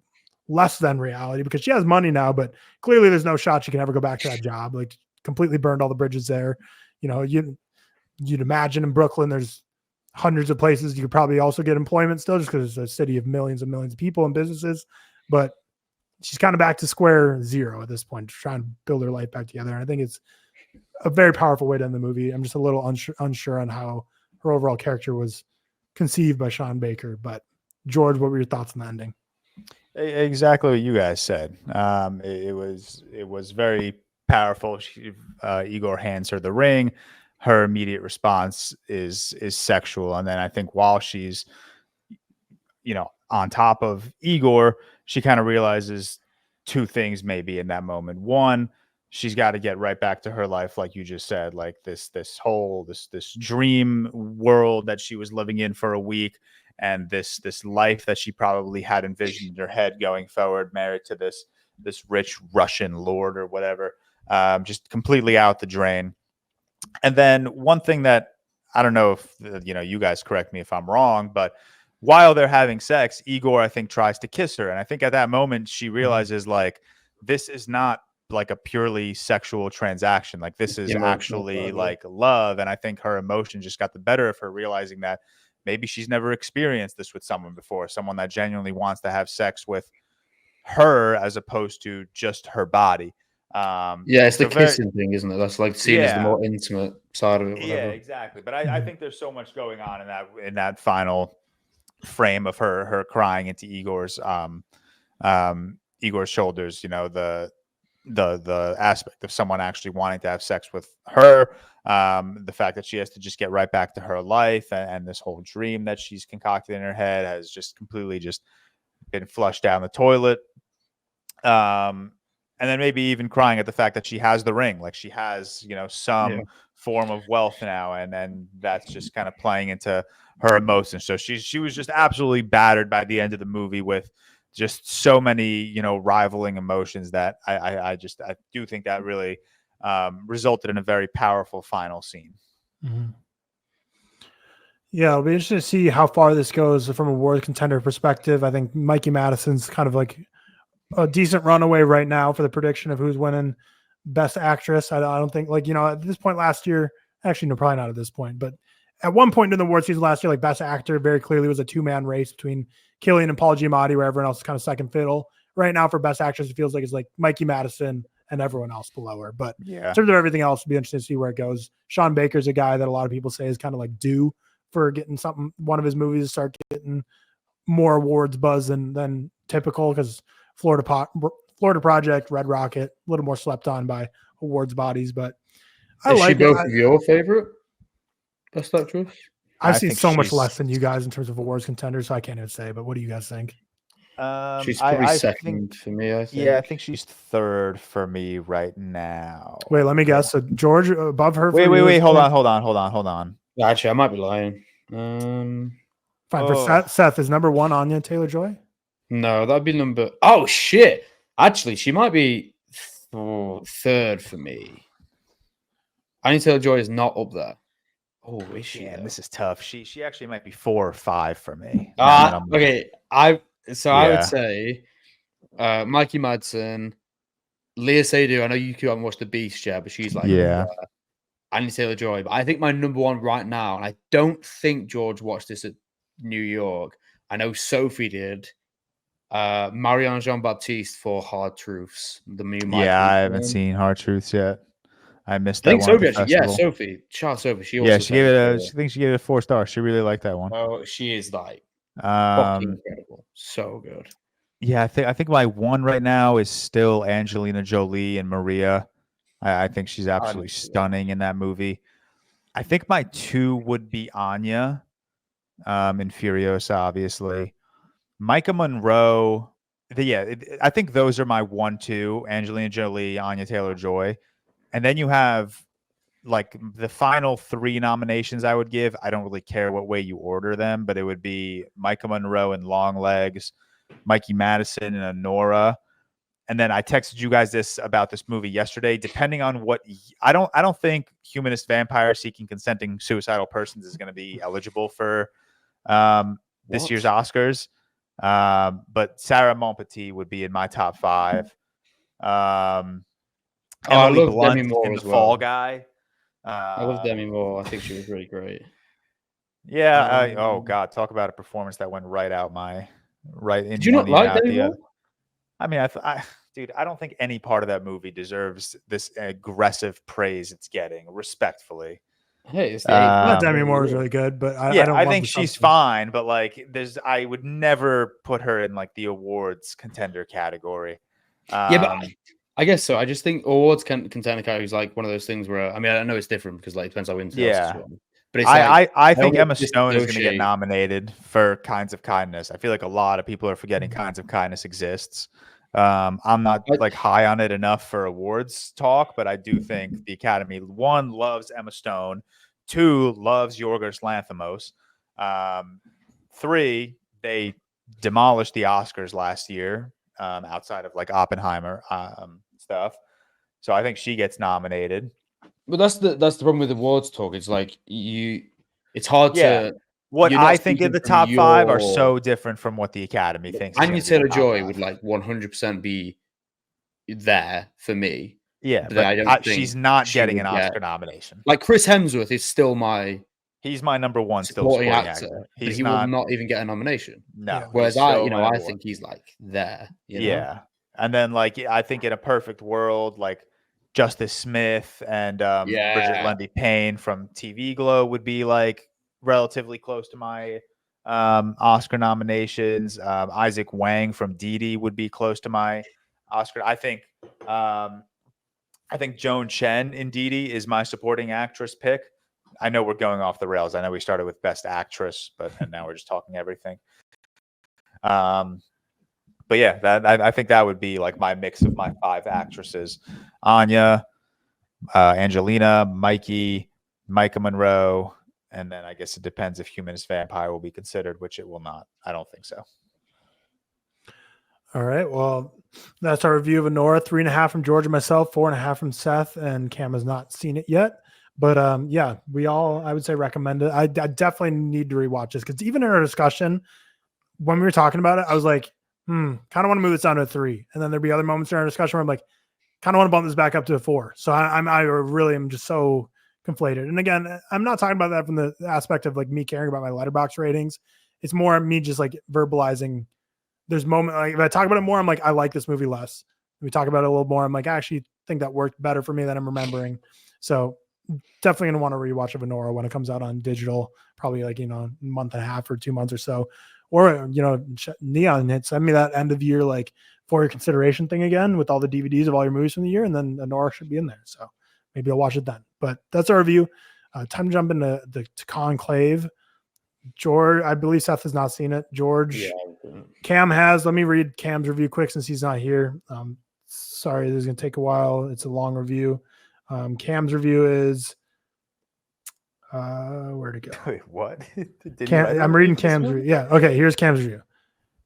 less than reality, because she has money now, but clearly there's no shot she can ever go back to that job. Like completely burned all the bridges there. You'd imagine in Brooklyn, there's hundreds of places you could probably also get employment still, just because it's a city of millions and millions of people and businesses. But she's kind of back to square zero at this point, trying to build her life back together. And I think it's a very powerful way to end the movie. I'm just a little unsure on how her overall character was conceived by Sean Baker. But George, what were your thoughts on the ending? Exactly what you guys said. It was very powerful. Igor hands her the ring. Her immediate response is sexual, and then I think while she's on top of Igor, she kind of realizes two things maybe in that moment. One, she's got to get right back to her life, like you just said, like this dream world that she was living in for a week, and this life that she probably had envisioned in her head going forward, married to this rich Russian lord or whatever, just completely out the drain. And then one thing that I don't know if you guys correct me if I'm wrong, but while they're having sex, Igor, I think, tries to kiss her. And I think at that moment she realizes like this is not like a purely sexual transaction. Like this is actually like love. And I think her emotion just got the better of her, realizing that maybe she's never experienced this with someone before, someone that genuinely wants to have sex with her as opposed to just her body. It's the kissing thing, isn't it? That's like seen as the more intimate side of it. Whatever. Yeah, exactly. But I think there's so much going on in that final frame of her crying into Igor's shoulders. The aspect of someone actually wanting to have sex with her, the fact that she has to just get right back to her life, and this whole dream that she's concocted in her head has just completely just been flushed down the toilet. And then maybe even crying at the fact that she has the ring, like she has, some form of wealth now, and that's just kind of playing into her emotions. So she was just absolutely battered by the end of the movie with just so many, rivaling emotions that I do think that really resulted in a very powerful final scene. Mm-hmm. Yeah, it'll be interesting to see how far this goes from a award contender perspective. I think Mikey Madison's kind of like a decent runaway right now for the prediction of who's winning Best Actress. I don't think at this point last year, actually, no, probably not at this point, but at one point in the award season last year, like Best Actor very clearly was a two-man race between Cillian and Paul Giamatti, where everyone else is kind of second fiddle. Right now for Best Actress, it feels like it's like Mikey Madison and everyone else below her. But in terms of everything else, it'll be interesting to see where it goes. Sean Baker's a guy that a lot of people say is kind of like due for getting one of his movies to start getting more awards buzz than typical, because Florida Project, Red Rocket, a little more slept on by awards bodies. But is she both of your favorite? Best actress. I've I seen think so much she's- less than you guys in terms of awards contenders, so I can't even say. But what do you guys think? She's probably I second think, for me. I think. yeah, I think she's third for me right now. Wait, let me guess. So George above her. Wait, for you is hold point- on. Actually, I might be lying. Fine for Oh. Seth. Seth is number one. Anya Taylor-Joy. No, that'd be number. Oh shit! Actually, she might be third for me. Anya Taylor-Joy is not up there. Oh, is she? Yeah, though? this is tough. She actually might be 4 or 5 for me. Now that I'm- Okay. I Yeah. would say Mikey Madsen, Leah Seydoux. I know you haven't watched The Beast yet, but she's like Yeah. Anya Taylor-Joy. But I think my number one right now, and I don't think George watched this at New York. I know Sophie did. Marianne Jean-Baptiste for Hard Truths. The new Yeah, I haven't one. seen Hard Truths yet. I missed I that think one. at Sophie the actually. Yeah, festival. Sophie. Shout out Sophie. She also Yeah, she gave said it. She thinks she gave it 4 stars. She really liked that one. Oh, she is like fucking incredible. So good. Yeah, I think my one right now is still Angelina Jolie and Maria. I think she's absolutely see that. stunning in that movie. I think my 2 would be Anya, in Furiosa, obviously. Micah Monroe. I think those are my 1, 2. Angelina Jolie, Anya Taylor-Joy, and then you have like the final 3 nominations I would give. I don't really care what way you order them, but it would be Micah Monroe and Longlegs, Mikey Madison and Anora. And then I texted you guys about this movie yesterday. Depending on what I don't think Humanist Vampire Seeking Consenting Suicidal Persons is going to be eligible for this year's Oscars. But Sarah Monpetit would be in my top 5. I Emily love Blunt Demi Moore in The as Fall well. Guy. I love Demi Moore. I think she was really great. Yeah. Oh God, talk about a performance that went right in. Did you not one ear like out Demi the Moore? other. I mean, dude, I don't think any part of that movie deserves this aggressive praise it's getting. Respectfully, Hey, it's Demi Moore is really good, but I don't. I love think the she's substance. fine. But like, I would never put her in like the awards contender category. Yeah, but I guess so. I just think awards contender category is like one of those things where I mean I know it's different because like it depends how into Yeah. but it's like I think always Emma Stone is going to get dissociate. nominated for Kinds of Kindness. I feel like a lot of people are forgetting Kinds of Kindness exists. I'm not like high on it enough for awards talk, but I do think the Academy 1 loves Emma Stone, 2 loves Yorgos Lanthimos, 3 they demolished the Oscars last year, outside of like Oppenheimer stuff. So I think she gets nominated. But that's the problem with awards talk. It's like it's hard to what you're not I think of speaking the from top 5 are your- so different from what the Academy thinks. Anya Taylor-Joy would would like 100% be there for me. Yeah, but but I don't think she's not she getting would an get- Oscar nomination. Like Chris Hemsworth is still my He's my number 1 still supporting supporting actor, actor. but He's he will not even get a nomination. No. Yeah. Whereas he's I still my number 1. think he's like there. You know? Yeah. And then like I think in a perfect world, like Justice Smith and Bridget Yeah. Lundy Payne from TV Glow would be like relatively close to my Oscar nominations. Isaac Wang from Didi would be close to my Oscar. I think Joan Chen in Didi is my supporting actress pick. I know we're going off the rails. I know we started with Best Actress, and now we're just talking everything. But yeah, I think that would be like my mix of my 5 actresses: Anya, Angelina, Mikey, Micah Monroe, and then I guess it depends if Humanist Vampire will be considered, which it will not. I don't think so. All right. Well, that's our review of Anora. 3.5 from George and myself, 4.5 from Seth, and Cam has not seen it yet. But yeah, we all, I would say, recommend it. I definitely need to rewatch this because even in our discussion, when we were talking about it, I was like, kind of want to move this down to a 3. And then there'd be other moments in our discussion where I'm like, kind of want to bump this back up to a 4. So I really am just so conflated. And again, I'm not talking about that from the aspect of like me caring about my letterbox ratings. It's more me just like verbalizing. There's moment like if I talk about it more, I'm like, I like this movie less. If we talk about it a little more, I'm like, I actually think that worked better for me than I'm remembering. So definitely gonna want to rewatch of Anora when it comes out on digital, probably like, a month and a half or 2 months or so. Or, Neon hit, send me that end of year, like for your consideration thing again with all the DVDs of all your movies from the year. And then Anora should be in there. So maybe I'll watch it then. But that's our review. Time to jump into to Conclave. George, I believe Seth has not seen it. George, Cam has. Let me read Cam's review quick since he's not here. Sorry, this is going to take a while. It's a long review. Cam's review is where'd it go? Wait, what? I'm reading Cam's review. Yeah. Okay. Here's Cam's review.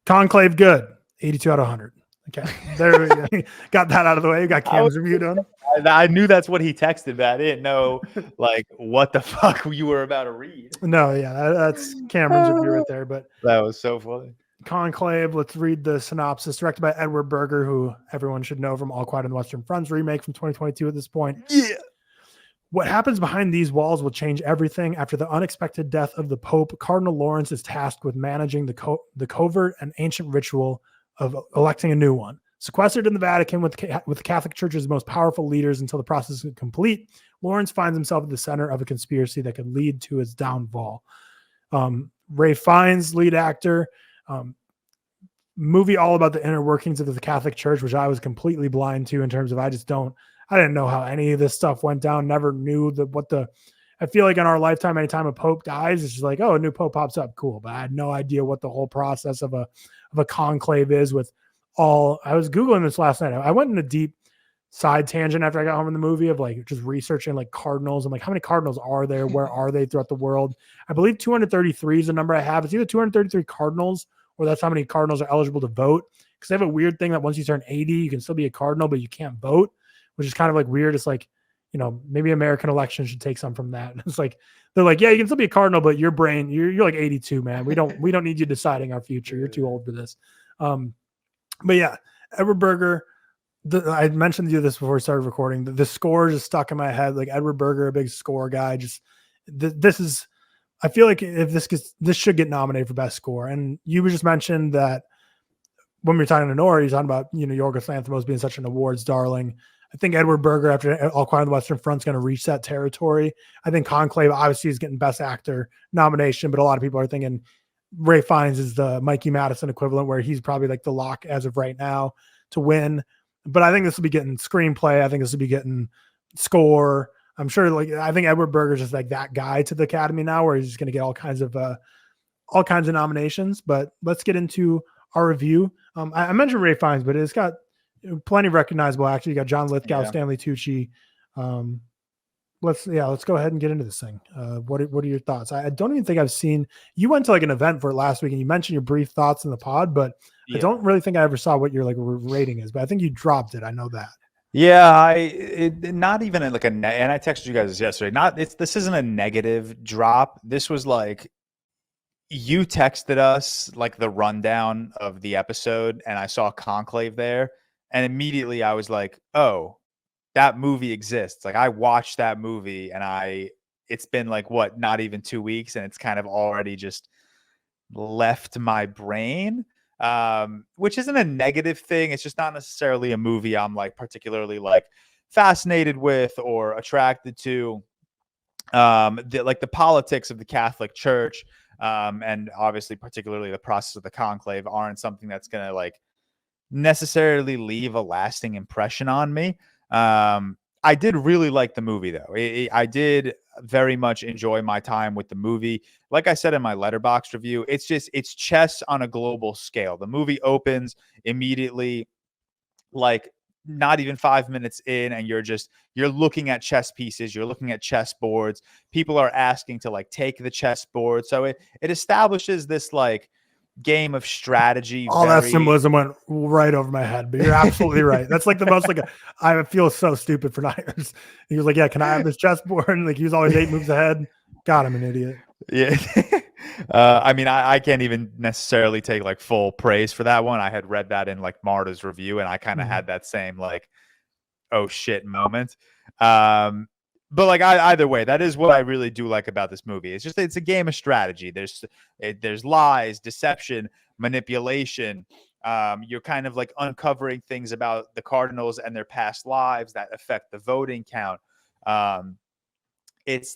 Conclave, good. 82 out of 100. Okay. There we go. Got that out of the way. You got Cam's review done. I knew that's what he texted, but I didn't know like what the fuck you were about to read. No, yeah, that's Cameron's review right there. But that was so funny. Conclave, let's read the synopsis. Directed by Edward Berger, who everyone should know from All Quiet on the Western Front's remake from 2022 at this point. Yeah. What happens behind these walls will change everything. After the unexpected death of the Pope, Cardinal Lawrence is tasked with managing the covert and ancient ritual of electing a new one. Sequestered in the Vatican with the Catholic Church's most powerful leaders until the process is complete, Lawrence finds himself at the center of a conspiracy that could lead to his downfall. Ray Fiennes, lead actor. Movie all about the inner workings of the Catholic Church, which I was completely blind to in terms of I didn't know how any of this stuff went down. Never knew I feel like in our lifetime, anytime a pope dies, it's just like, oh, a new pope pops up. Cool. But I had no idea what the whole process of a conclave is with I was Googling this last night. I went in a deep side tangent after I got home from the movie of like just researching like cardinals and like how many cardinals are there? Where are they throughout the world? I believe 233 is the number I have. It's either 233 cardinals or that's how many cardinals are eligible to vote. Because they have a weird thing that once you turn 80, you can still be a cardinal, but you can't vote, which is kind of like weird. It's like, maybe American elections should take some from that. It's like, they're like, yeah, you can still be a cardinal, but your brain, you're like 82, man. We don't need you deciding our future. You're too old for this. But yeah, Edward Berger, I mentioned to you this before we started recording. The score just stuck in my head. Like Edward Berger, a big score guy. Just this is, I feel like if this should get nominated for best score. And you just mentioned that when we were talking to Nora, you're talking about, Yorgos Lanthimos being such an awards darling. I think Edward Berger, after All Quiet on the Western Front, is going to reach that territory. I think Conclave obviously is getting best actor nomination, but a lot of people are thinking Ray Fiennes is the Mikey Madison equivalent, where he's probably like the lock as of right now to win. But I think this will be getting screenplay. I think this will be getting score. I'm sure. I think Edward Berger's just like that guy to the Academy now, where he's just going to get all kinds of nominations. But let's get into our review. I mentioned Ray Fiennes, but it's got plenty of recognizable actors. You got John Lithgow, Stanley Tucci. Let's go ahead and get into this thing. What are your thoughts? I don't even think I've seen, you went to like an event for it last week and you mentioned your brief thoughts in the pod, but I don't really think I ever saw what your like rating is, but I think you dropped it. I know that. Yeah, not even like and I texted you guys yesterday. This isn't a negative drop. This was like, you texted us like the rundown of the episode and I saw Conclave there and immediately I was like, oh, that movie exists. Like I watched that movie and it's been like not even 2 weeks and it's kind of already just left my brain, which isn't a negative thing. It's just not necessarily a movie I'm like particularly like fascinated with or attracted to. The politics of the Catholic Church and obviously particularly the process of the conclave aren't something that's going to like necessarily leave a lasting impression on me. I did really like the movie though. I did very much enjoy my time with the movie. Like I said in my Letterboxd review, it's chess on a global scale. The movie opens immediately, like not even 5 minutes in, and you're looking at chess pieces, you're looking at chess boards. People are asking to like take the chess board. So it establishes this like game of strategy. All that symbolism went right over my head, but you're absolutely right. That's like the most like I feel so stupid for not. He was like, yeah, can I have this chessboard? And like he was always 8 moves ahead. God, I'm an idiot. Yeah. I mean, I can't even necessarily take like full praise for that one. I had read that in like Marta's review and I kind of had that same like, oh shit moment. But like either way, that is what I really do like about this movie. It's a game of strategy. There's lies, deception, manipulation. You're kind of like uncovering things about the Cardinals and their past lives that affect the voting count. It's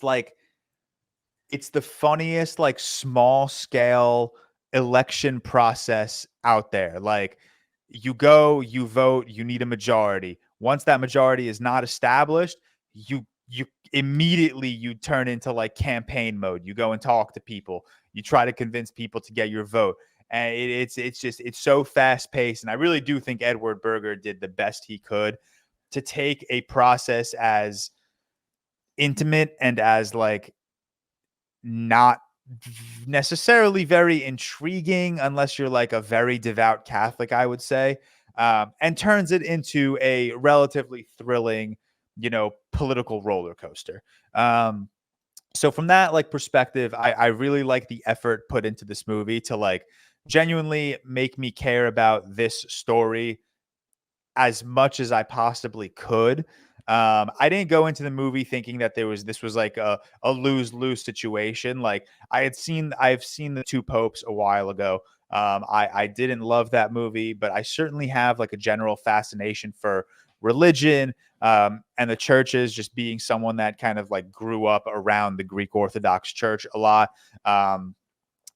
the funniest like small scale election process out there. Like you go, you vote, you need a majority. Once that majority is not established, you you immediately you turn into like campaign mode. You go and talk to people. You try to convince people to get your vote. And it's so fast paced. And I really do think Edward Berger did the best he could to take a process as intimate and as like not necessarily very intriguing unless you're like a very devout Catholic, I would say, and turns it into a relatively thrilling, political roller coaster. So from that like perspective, I really like the effort put into this movie to like genuinely make me care about this story as much as I possibly could. I didn't go into the movie thinking that this was like a lose-lose situation. Like I've seen the Two Popes a while ago. I didn't love that movie, but I certainly have like a general fascination for religion, and the churches, just being someone that kind of like grew up around the Greek Orthodox Church a lot.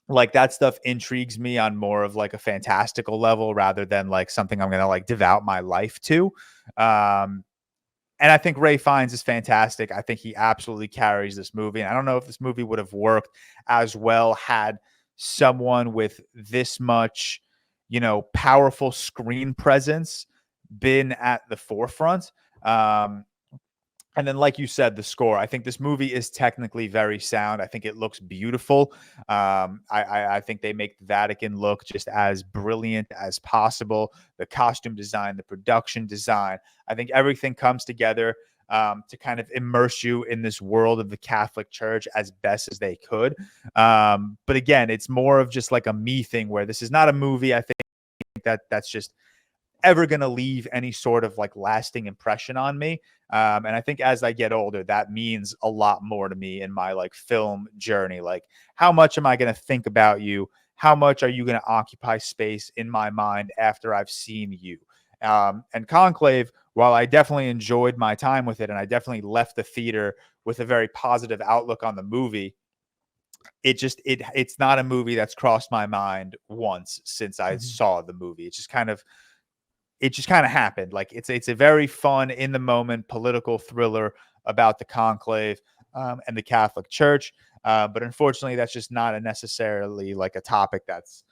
Like that stuff intrigues me on more of like a fantastical level rather than like something I'm going to like devote my life to. And I think Ralph Fiennes is fantastic. I think he absolutely carries this movie. And I don't know if this movie would have worked as well had someone with this much, powerful screen presence been at the forefront. And then, like you said, the score. I think this movie is technically very sound. I think it looks beautiful. I think they make the Vatican look just as brilliant as possible. The costume design, the production design. I think everything comes together to kind of immerse you in this world of the Catholic Church as best as they could. But again, it's more of just like a me thing where this is not a movie. I think that's just ever going to leave any sort of like lasting impression on me. And I think as I get older, that means a lot more to me in my like film journey. Like, how much am I going to think about you? How much are you going to occupy space in my mind after I've seen you? And Conclave, while I definitely enjoyed my time with it, and I definitely left the theater with a very positive outlook on the movie, it's not a movie that's crossed my mind once since I saw the movie. It just kind of happened. Like it's a very fun, in the moment political thriller about the conclave and the Catholic Church. But unfortunately, that's just not necessarily like a topic that's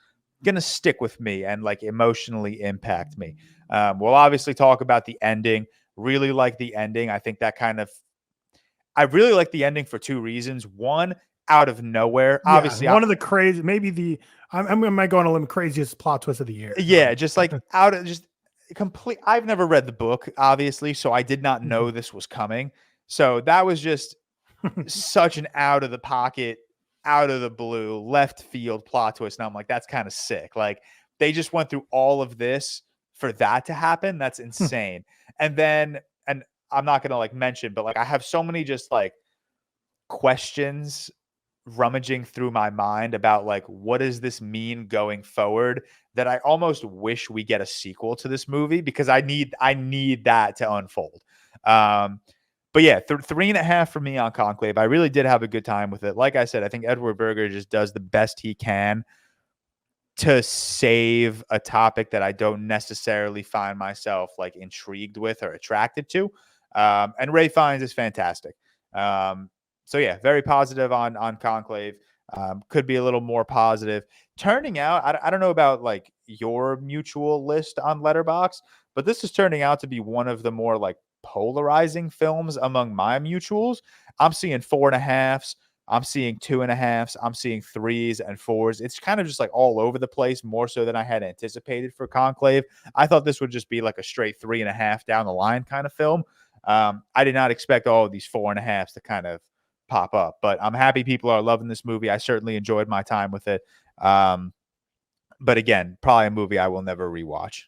going to stick with me and like emotionally impact me. We'll obviously talk about the ending. Really like the ending. I think I really like the ending for two reasons. One, out of nowhere, obviously one of the crazy, I might go on a limb, craziest plot twist of the year. Yeah. Just like complete. I've never read the book, obviously, so I did not know this was coming. So that was just such an out of the pocket, out of the blue, left field plot twist. And I'm like, that's kind of sick. Like they just went through all of this for that to happen. That's insane. And I'm not going to like mention, but like I have so many just like questions rummaging through my mind about like, what does this mean going forward, that I almost wish we get a sequel to this movie, because I need that to unfold. But yeah, 3.5 for me on Conclave. I really did have a good time with it. Like I said, I think Edward Berger just does the best he can to save a topic that I don't necessarily find myself like intrigued with or attracted to. And Ralph Fiennes is fantastic. So yeah, very positive on Conclave. Could be a little more positive. Turning out, I don't know about like your mutual list on Letterboxd, but this is turning out to be one of the more like polarizing films among my mutuals. I'm seeing 4.5s. I'm seeing 2.5s. I'm seeing 3s and 4s. It's kind of just like all over the place, more so than I had anticipated for Conclave. I thought this would just be like a straight 3.5 down the line kind of film. I did not expect all of these 4.5s to kind of pop up, but I'm happy people are loving this movie. I certainly enjoyed my time with it. But again, probably a movie I will never rewatch.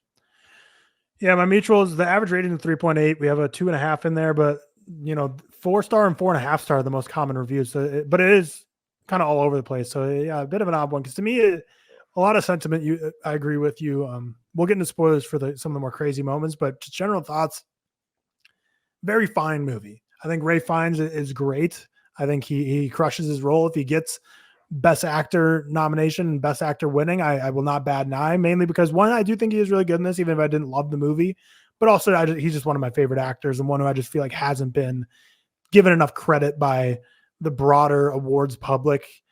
Yeah, my mutuals, the average rating is 3.8. We have a 2.5 in there, but 4-star and 4.5 star are the most common reviews. So but it is kind of all over the place. So yeah, a bit of an odd one, because to me, a lot of sentiment. I agree with you. We'll get into spoilers for some of the more crazy moments, but just general thoughts. Very fine movie. I think Ralph Fiennes is great. I think he crushes his role. If he gets Best Actor nomination and Best Actor winning, I will not bat an eye, mainly because, one, I do think he is really good in this, even if I didn't love the movie, but also he's just one of my favorite actors, and one who I just feel like hasn't been given enough credit by the broader awards public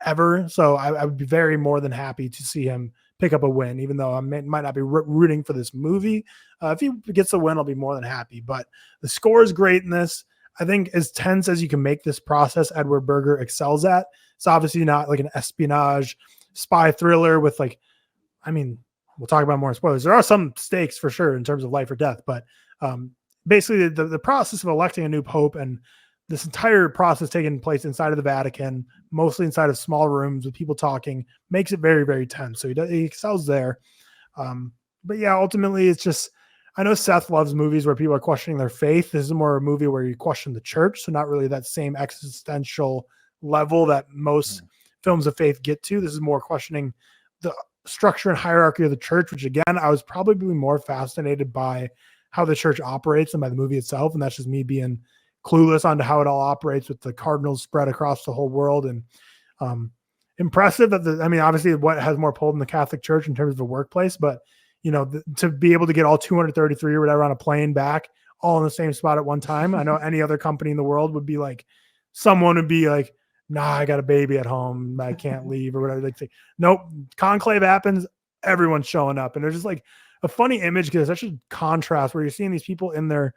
ever. So I would be very more than happy to see him pick up a win, even though I might not be rooting for this movie. If he gets a win, I'll be more than happy. But the score is great in this. I think as tense as you can make this process, Edward Berger excels at. It's obviously not like an espionage spy thriller with like, I mean, we'll talk about more in spoilers. There are some stakes for sure in terms of life or death, but basically the process of electing a new pope and this entire process taking place inside of the Vatican, mostly inside of small rooms with people talking, makes it very, very tense. So he excels there. But yeah, ultimately it's just, I know Seth loves movies where people are questioning their faith. This is more a movie where you question the church. So not really that same existential level that most films of faith get to. This is more questioning the structure and hierarchy of the church, which again, I was probably more fascinated by how the church operates than by the movie itself. And that's just me being clueless onto how it all operates with the cardinals spread across the whole world. And impressive that obviously what has more pull than the Catholic Church in terms of the workplace, but to be able to get all 233 or whatever on a plane back all in the same spot at one time. I know any other company in the world would be like, someone would be like, nah, I got a baby at home, I can't leave or whatever. They say, nope, conclave happens, everyone's showing up. And there's just like a funny image because it's such a contrast where you're seeing these people in their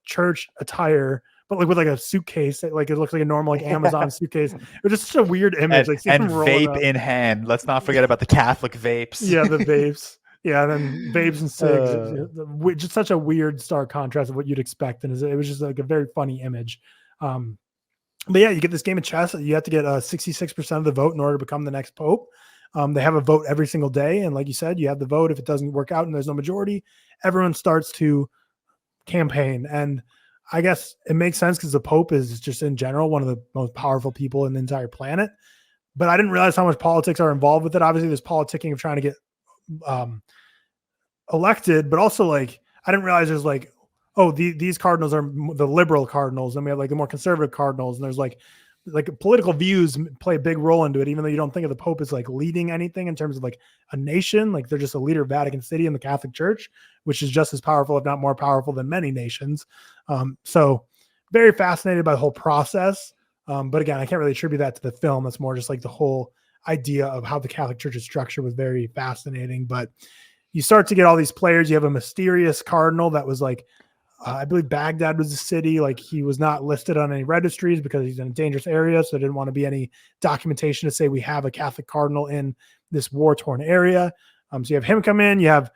church attire, but like with like a suitcase, like it looks like a normal like Amazon suitcase. It was just such a weird image. And vape in hand. Let's not forget about the Catholic vapes. Yeah, the vapes. Yeah, and then vapes and cigs. Just such a weird stark contrast of what you'd expect. And it was just like a very funny image. But yeah, you get this game of chess. You have to get 66% of the vote in order to become the next pope. They have a vote every single day. And like you said, you have the vote. If it doesn't work out and there's no majority, everyone starts to campaign. And I guess it makes sense because the Pope is just in general one of the most powerful people in the entire planet. But I didn't realize how much politics are involved with it. Obviously, there's politicking of trying to get elected, but also like I didn't realize there's like, these cardinals are the liberal cardinals, and we have like the more conservative cardinals, and there's like political views play a big role into it, even though you don't think of the Pope as like leading anything in terms of like a nation. Like they're just a leader of Vatican City and the Catholic Church, which is just as powerful, if not more powerful than many nations. So very fascinated by the whole process. But again, I can't really attribute that to the film. That's more just like the whole idea of how the Catholic Church is structured was very fascinating. But you start to get all these players. You have a mysterious cardinal that was like, I believe Baghdad was the city. Like he was not listed on any registries because he's in a dangerous area. So there didn't want to be any documentation to say we have a Catholic cardinal in this war-torn area. So you have him come in. You have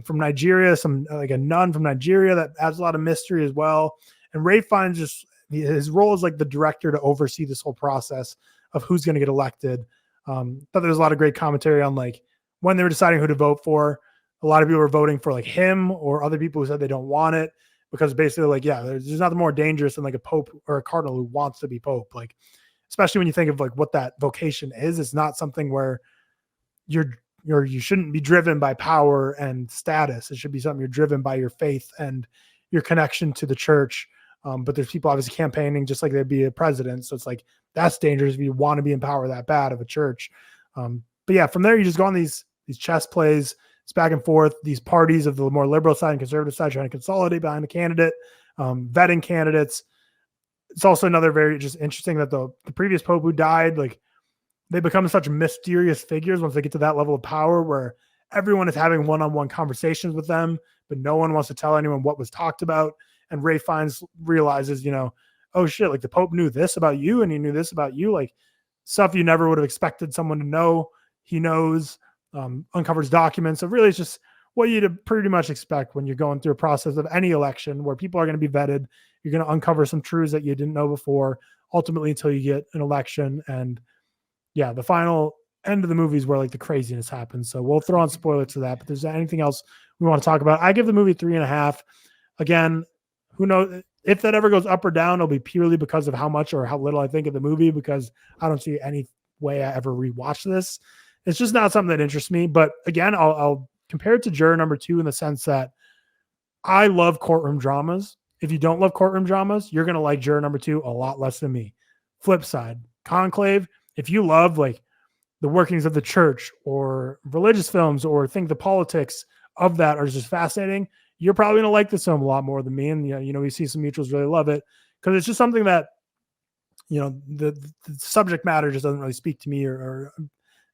from Nigeria, like a nun from Nigeria that adds a lot of mystery as well. And Ray finds his role is like the director to oversee this whole process of who's going to get elected. Thought there was a lot of great commentary on like when they were deciding who to vote for. A lot of people were voting for like him or other people who said they don't want it. Because basically, like, yeah, there's nothing more dangerous than like a pope or a cardinal who wants to be pope. Like, especially when you think of like what that vocation is, it's not something where you shouldn't be driven by power and status. It should be something you're driven by your faith and your connection to the church. But there's people obviously campaigning just like they'd be a president. So it's like that's dangerous if you want to be in power that bad of a church. But yeah, from there you just go on these chess plays. It's back and forth. These parties of the more liberal side and conservative side trying to consolidate behind a candidate, vetting candidates. It's also another very just interesting that the previous pope who died, like they become such mysterious figures once they get to that level of power where everyone is having one-on-one conversations with them, but no one wants to tell anyone what was talked about. And Ray realizes, oh shit, like the Pope knew this about you and he knew this about you, like stuff you never would have expected someone to know. He knows. Uncovers documents. So really it's just what you'd pretty much expect when you're going through a process of any election where people are going to be vetted. You're going to uncover some truths that you didn't know before, ultimately until you get an election. And yeah, the final end of the movie is where like the craziness happens. So we'll throw on spoilers to that, but there's anything else we want to talk about. I give the movie 3.5. Again, who knows if that ever goes up or down, it'll be purely because of how much or how little I think of the movie, because I don't see any way I ever rewatch this. It's just not something that interests me. But again, I'll compare it to Juror number 2 in the sense that I love courtroom dramas. If you don't love courtroom dramas, you're going to like Juror number 2 a lot less than me. Flip side, Conclave, if you love like the workings of the church or religious films or think the politics of that are just fascinating, you're probably going to like this film a lot more than me. And, we see some mutuals really love it. because it's just something that, you know, the subject matter just doesn't really speak to me, or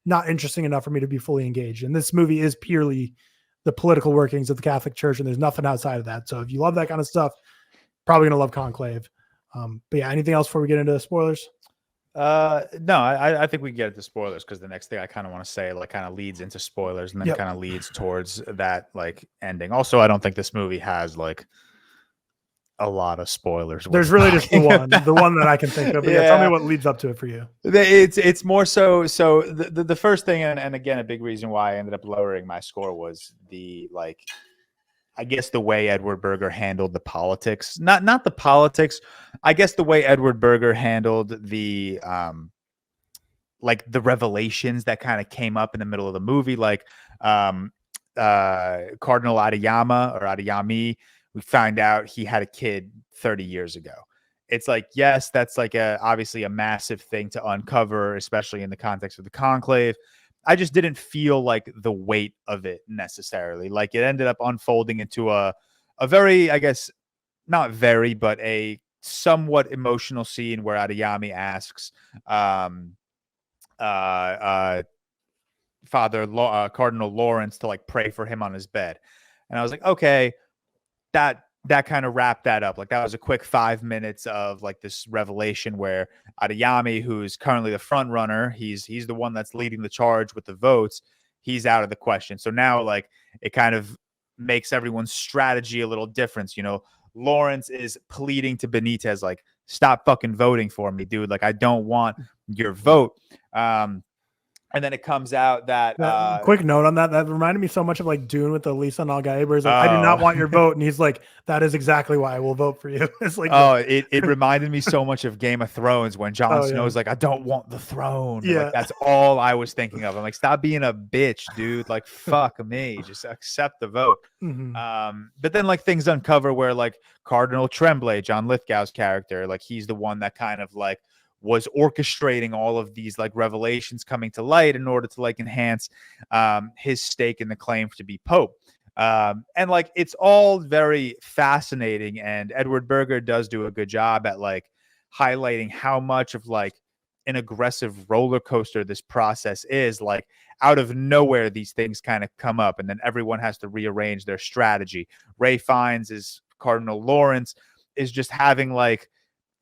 not interesting enough for me to be fully engaged. And this movie is purely the political workings of the Catholic Church, and there's nothing outside of that. So if you love that kind of stuff, probably gonna love Conclave. But yeah, anything else before we get into spoilers? No, I think we can get into spoilers, because the next thing I kind of want to say like kind of leads into spoilers, and then kind of leads towards that like ending. Also, I don't think this movie has like a lot of spoilers. There's really just the one that I can think of. But yeah, tell me what leads up to it for you. It's more so the first thing, and again, a big reason why I ended up lowering my score was the like, I guess the way Edward Berger handled the politics, not the politics. I guess the way Edward Berger handled the like the revelations that kind of came up in the middle of the movie, like Cardinal Adeyemi. We find out he had a kid 30 years ago. It's like, yes, that's like obviously a massive thing to uncover, especially in the context of the Conclave. I just didn't feel like the weight of it necessarily. Like, it ended up unfolding into a very, I guess, not very, but a somewhat emotional scene where Adeyemi asks Cardinal Lawrence to like pray for him on his bed. And I was like, okay, that kind of wrapped that up. Like, that was a quick 5 minutes of like this revelation where Adeyemi, who's currently the front runner, he's the one that's leading the charge with the votes, he's out of the question. So now like it kind of makes everyone's strategy a little different. You know, Lawrence is pleading to Benitez, like, stop fucking voting for me, dude. Like, I don't want your vote. And then it comes out that quick note on that reminded me so much of like Dune with the Lisa Nalgaib. He's like, I do not want your vote, and he's like, that is exactly why I will vote for you. It's like, it reminded me so much of Game of Thrones when Jon Snow's like, I don't want the throne. Yeah, like, that's all I was thinking of. I'm like, stop being a bitch, dude. Like, fuck me, just accept the vote. Mm-hmm. But then like things uncover where like Cardinal Tremblay, John Lithgow's character, like he's the one that kind of like was orchestrating all of these like revelations coming to light in order to like enhance his stake in the claim to be Pope. And like, it's all very fascinating, and Edward Berger does do a good job at like highlighting how much of like an aggressive roller coaster this process is. Like, out of nowhere, these things kind of come up, and then everyone has to rearrange their strategy. Ray Fiennes is Cardinal Lawrence is just having like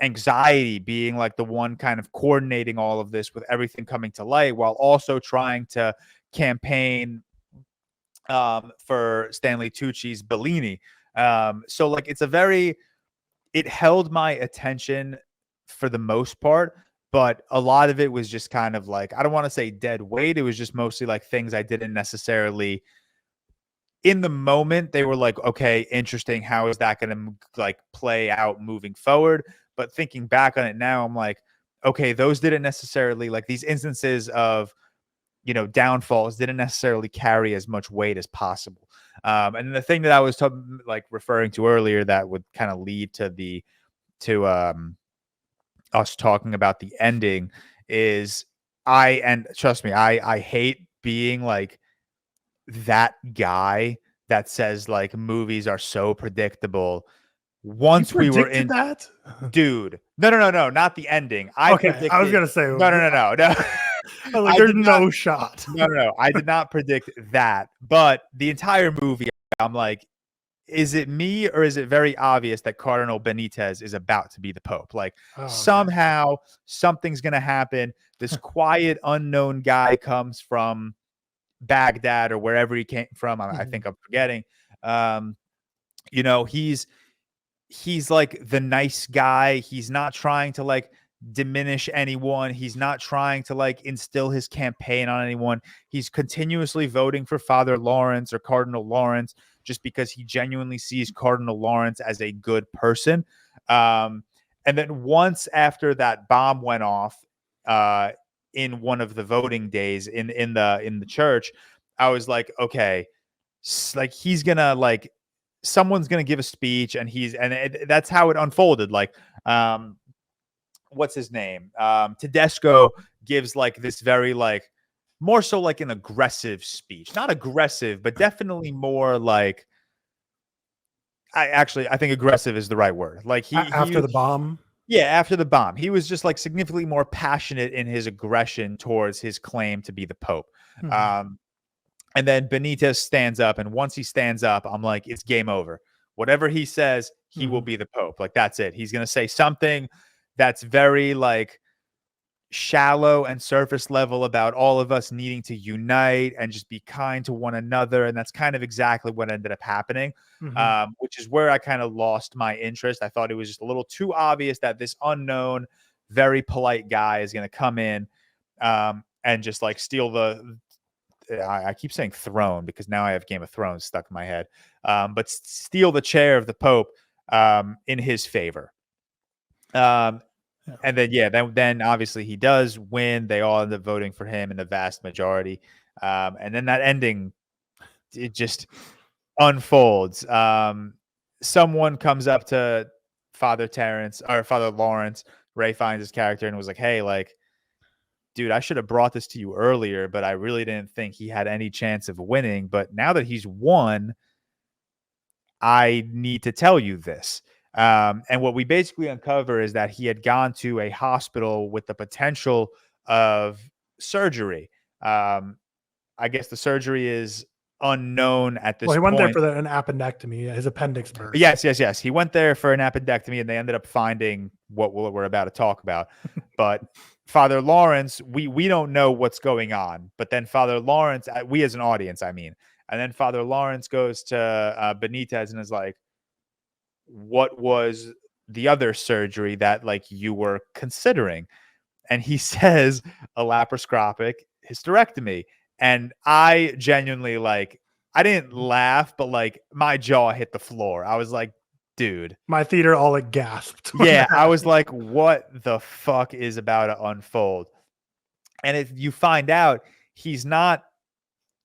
anxiety, being like the one kind of coordinating all of this with everything coming to light, while also trying to campaign for Stanley Tucci's Bellini. So like, it held my attention for the most part, but a lot of it was just kind of like, I don't want to say dead weight. It was just mostly like things I didn't necessarily, in the moment, they were like, okay, interesting. How is that going to like play out moving forward? But thinking back on it now, I'm like, okay, those didn't necessarily, like, these instances of, you know, downfalls didn't necessarily carry as much weight as possible. And the thing that I was referring to earlier that would kind of lead to us talking about the ending is and trust me, I hate being like that guy that says like movies are so predictable. Once we were in that, dude, no, not the ending. I was gonna say no. Like, there's no shot. No, I did not predict that. But the entire movie, I'm like, is it me, or is it very obvious that Cardinal Benitez is about to be the Pope? Like, somehow something's gonna happen. This quiet, unknown guy comes from Baghdad or wherever he came from. I think I'm forgetting. You know, he's like the nice guy. He's not trying to like diminish anyone. He's not trying to like instill his campaign on anyone. He's continuously voting for Father Lawrence or Cardinal Lawrence just because he genuinely sees Cardinal Lawrence as a good person. And then once after that bomb went off in one of the voting days in the church, I was like, okay, like he's gonna like, someone's going to give a speech, and that's how it unfolded. Like, what's his name? Tedesco gives like this very like, more so like an aggressive speech, not aggressive, but definitely more like, I think aggressive is the right word. Like After the bomb. Yeah, after the bomb, he was just like significantly more passionate in his aggression towards his claim to be the Pope. Mhm. And then Benitez stands up, and once he stands up, I'm like, it's game over. Whatever he says, he will be the Pope. Like, that's it. He's going to say something that's very like shallow and surface level about all of us needing to unite and just be kind to one another. And that's kind of exactly what ended up happening, which is where I kind of lost my interest. I thought it was just a little too obvious that this unknown, very polite guy is going to come in and just like steal I keep saying throne because now I have Game of Thrones stuck in my head, but steal the chair of the Pope in his favor. And then, then obviously he does win. They all end up voting for him in the vast majority. And then that ending, it just unfolds. Someone comes up to Father Lawrence. Ray finds his character and was like, hey, like, dude, I should have brought this to you earlier, but I really didn't think he had any chance of winning. But now that he's won, I need to tell you this. And what we basically uncover is that he had gone to a hospital with the potential of surgery. I guess the surgery is unknown at this point. Well, he went there for an appendectomy, his appendix burst. Yes. He went there for an appendectomy, and they ended up finding what we're about to talk about. But Father Lawrence, we don't know what's going on. But then Father Lawrence, we as an audience, I mean, and then Father Lawrence goes to Benitez and is like, what was the other surgery that like you were considering? And he says a laparoscopic hysterectomy. And I genuinely like, I didn't laugh, but like my jaw hit the floor. I was like, dude. My theater all like gasped. Yeah, I was like, what the fuck is about to unfold? And if you find out he's not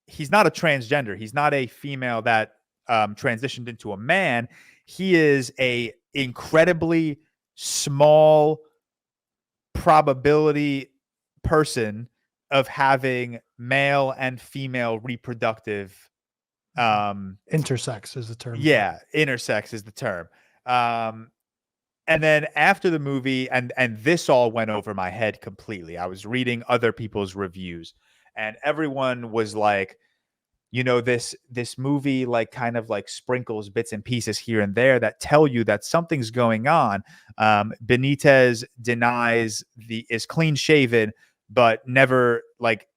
a transgender, he's not a female that transitioned into a man. He is a incredibly small probability person of having male and female reproductive intersex is the term. Yeah, intersex is the term. And then after the movie, and this all went over my head completely. I was reading other people's reviews, and everyone was like, you know, this movie like kind of like sprinkles bits and pieces here and there that tell you that something's going on. Benitez is clean shaven, but never like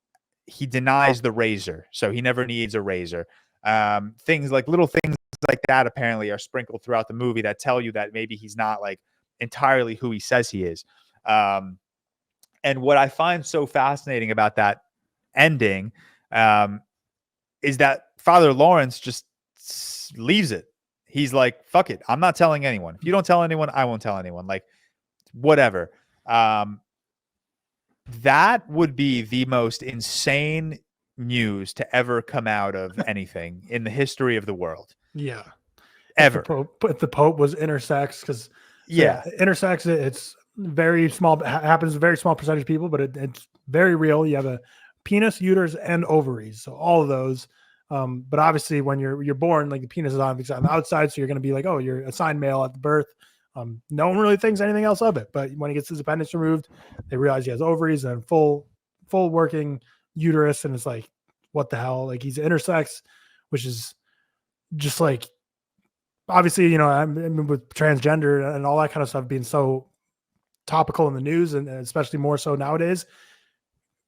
he denies the razor. So he never needs a razor. Little things like that apparently are sprinkled throughout the movie that tell you that maybe he's not like entirely who he says he is. And what I find so fascinating about that ending, is that Father Lawrence just leaves it. He's like, fuck it. I'm not telling anyone. If you don't tell anyone, I won't tell anyone. Like, whatever. That would be the most insane news to ever come out of anything in the history of the world. Yeah. Ever. If the Pope was intersex, because intersex, it's very small, happens to a very small percentage of people, but it's very real. You have a penis, uterus, and ovaries. So all of those. But obviously when you're born, like the penis is on the outside. So you're going to be like, oh, you're assigned male at birth. No one really thinks anything else of it. But when he gets his appendix removed, they realize he has ovaries and full working uterus. And it's like, what the hell? Like he's intersex, which is just like, obviously, you know, I mean, with transgender and all that kind of stuff being so topical in the news, and especially more so nowadays,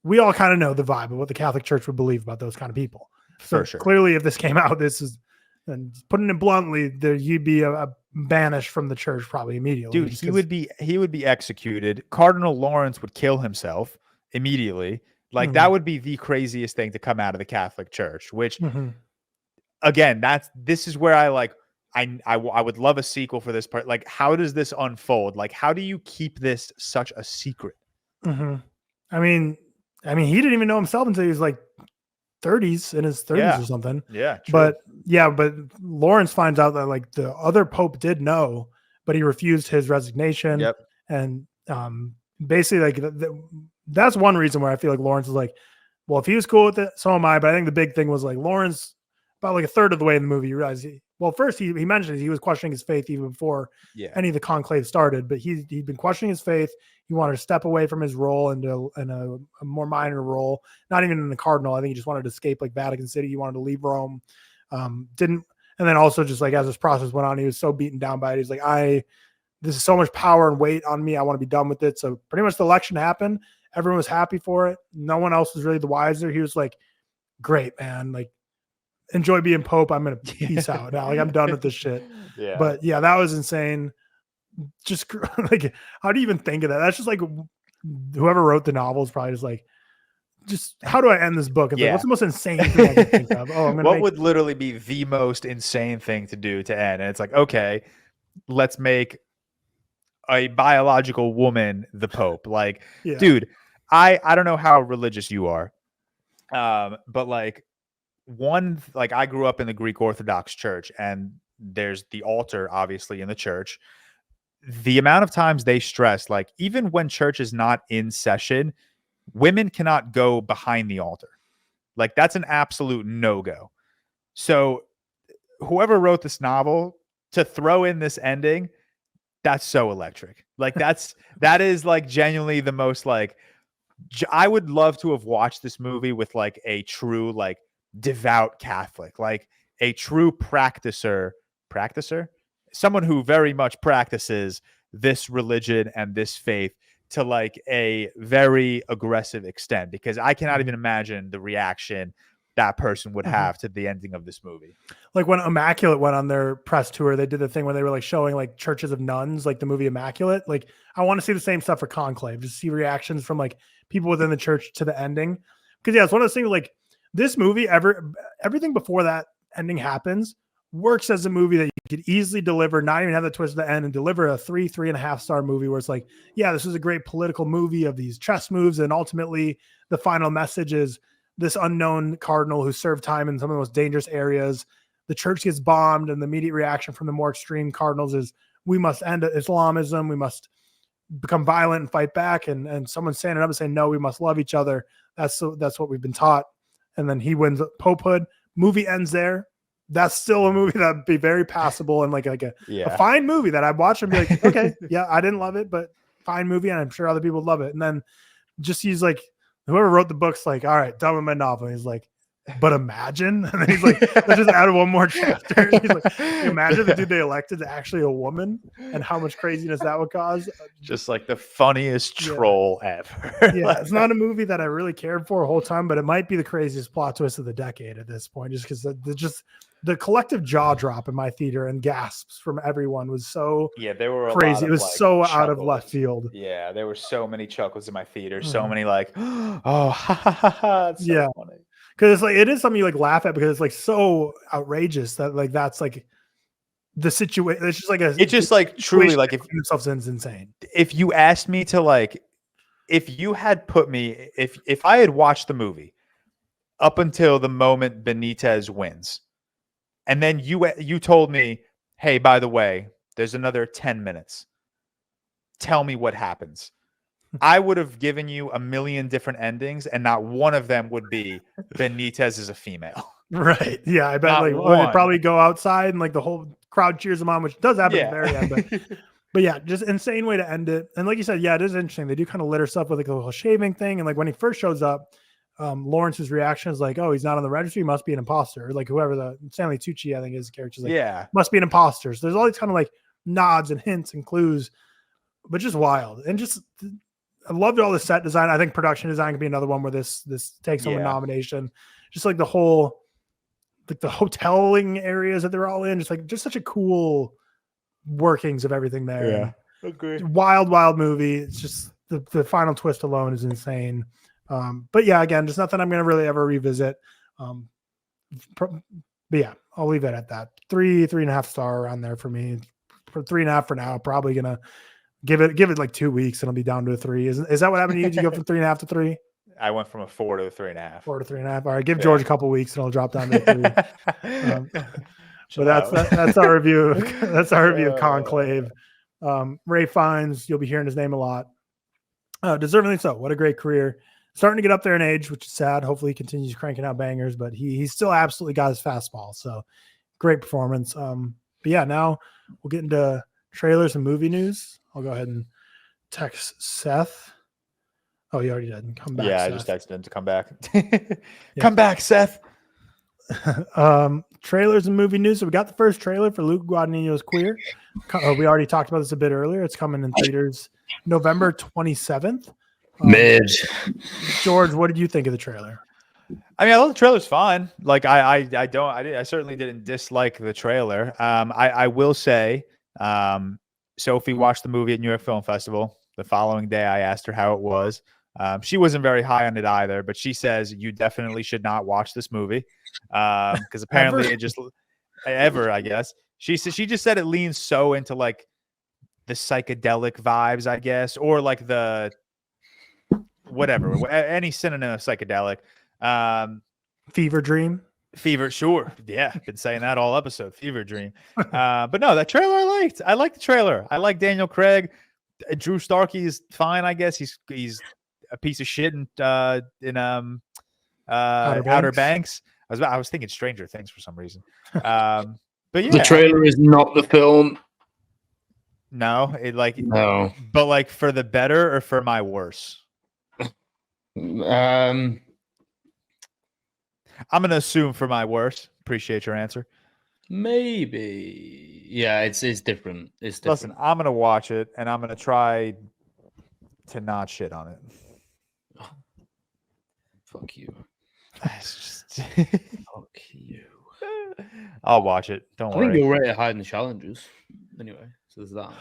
we all kind of know the vibe of what the Catholic Church would believe about those kind of people. For sure. Clearly, if this came out, and putting it bluntly, you'd be banished from the church probably immediately. Dude, he would be executed. Cardinal Lawrence would kill himself immediately. Like that would be the craziest thing to come out of the Catholic Church, which again, this is where I would love a sequel for this part. Like, how does this unfold? Like, how do you keep this such a secret? I mean, he didn't even know himself until he was like in his 30s or something. Yeah. True. But Lawrence finds out that like the other Pope did know, but he refused his resignation. Yep. And basically like that's one reason where I feel like Lawrence is like, well, if he was cool with it, so am I. But I think the big thing was like Lawrence about like a third of the way in the movie, you realize first he mentioned he was questioning his faith even before any of the conclave started, but he'd been questioning his faith. He wanted to step away from his role into a more minor role, not even in the cardinal. I think he just wanted to escape like Vatican City. He wanted to leave Rome. And then also just like as this process went on, he was so beaten down by it. He's like, this is so much power and weight on me. I want to be done with it. So pretty much the election happened. Everyone was happy for it. No one else was really the wiser. He was like, great, man. Like, enjoy being Pope. I'm going to peace out now. Like, I'm done with this shit. Yeah. But yeah, that was insane. Just like, how do you even think of that? That's just like, whoever wrote the novel is probably just like, how do I end this book? It's like, what's the most insane thing I can think of? What would literally be the most insane thing to do to end? And it's like, okay, let's make a biological woman the Pope. Like, dude, I don't know how religious you are. But like I grew up in the Greek Orthodox Church, and there's the altar obviously in the church. The amount of times they stress, like, even when church is not in session, women cannot go behind the altar. Like, that's an absolute no-go. So whoever wrote this novel, to throw in this ending, that's so electric. Like, that is like genuinely the most, like, I would love to have watched this movie with like a true, like, devout Catholic, like a true practicer, someone who very much practices this religion and this faith to like a very aggressive extent, because I cannot even imagine the reaction that person would have to the ending of this movie. Like when Immaculate went on their press tour, they did the thing where they were like showing like churches of nuns, like the movie Immaculate. Like, I want to see the same stuff for Conclave, just see reactions from like people within the church to the ending. Because it's one of those things, like, this movie, everything before that ending happens works as a movie that you could easily deliver, not even have the twist at the end, and deliver a 3.5 star movie where it's like, yeah, this is a great political movie of these chess moves, and ultimately the final message is this unknown cardinal who served time in some of the most dangerous areas. The church gets bombed, and the immediate reaction from the more extreme cardinals is, we must end Islamism, we must become violent and fight back, and someone standing up and saying, no, we must love each other. That's what we've been taught. And then he wins popehood. Movie ends there. That's still a movie that'd be very passable and like a fine movie that I'd watch and be like, okay, yeah, I didn't love it, but fine movie, and I'm sure other people would love it. And then just he's like, whoever wrote the book's like, all right, done with my novel. And he's like, but imagine, and then he's like, let's just add one more chapter. He's like, imagine the dude they elected to actually a woman and how much craziness that would cause. Just like the funniest troll ever. It's not a movie that I really cared for the whole time, but it might be the craziest plot twist of the decade at this point, just because the collective jaw drop in my theater and gasps from everyone was so there were crazy. It was like so chuckles. Out of left field. Yeah, there were so many chuckles in my theater, so many like, oh, ha ha ha ha. It's so funny. Because it's like, it is something you like laugh at because it's like so outrageous that like that's like the situation. It's just like it's just like truly like if themselves is insane. If you asked me to like, if you had put me, if I had watched the movie up until the moment Benitez wins, and then you told me, hey, by the way, there's another 10 minutes. Tell me what happens. I would have given you a million different endings, and not one of them would be Benitez is a female. Right. Yeah. I bet they'd probably go outside and like the whole crowd cheers them on, which does happen at the very end. But yeah, just insane way to end it. And like you said, yeah, it is interesting. They do kind of litter stuff with like a little shaving thing. And like when he first shows up, Lawrence's reaction is like, oh, he's not on the registry, must be an imposter. Or like whoever the Stanley Tucci, I think his character is like, must be an imposter. So there's all these kind of like nods and hints and clues, but just wild. And just I loved all the set design. I think production design could be another one where this takes home a nomination. Just like the whole, like the hoteling areas that they're all in, just such a cool workings of everything there. Yeah, agree. Wild movie. It's just the final twist alone is insane. But yeah, again, just nothing I'm going to really ever revisit. But yeah, I'll leave it at that. 3.5 star around there for me. For 3.5 for now. Probably gonna give it like 2 weeks and it'll be down to a 3. Is that what happened to you? Did you go from 3.5 to 3? I went from a 4 to a 3.5. 4 to 3.5. All right, give George a couple weeks and it'll drop down to 3. So that's our review. That's our review of Conclave. Ray Fiennes, you'll be hearing his name a lot. Deservingly so. What a great career. starting to get up there in age, which is sad. Hopefully he continues cranking out bangers, but he's still absolutely got his fastball. So great performance. But yeah, now we'll get into trailers and movie news. I'll go ahead and text Seth. Oh, you already did. Come back. Yeah, Seth. I just texted him to come back. Come back, Seth. Trailers and movie news. So we got the first trailer for Luca Guadagnino's Queer. We already talked about this a bit earlier. It's coming in theaters November 27th. Mid. George, what did you think of the trailer? I mean, I thought the trailer's fine. Like, I certainly didn't dislike the trailer. I will say, Sophie watched the movie at New York Film Festival. The following day, I asked her how it was. She wasn't very high on it either, but she says you definitely should not watch this movie because apparently it just I guess she just said it leans so into like the psychedelic vibes, I guess, or like the whatever any synonym of psychedelic. Fever Dream. Sure. Yeah, been saying that all episode. Fever Dream. But no, that trailer I liked. I like the trailer. I like Daniel Craig. Drew Starkey is fine, I guess. He's a piece of shit in Outer Banks. I was thinking Stranger Things for some reason. But yeah, the trailer is not the film. No, No. But like for the better or for my worse. I'm gonna assume for my worse. Appreciate your answer. Maybe. Yeah, it's different. It's different. Listen, I'm gonna watch it and I'm gonna try to not shit on it. Fuck you. Fuck you. I'll watch it. Don't worry. I think you're ready to hide in the challenges. Anyway, so there's that.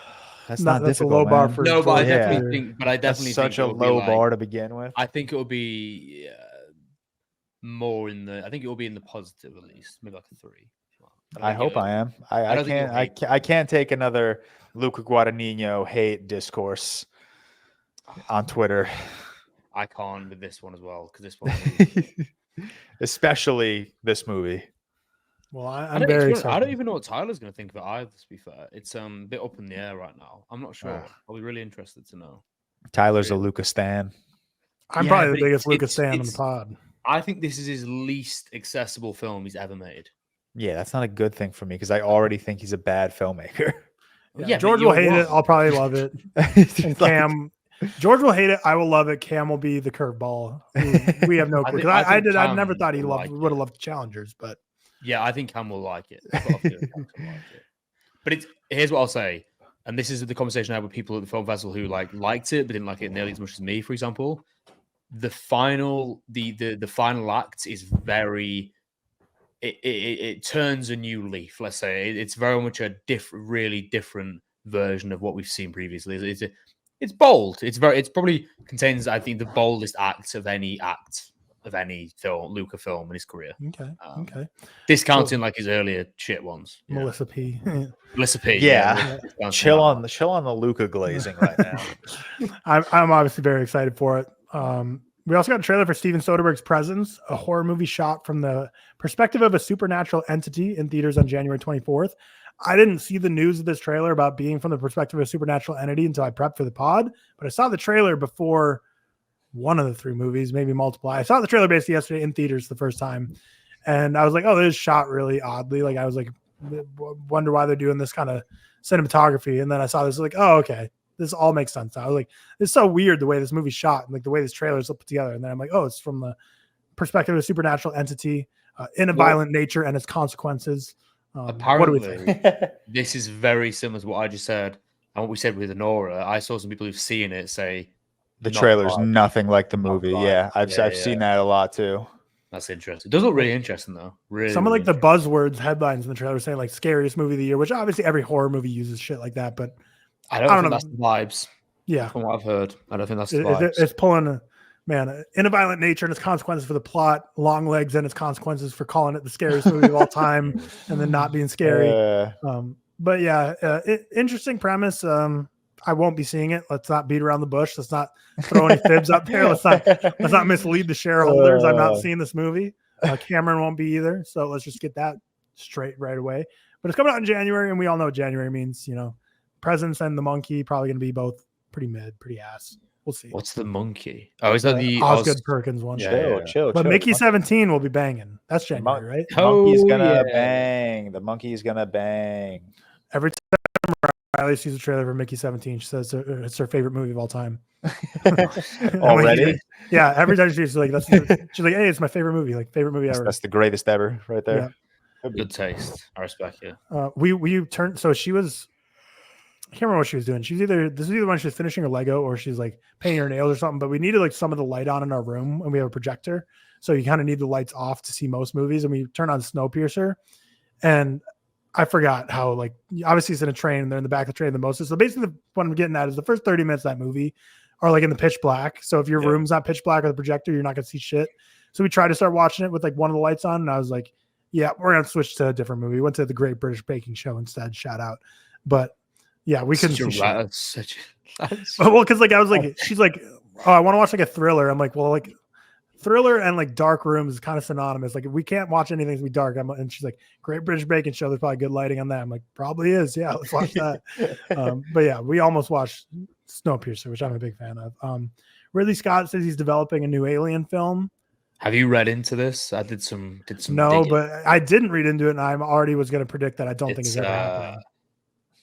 That's not difficult, a low bar man. for no, but I George. definitely think. But I That's definitely such think a low bar to begin with. I think it will be more in the. I think it will be in the positive at least, maybe like a 3. I hope I am. I can't take another Luca Guadagnino hate discourse on Twitter. I can't with this one as well because this one, especially this movie. Well, I'm very excited. I don't even know what Tyler's going to think of it either. To be fair, it's a bit up in the air right now. I'm not sure. I'll be really interested to know. Tyler's a Luca stan. I'm probably the biggest Luca stan on the pod. I think this is his least accessible film he's ever made. Yeah, that's not a good thing for me because I already think he's a bad filmmaker. Yeah, George will hate it. I'll probably love it. And Cam, George will hate it. I will love it. Cam will be the curveball. We have no clue. I never thought he would have loved the Challengers, but yeah, I think Cam will like it. But here's what I'll say, and this is the conversation I had with people at the film festival who liked it but didn't like it nearly as much as me. For example, the final act is very. It turns a new leaf. Let's say it's very much a really different version of what we've seen previously. It's bold. It's probably contains, I think, the boldest act of any film, Luca film in his career. Okay. Discounting like his earlier shit ones. Melissa P. Melissa P. Yeah. Chill on the Luca glazing right now. I'm obviously very excited for it. We also got a trailer for Steven Soderbergh's Presence, a horror movie shot from the perspective of a supernatural entity in theaters on January 24th. I didn't see the news of this trailer about being from the perspective of a supernatural entity until I prepped for the pod, but I saw the trailer before one of the 3 movies, maybe multiple. I saw the trailer basically yesterday in theaters the first time, and I was like, oh, this is shot really oddly. Like, I was like, wonder why they're doing this kind of cinematography. And then I saw this, like, oh, okay. This all makes sense. I was like, it's so weird the way this movie's shot and like the way this trailer is put together. And then I'm like, oh, it's from the perspective of a supernatural entity in a violent nature and its consequences. Apparently, what do we think? This is very similar to what I just said and what we said with Anora. I saw some people who've seen it say the trailer's nothing like the movie. Yeah, I've seen that a lot too. That's interesting. It does look really interesting though. Really, some of like the buzzwords headlines in the trailer saying like scariest movie of the year, which obviously every horror movie uses shit like that, but I don't think that's the vibes. Yeah. From what I've heard. I don't think that's the vibes. It's pulling in a violent nature and its consequences for the plot, long legs and its consequences for calling it the scariest movie of all time and then not being scary. But yeah, interesting premise. I won't be seeing it. Let's not beat around the bush. Let's not throw any fibs up there. Let's not mislead the shareholders. I'm not seeing this movie. Cameron won't be either. So let's just get that straight right away. But it's coming out in January, and we all know what January means, Presence and The Monkey probably going to be both pretty mid, pretty ass. We'll see. What's the monkey? Oh, is that the Osgood Perkins one? Yeah. Chill. But Mickey 17 will be banging. That's January, right? The monkey's gonna yeah. bang. The monkey's gonna bang. Every time Riley sees a trailer for Mickey 17, she says it's her favorite movie of all time. Already? Yeah, every time she's like, she's like, hey, it's my favorite movie, like favorite movie ever. That's the greatest ever, right there. Yeah. Good taste. I respect you. We turned. So she was. I can't remember what she was doing. This is either when she was finishing her Lego or she's like painting her nails or something. But we needed like some of the light on in our room, and we have a projector, so you kind of need the lights off to see most movies. And we turn on Snowpiercer, and I forgot how, like, obviously it's in a train and they're in the back of the train the most. So basically what I'm getting at is the first 30 minutes of that movie are like in the pitch black. So if your room's not pitch black or the projector, you're not going to see shit. So we tried to start watching it with like one of the lights on, and I was like, yeah, we're going to switch to a different movie. We went to the Great British Baking Show instead, shout out. But yeah, we couldn't see shit. Well, because like I was like, she's like, oh, I want to watch like a thriller. I'm like, well, like thriller and like dark rooms is kind of synonymous. Like if we can't watch anything to be dark, and she's like, Great British Baking Show, there's probably good lighting on that. I'm like, probably is. Yeah, let's watch that. But yeah, we almost watched Snowpiercer, which I'm a big fan of. Ridley Scott says he's developing a new Alien film. Have you read into this? I did some. No, digging. but I didn't read into it, and I already was going to predict that I don't think it's going to happen.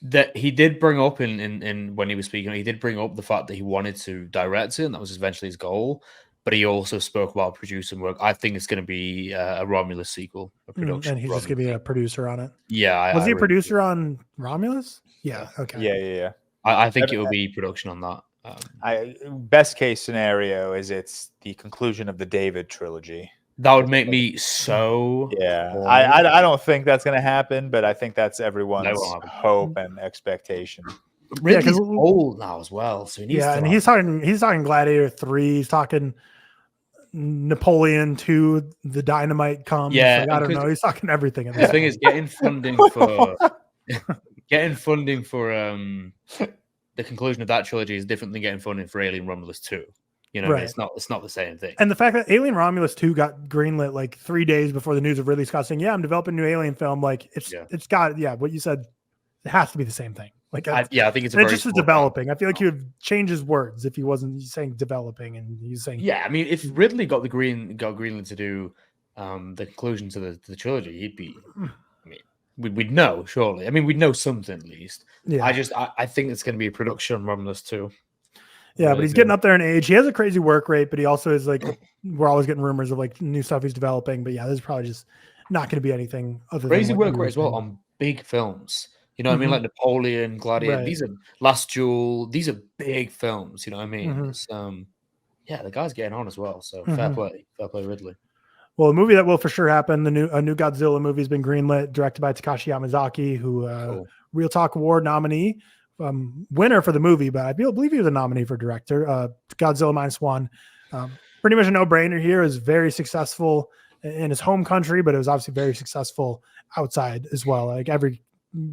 That he did bring up in when he was speaking, he did bring up the fact that he wanted to direct it, and that was eventually his goal. But he also spoke about producing work. I think it's going to be a Romulus sequel, a production, and he's just going to be a producer on it. Yeah, was he a producer on Romulus? Yeah. Okay. Yeah. I think it will be production on that. Best case scenario is it's the conclusion of the David trilogy. That would make me so. Yeah, I don't think that's going to happen, but I think that's everyone's hope and expectation. Ridley's old now as well, so he needs. Yeah, and he's talking Gladiator 3. He's talking Napoleon 2. The Dynamite comes. Yeah, like, I don't know. He's talking everything. The thing is, getting funding for the conclusion of that trilogy is different than getting funding for Alien Romulus 2. You know, right. It's not the same thing. And the fact that Alien Romulus 2 got greenlit like 3 days before the news of Ridley Scott saying, "Yeah, I'm developing a new Alien film." Like it's got what you said. It has to be the same thing. Like I think it's just developing. I feel like he would change his words if he wasn't saying developing and he's saying. Yeah, I mean, if Ridley got greenlit to do the conclusion to the trilogy, he'd be. I mean, we'd know surely. I mean, we'd know something at least. Yeah. I think it's going to be a production on Romulus 2. Yeah, but he's getting up there in age. He has a crazy work rate, but he also is like, we're always getting rumors of like new stuff he's developing. But yeah, this is probably just not going to be anything other crazy than work rate as well on big films. You know what I mean? Like Napoleon, Gladiator. Right. These are Last Duel. These are big films. You know what I mean? It's, yeah, the guy's getting on as well. So fair play, Ridley. Well, a movie that will for sure happen. A new Godzilla movie has been greenlit, directed by Takashi Yamazaki, who ReelTok Award nominee. Winner for the movie, but I believe he was a nominee for director. Godzilla -1, pretty much a no-brainer here. Is very successful in his home country, but it was obviously very successful outside as well. Like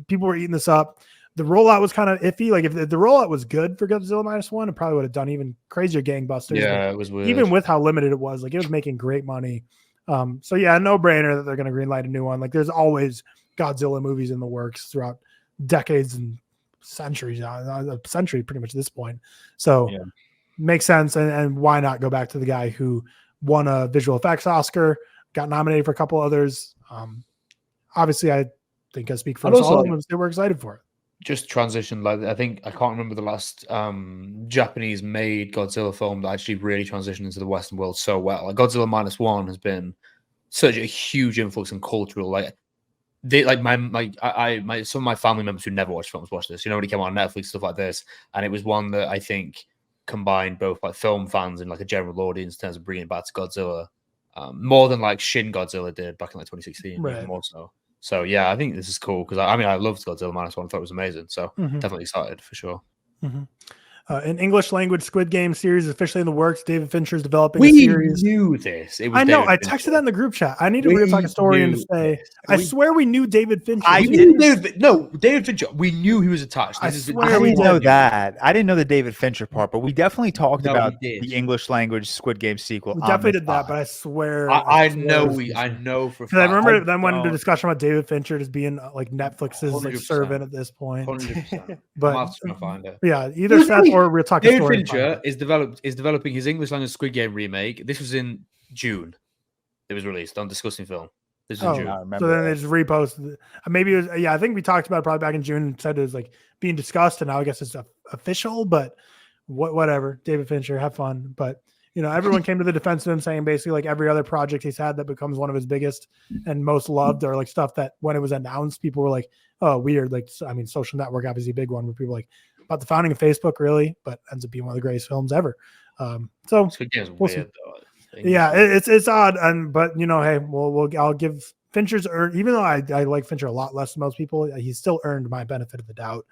people were eating this up. The rollout was kind of iffy. Like if the rollout was good for Godzilla -1, it probably would have done even crazier gangbusters. Yeah, it was weird. Even with how limited it was, like it was making great money. So yeah, no-brainer that they're going to greenlight a new one. Like there's always Godzilla movies in the works throughout decades and centuries, a century pretty much at this point. So makes sense. And why not go back to the guy who won a visual effects Oscar, got nominated for a couple others. Obviously I think I speak for us all. We're excited for it. Just transition. Like I think I can't remember the last Japanese made Godzilla film that actually really transitioned into the Western world so well. Like Godzilla -1 has been such a huge influx in cultural, like they like some of my family members who never watched films watched this. You know, when it came on Netflix, stuff like this, and it was one that I think combined both like film fans and like a general audience in terms of bringing it back to Godzilla, more than like Shin Godzilla did back in like 2016, right. More so. So yeah, I think this is cool because I mean I loved Godzilla -1. I thought it was amazing. So definitely excited for sure. An English language Squid Game series is officially in the works. David Fincher is developing a series. We knew this. I know. I texted that in the group chat. I need to ReelTok historian to say, I swear we knew David Fincher. David Fincher. We knew he was attached. I didn't know that. I didn't know the David Fincher part, but we definitely talked about the English language Squid Game sequel. We definitely did that, but I swear. I know for a fact. I remember then went into a discussion about David Fincher as being like Netflix's like servant at this point. 100%. But I'm trying to find it. Yeah, either Seth or ReelTok David Historian Fincher podcast. is developing his English language Squid Game remake. This was in June. It was released on Disgusting Film. This was in June. So then they just reposted. Maybe it was. Yeah, I think we talked about it probably back in June and said it was like being discussed, and now I guess it's official. But whatever, David Fincher, have fun. But everyone came to the defense of him, saying basically like every other project he's had that becomes one of his biggest and most loved, or like stuff that when it was announced, people were like, "Oh, weird." Like, I mean, Social Network, obviously a big one, where people were like about the founding of Facebook, really, but ends up being one of the greatest films ever. So Squid Game's we'll weird, see. though. Yeah, it's odd, but hey, I'll give Fincher's earned, even though I like Fincher a lot less than most people, he's still earned my benefit of the doubt.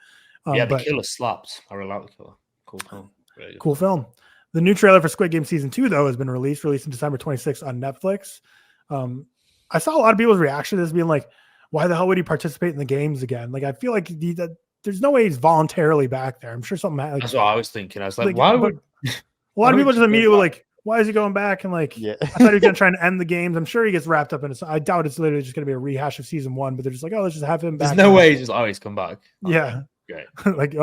The killer slaps. I really like the killer. Cool film. Really cool film. The new trailer for Squid Game season 2 though has been released in December 26th on Netflix. I saw a lot of people's reaction to this being like, why the hell would he participate in the games again? Like, I feel like there's no way he's voluntarily back there. I'm sure something like, that's what I was thinking. I was like why would a lot of people just immediately were like, why is he going back? And like, I thought he was going to try and end the games. I'm sure he gets wrapped up in it. I doubt it's literally just going to be a rehash of season 1, but they're just like, oh, let's just have him back. There's no way he's just, he's come back. Yeah. Great. Like,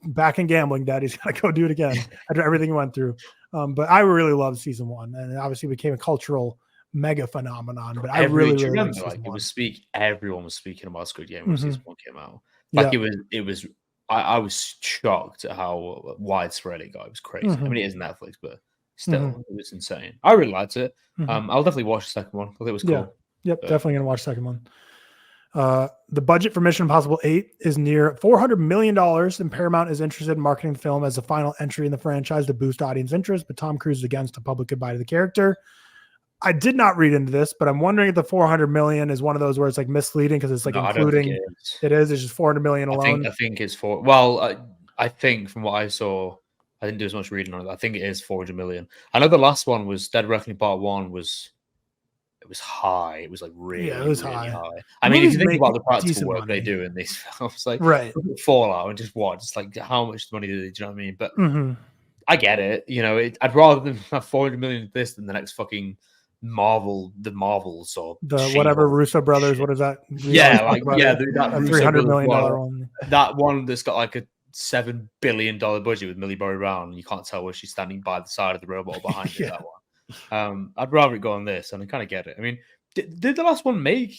back in gambling, daddy's got to go do it again after everything he went through. But I really loved season 1, and it obviously became a cultural mega phenomenon. But I really remember, like, everyone was speaking about Squid Game when season 1 came out. Like, it was. I was shocked at how widespread it got. It was crazy. I mean, it is Netflix, but still, it was insane. I really liked it. I'll definitely watch the second one. I think it was cool. Yep, definitely gonna watch the second one. The budget for Mission Impossible 8 is near $400 million, and Paramount is interested in marketing the film as the final entry in the franchise to boost audience interest, but Tom Cruise is against a public goodbye to the character. I did not read into this, but I'm wondering if the 400 million is one of those where it's like misleading because it's like including it's just 400 million alone. I think it's for, well, I think from what I saw, I didn't do as much reading on it. I think it is 400 million. I know the last one was Dead Reckoning Part 1 was high. It was like really, it was really high. I mean, if you think about the practical work they do in these films, like Fallout and just like how much money do they, do you know what I mean? But I get it. I'd rather than have 400 million of this than the next fucking the Marvels or the whatever Russo brothers. Shit. What is that? That $300 million one. That one that's got like a $7 billion budget with Millie Bobby Brown. You can't tell where she's standing by the side of the robot behind it. That one. I'd rather it go on this, and I kind of get it. I mean, did the last one make?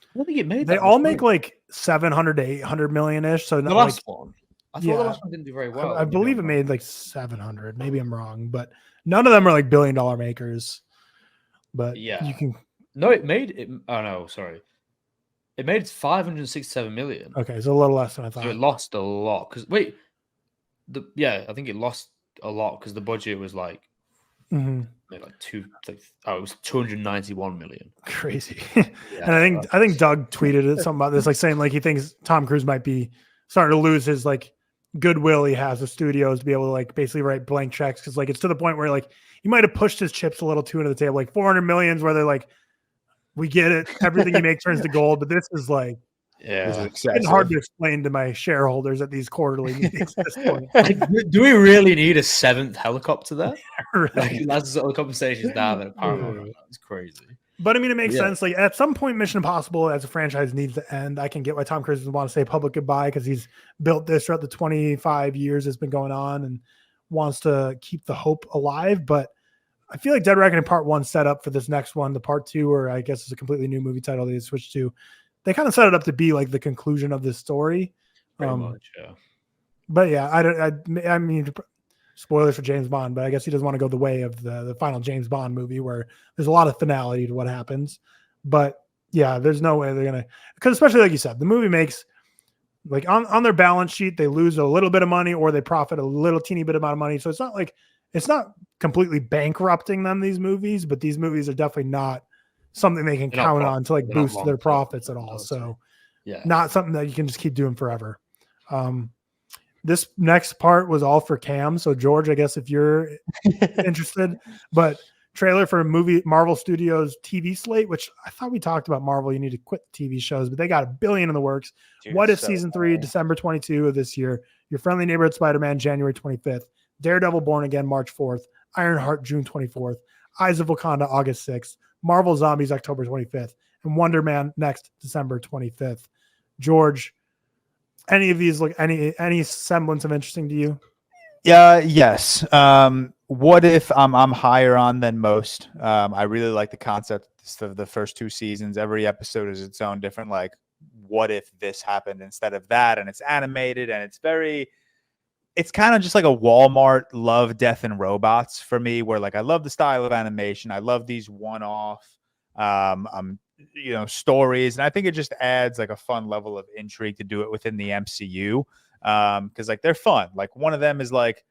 I don't think it made. They all make like 700 to 800 million ish. So the last one, I thought the last one didn't do very well. I believe it made like 700. Maybe I'm wrong, but none of them are like $1 billion makers. But you can. No, it made it. Oh no, sorry. It made 567 million. Okay, so a little less than I thought. So it lost a lot because I think it lost a lot because the budget was like, it was 291 million. Crazy. And I think Doug tweeted something about this, like saying like he thinks Tom Cruise might be starting to lose his like goodwill he has with studios to be able to like basically write blank checks because like it's to the point where like he might have pushed his chips a little too into the table, like 400 millions where they're like, we get it, everything you make turns to gold, but this is like, it's hard to explain to my shareholders at these quarterly meetings at this point. Do we really need a 7th helicopter there? Right. Like, that's the sort of conversations now that apparently it's crazy. But I mean, it makes sense. Like at some point, Mission Impossible as a franchise needs to end. I can get why Tom Cruise would want to say public goodbye because he's built this throughout the 25 years it's been going on and wants to keep the hope alive. But I feel like Dead Reckoning Part 1 set up for this next one, the Part 2, or I guess it's a completely new movie title they switched to. They kind of set it up to be like the conclusion of this story. Pretty much, yeah. But yeah, I mean, spoilers for James Bond, but I guess he doesn't want to go the way of the final James Bond movie where there's a lot of finality to what happens. But yeah, there's no way they're going to, because especially like you said, the movie makes like on their balance sheet, they lose a little bit of money or they profit a little teeny bit amount of money. So it's not completely bankrupting them, these movies, but these movies are definitely not something they can count on to like boost their profits at all. So not something that you can just keep doing forever. This next part was all for Cam. So George, I guess if you're interested, but trailer for a movie, Marvel Studios TV slate, which I thought we talked about Marvel. You need to quit TV shows, but they got $1 billion in the works. Dude, What If season 3, December 22 of this year, Your Friendly Neighborhood Spider-Man, January 25th, Daredevil Born Again, March 4th, Ironheart, June 24th, Eyes of Wakanda, August 6th, Marvel Zombies, October 25th, and Wonder Man next December 25th. George, any of these look any semblance of interesting to you? Yes. What if I'm higher on than most? I really like the concept of the first 2 seasons. Every episode is its own different, like, what if this happened instead of that? And it's animated and it's kind of just like a Walmart Love, Death, and Robots for me, where like I love the style of animation. I love these one-off stories. And I think it just adds like a fun level of intrigue to do it within the MCU. Because like they're fun. Like one of them is like,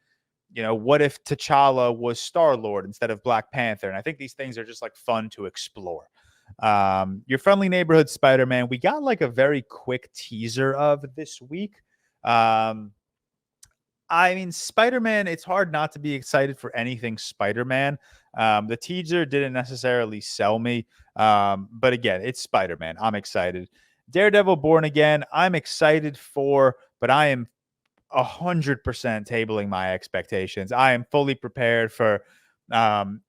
what if T'Challa was Star-Lord instead of Black Panther? And I think these things are just like fun to explore. Your Friendly Neighborhood Spider-Man, we got like a very quick teaser of this week. I mean, Spider-Man, it's hard not to be excited for anything Spider-Man. The teaser didn't necessarily sell me. But again, it's Spider-Man. I'm excited. Daredevil Born Again, I'm excited for, but I am 100% tabling my expectations. I am fully prepared for Kevin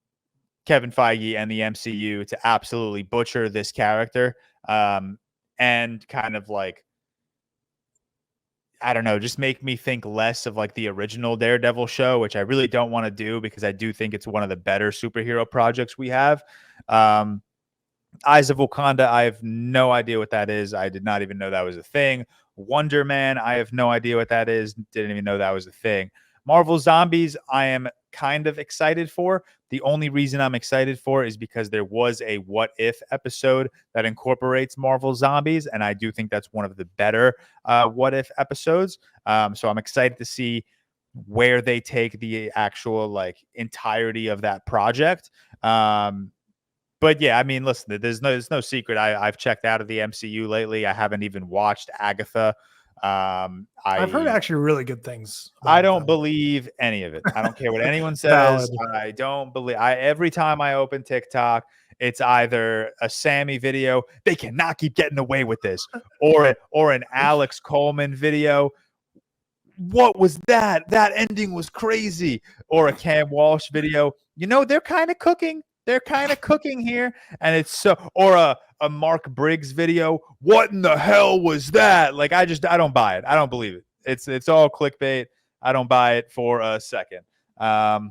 Feige and the MCU to absolutely butcher this character and kind of like, I don't know, just make me think less of like the original Daredevil show, which I really don't want to do because I do think it's one of the better superhero projects we have. Eyes of Wakanda, I have no idea what that is. I did not even know that was a thing. Wonder Man, I have no idea what that is. Didn't even know that was a thing. Marvel Zombies, I am kind of excited for. The only reason I'm excited for is because there was a What If episode that incorporates Marvel Zombies, and I do think that's one of the better What If episodes. So I'm excited to see where they take the actual like entirety of that project. But yeah, I mean, listen, there's no secret. I've checked out of the MCU lately. I haven't even watched Agatha. I've heard actually really good things. I don't believe any of it. I don't care what anyone says. Valid. I don't believe. Every time I open TikTok, it's either a Sammy video, they cannot keep getting away with this, or an Alex Coleman video. What was that? That ending was crazy. Or a Cam Walsh video. They're kind of cooking. They're kind of cooking here. And it's so, or a Mark Briggs video. What in the hell was that? Like, I don't buy it. I don't believe it. It's all clickbait. I don't buy it for a second. I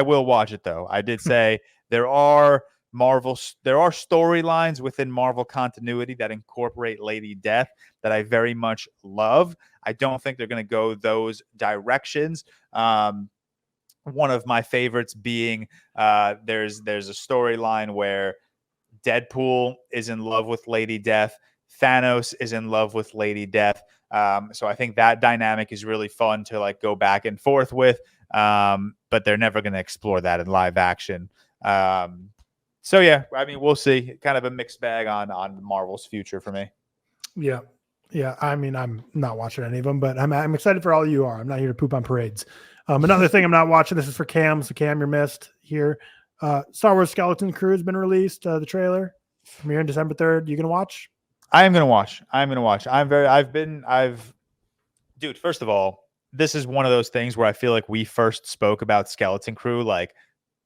will watch it though. I did say there are storylines within Marvel continuity that incorporate Lady Death that I very much love. I don't think they're going to go those directions. One of my favorites being there's a storyline where Deadpool is in love with Lady Death. Thanos is in love with Lady Death. So I think that dynamic is really fun to like go back and forth with. But they're never going to explore that in live action. So yeah, I mean, we'll see. Kind of a mixed bag on Marvel's future for me. Yeah. Yeah. I mean, I'm not watching any of them, but I'm excited for all you are. I'm not here to poop on parades. Another thing I'm not watching, this is for Cam. So Cam, you're missed here. Star Wars Skeleton Crew has been released. The trailer premiering December 3rd. You gonna watch? I am gonna watch. Dude, first of all, this is one of those things where I feel like we first spoke about Skeleton Crew like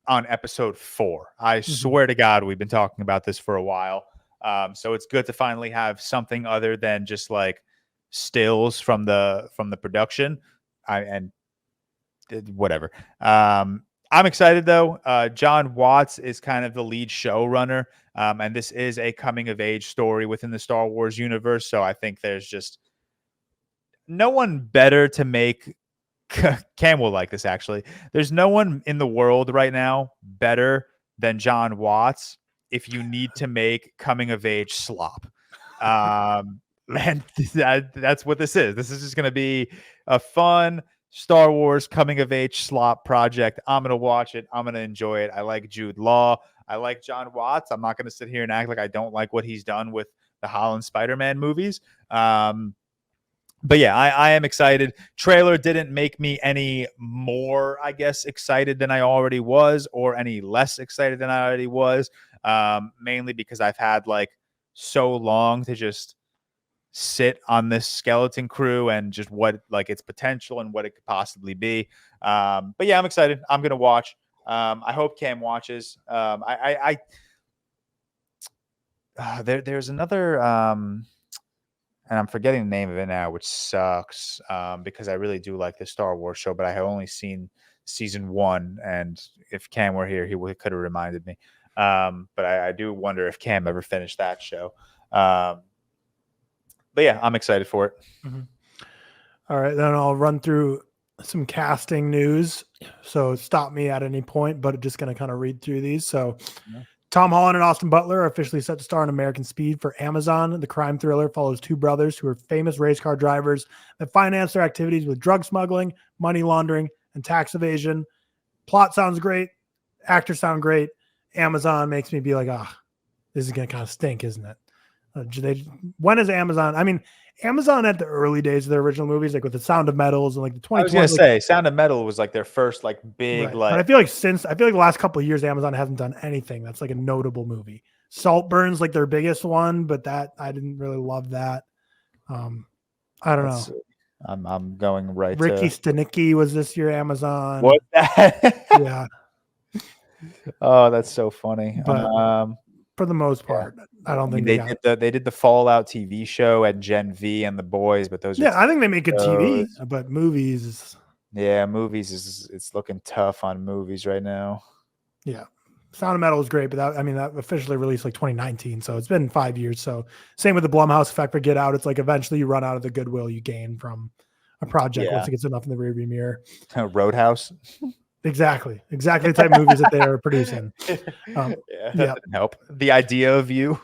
on episode 4. I swear to God, we've been talking about this for a while. So it's good to finally have something other than just like stills from the production. Whatever. I'm excited though. John Watts is kind of the lead showrunner, and this is a coming of age story within the Star Wars universe. So I think there's just no one better to make. Cam will like this actually. There's no one in the world right now better than John Watts if you need to make coming of age slop. And that's what this is. This is just going to be a fun Star Wars coming of age slop project. I'm going to watch it. I'm going to enjoy it. I like Jude Law. I like John Watts. I'm not going to sit here and act like I don't like what he's done with the Holland Spider-Man movies. But yeah, I am excited. Trailer didn't make me any more, I guess, excited than I already was, or any less excited than I already was. Mainly because I've had like so long to just sit on this Skeleton Crew and just what like its potential and what it could possibly be. But yeah, I'm excited. I'm gonna watch. I hope Cam watches. There's another and I'm forgetting the name of it now, which sucks because I really do like the Star Wars show, but I have only seen season 1. And if Cam were here, he could have reminded me. But I do wonder if Cam ever finished that show. But yeah, I'm excited for it. Mm-hmm. All right, then I'll run through some casting news. So stop me at any point, but just going to kind of read through these. So Tom Holland and Austin Butler are officially set to star in American Speed for Amazon. The crime thriller follows 2 brothers who are famous race car drivers that finance their activities with drug smuggling, money laundering, and tax evasion. Plot sounds great. Actors sound great. Amazon makes me be like, this is going to kind of stink, isn't it? When is Amazon? I mean, Amazon at the early days of their original movies, like with the Sound of Metals and like the 2020. I was going to say Sound of Metal was like their first like big right. like. But I feel like the last couple of years, Amazon hasn't done anything that's like a notable movie. Saltburn's like their biggest one, but that I didn't really love that. I don't know. I'm going right. Ricky Stenicki was this year Amazon. What? Yeah. Oh, that's so funny. But for the most part, I don't think they did the Fallout TV show at Gen V and The Boys, but those I think they make good TV, but movies. Yeah, movies it's looking tough on movies right now. Yeah. Sound of Metal is great, but that officially released like 2019, so it's been 5 years. So same with the Blumhouse effect for Get Out. It's like eventually you run out of the goodwill you gain from a project once it gets enough in the rearview mirror. Roadhouse. Exactly the type of movies that they are producing. That didn't help. The Idea of You.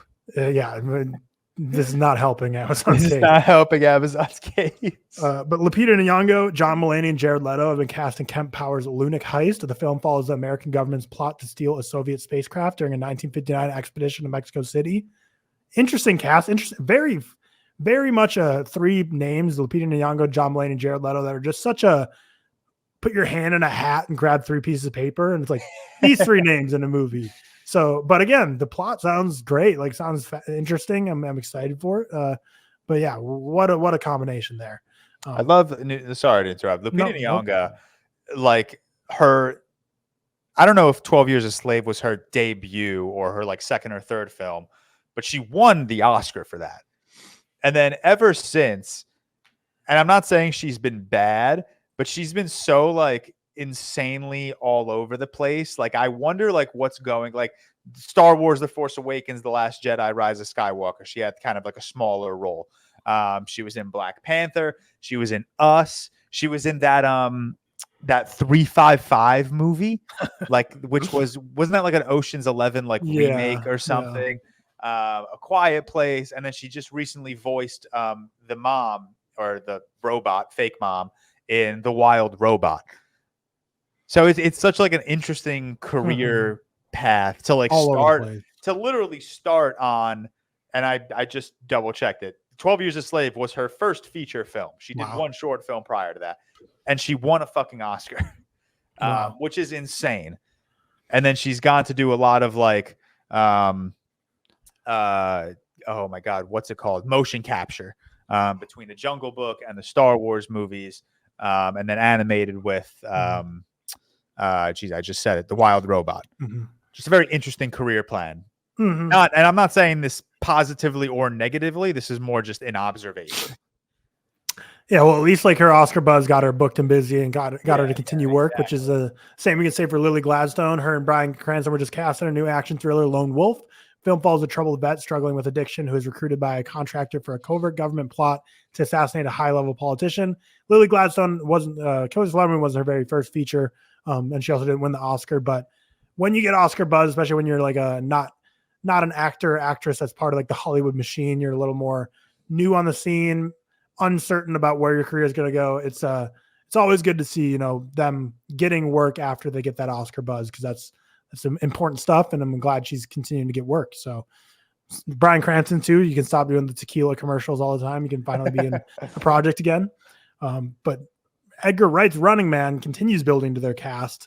This is not helping Amazon's case. This is not helping Amazon's case. But Lupita Nyong'o, John Mulaney, and Jared Leto have been cast in Kemp Powers' Lunatic Heist. The film follows the American government's plot to steal a Soviet spacecraft during a 1959 expedition to Mexico City. Interesting cast. Very, very much 3 names: Lupita Nyong'o, John Mulaney, and Jared Leto, that are just such a put your hand in a hat and grab 3 pieces of paper, and it's like these 3 names in a movie. So, but again, the plot sounds great. Like, sounds interesting. I'm excited for it. But yeah, what a combination there. I love. Sorry to interrupt. Lupita Nyong'o, like her. I don't know if 12 Years a Slave was her debut or her like second or third film, but she won the Oscar for that. And then ever since, and I'm not saying she's been bad, but she's been so like insanely all over the place. Like, I wonder like what's going, like Star Wars, The Force Awakens, The Last Jedi, Rise of Skywalker. She had kind of like a smaller role. She was in Black Panther. She was in Us. She was in that 355 movie, like, which wasn't that like an Ocean's 11 like remake or something? A Quiet Place. And then she just recently voiced the mom, or the robot, fake mom, in The Wild Robot. So it's such like an interesting career path to like literally start on. And I just double checked it. 12 Years a Slave was her first feature film. She did one short film prior to that, and she won a fucking Oscar, which is insane. And then she's gone to do a lot of like, oh my God, what's it called? Motion capture, between the Jungle Book and the Star Wars movies. And then animated with, I just said it, The Wild Robot. Mm-hmm. Just a very interesting career plan. Mm-hmm. And I'm not saying this positively or negatively. This is more just an observation. Yeah, well, at least like her Oscar buzz got her booked and busy and got her to continue work, which is the same we can say for Lily Gladstone. Her and Bryan Cranston were just cast in a new action thriller, Lone Wolf. Film follows a troubled vet struggling with addiction who is recruited by a contractor for a covert government plot to assassinate a high-level politician. Lily Gladstone Killers of Lebanon wasn't her very first feature, and she also didn't win the Oscar. But when you get Oscar buzz, especially when you're like not an actor or actress that's part of like the Hollywood machine, you're a little more new on the scene, uncertain about where your career is going to go. It's always good to see, them getting work after they get that Oscar buzz, because that's some important stuff, and I'm glad she's continuing to get work. So Bryan Cranston too, you can stop doing the tequila commercials all the time. You can finally be in a project again. But Edgar Wright's Running Man continues building to their cast.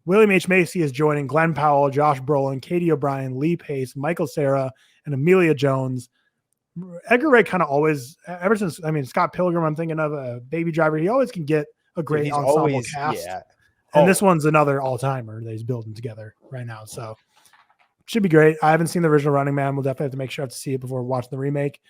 William H. Macy is joining Glenn Powell, Josh Brolin, Katie O'Brien, Lee Pace, Michael Cera, and Amelia Jones. Edgar Wright kind of always, ever since, Scott Pilgrim, I'm thinking of Baby Driver, he always can get a great ensemble cast. Yeah. And this one's another all-timer that he's building together right now. So should be great. I haven't seen the original Running Man. We'll definitely have to make sure I have to see it before watching the remake.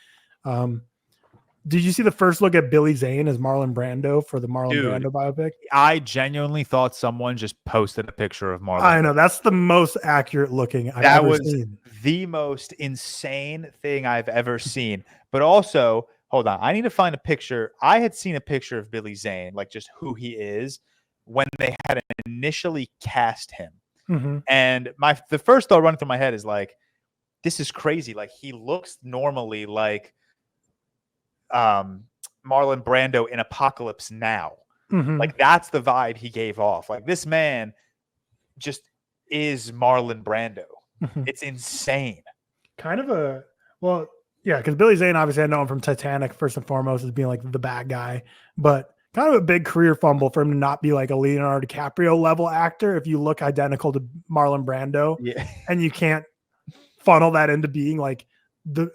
Did you see the first look at Billy Zane as Marlon Brando for the Marlon Dude, Brando biopic? I genuinely thought someone just posted a picture of Marlon. I know, that's the most accurate looking I've ever seen. The most insane thing I've ever seen. But also, hold on, I need to find a picture. I had seen a picture of Billy Zane, like just who he is, when they had initially cast him. Mm-hmm. And the first thought running through my head is like, this is crazy. Like, he looks normally like Marlon Brando in Apocalypse Now. Mm-hmm. Like, that's the vibe he gave off. Like, this man just is Marlon Brando. Mm-hmm. It's insane. Kind of yeah, because Billy Zane, obviously I know him from Titanic first and foremost as being like the bad guy, but kind of a big career fumble for him to not be like a Leonardo DiCaprio level actor if you look identical to Marlon Brando. Yeah. And you can't funnel that into being like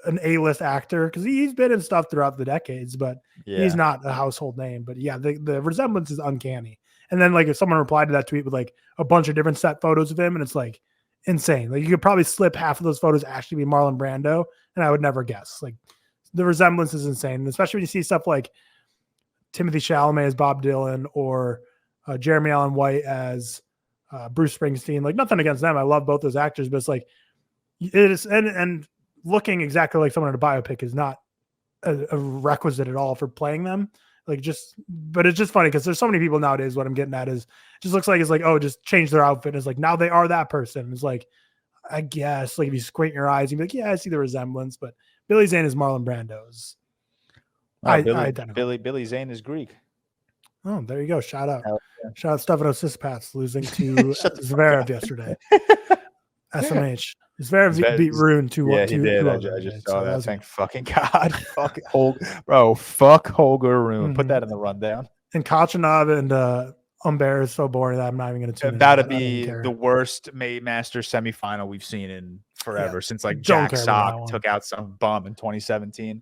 an A-list actor, because he's been in stuff throughout the decades, but he's not a household name. But yeah, the resemblance is uncanny. And then like if someone replied to that tweet with like a bunch of different set photos of him, and it's like insane. Like you could probably slip half of those photos actually be Marlon Brando, and I would never guess. Like the resemblance is insane, especially when you see stuff like Timothy Chalamet as Bob Dylan or Jeremy Allen White as Bruce Springsteen. Like nothing against them, I love both those actors, but it's like it is, and looking exactly like someone in a biopic is not a requisite at all for playing them. Like but it's just funny because there's so many people nowadays. What I'm getting at is just looks like it's like, oh, just change their outfit. It's like now they are that person. It's like, I guess like if you squint your eyes, you'd be like, yeah, I see the resemblance. But Billy Zane is Marlon Brando's. Billy Zane is Greek. Oh, there you go. Shout out. Yeah. Shout out Stefanos Tsitsipas losing to Zverev yesterday. SMH. Zverev beat Rune 2-1. Yeah, he did. I just saw that. Thank fucking God. Fuck Holger Rune. Mm-hmm. Put that in the rundown. And Kachanov and Humbert is so boring that I'm not even going to tune in. That'd be the worst Masters semifinal we've seen in forever since like Jack Sock took out some bum in 2017.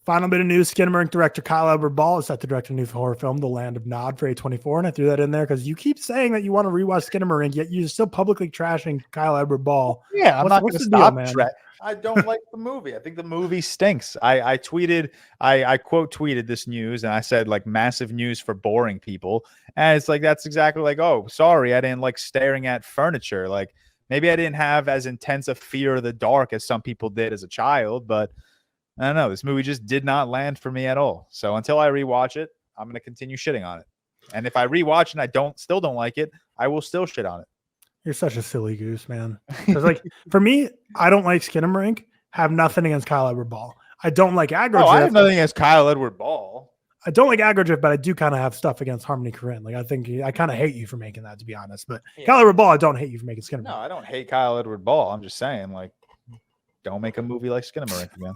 Final bit of news: Skinamarink director Kyle Albert Ball is set to direct a new horror film, The Land of Nod, for A24. And I threw that in there because you keep saying that you want to rewatch Skinamarink, yet you're still publicly trashing Kyle Albert Ball. Yeah, I'm not going to stop. I don't like the movie. I think the movie stinks. I quote tweeted this news, and I said like massive news for boring people. And it's like, that's exactly like, oh, sorry, I didn't like staring at furniture. Like maybe I didn't have as intense a fear of the dark as some people did as a child, but I don't know. This movie just did not land for me at all. So until I rewatch it, I'm going to continue shitting on it. And if I rewatch and I still don't like it, I will still shit on it. You're such a silly goose, man. Because like for me, I don't like Skinamarink. Have nothing against Kyle Edward Ball. I don't like Agrodrift. Oh, I have nothing against Kyle Edward Ball. I don't like Agrodrift, but I do kind of have stuff against Harmony Korine. Like I think I kind of hate you for making that, to be honest. But Kyle Edward Ball, I don't hate you for making Skinamarink. No, I don't hate Kyle Edward Ball. I'm just saying, like, don't make a movie like Skinamarink again.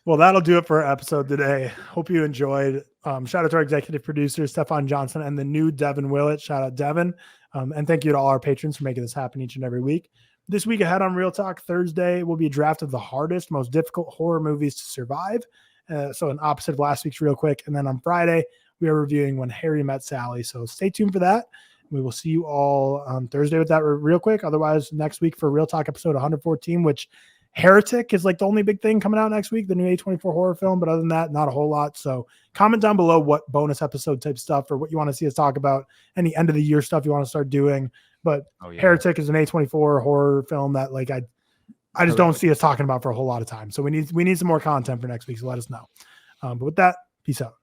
Well, that'll do it for our episode today. Hope you enjoyed. Shout out to our executive producers, Stefan Johnson and the new Devin Willett. Shout out Devin. And thank you to all our patrons for making this happen each and every week. This week ahead on Real Talk Thursday will be a draft of the hardest, most difficult horror movies to survive. So an opposite of last week's Real Quick. And then on Friday, we are reviewing When Harry Met Sally. So stay tuned for that. We will see you all on Thursday with that Real Quick. Otherwise, next week for Real Talk episode 114, which Heretic is like the only big thing coming out next week, the new A24 horror film. But other than that, not a whole lot. So comment down below what bonus episode type stuff or what you want to see us talk about, any end of the year stuff you want to start doing. But Heretic is an A24 horror film that like I just don't see us talking about for a whole lot of time. So we need some more content for next week. So let us know. But with that, peace out.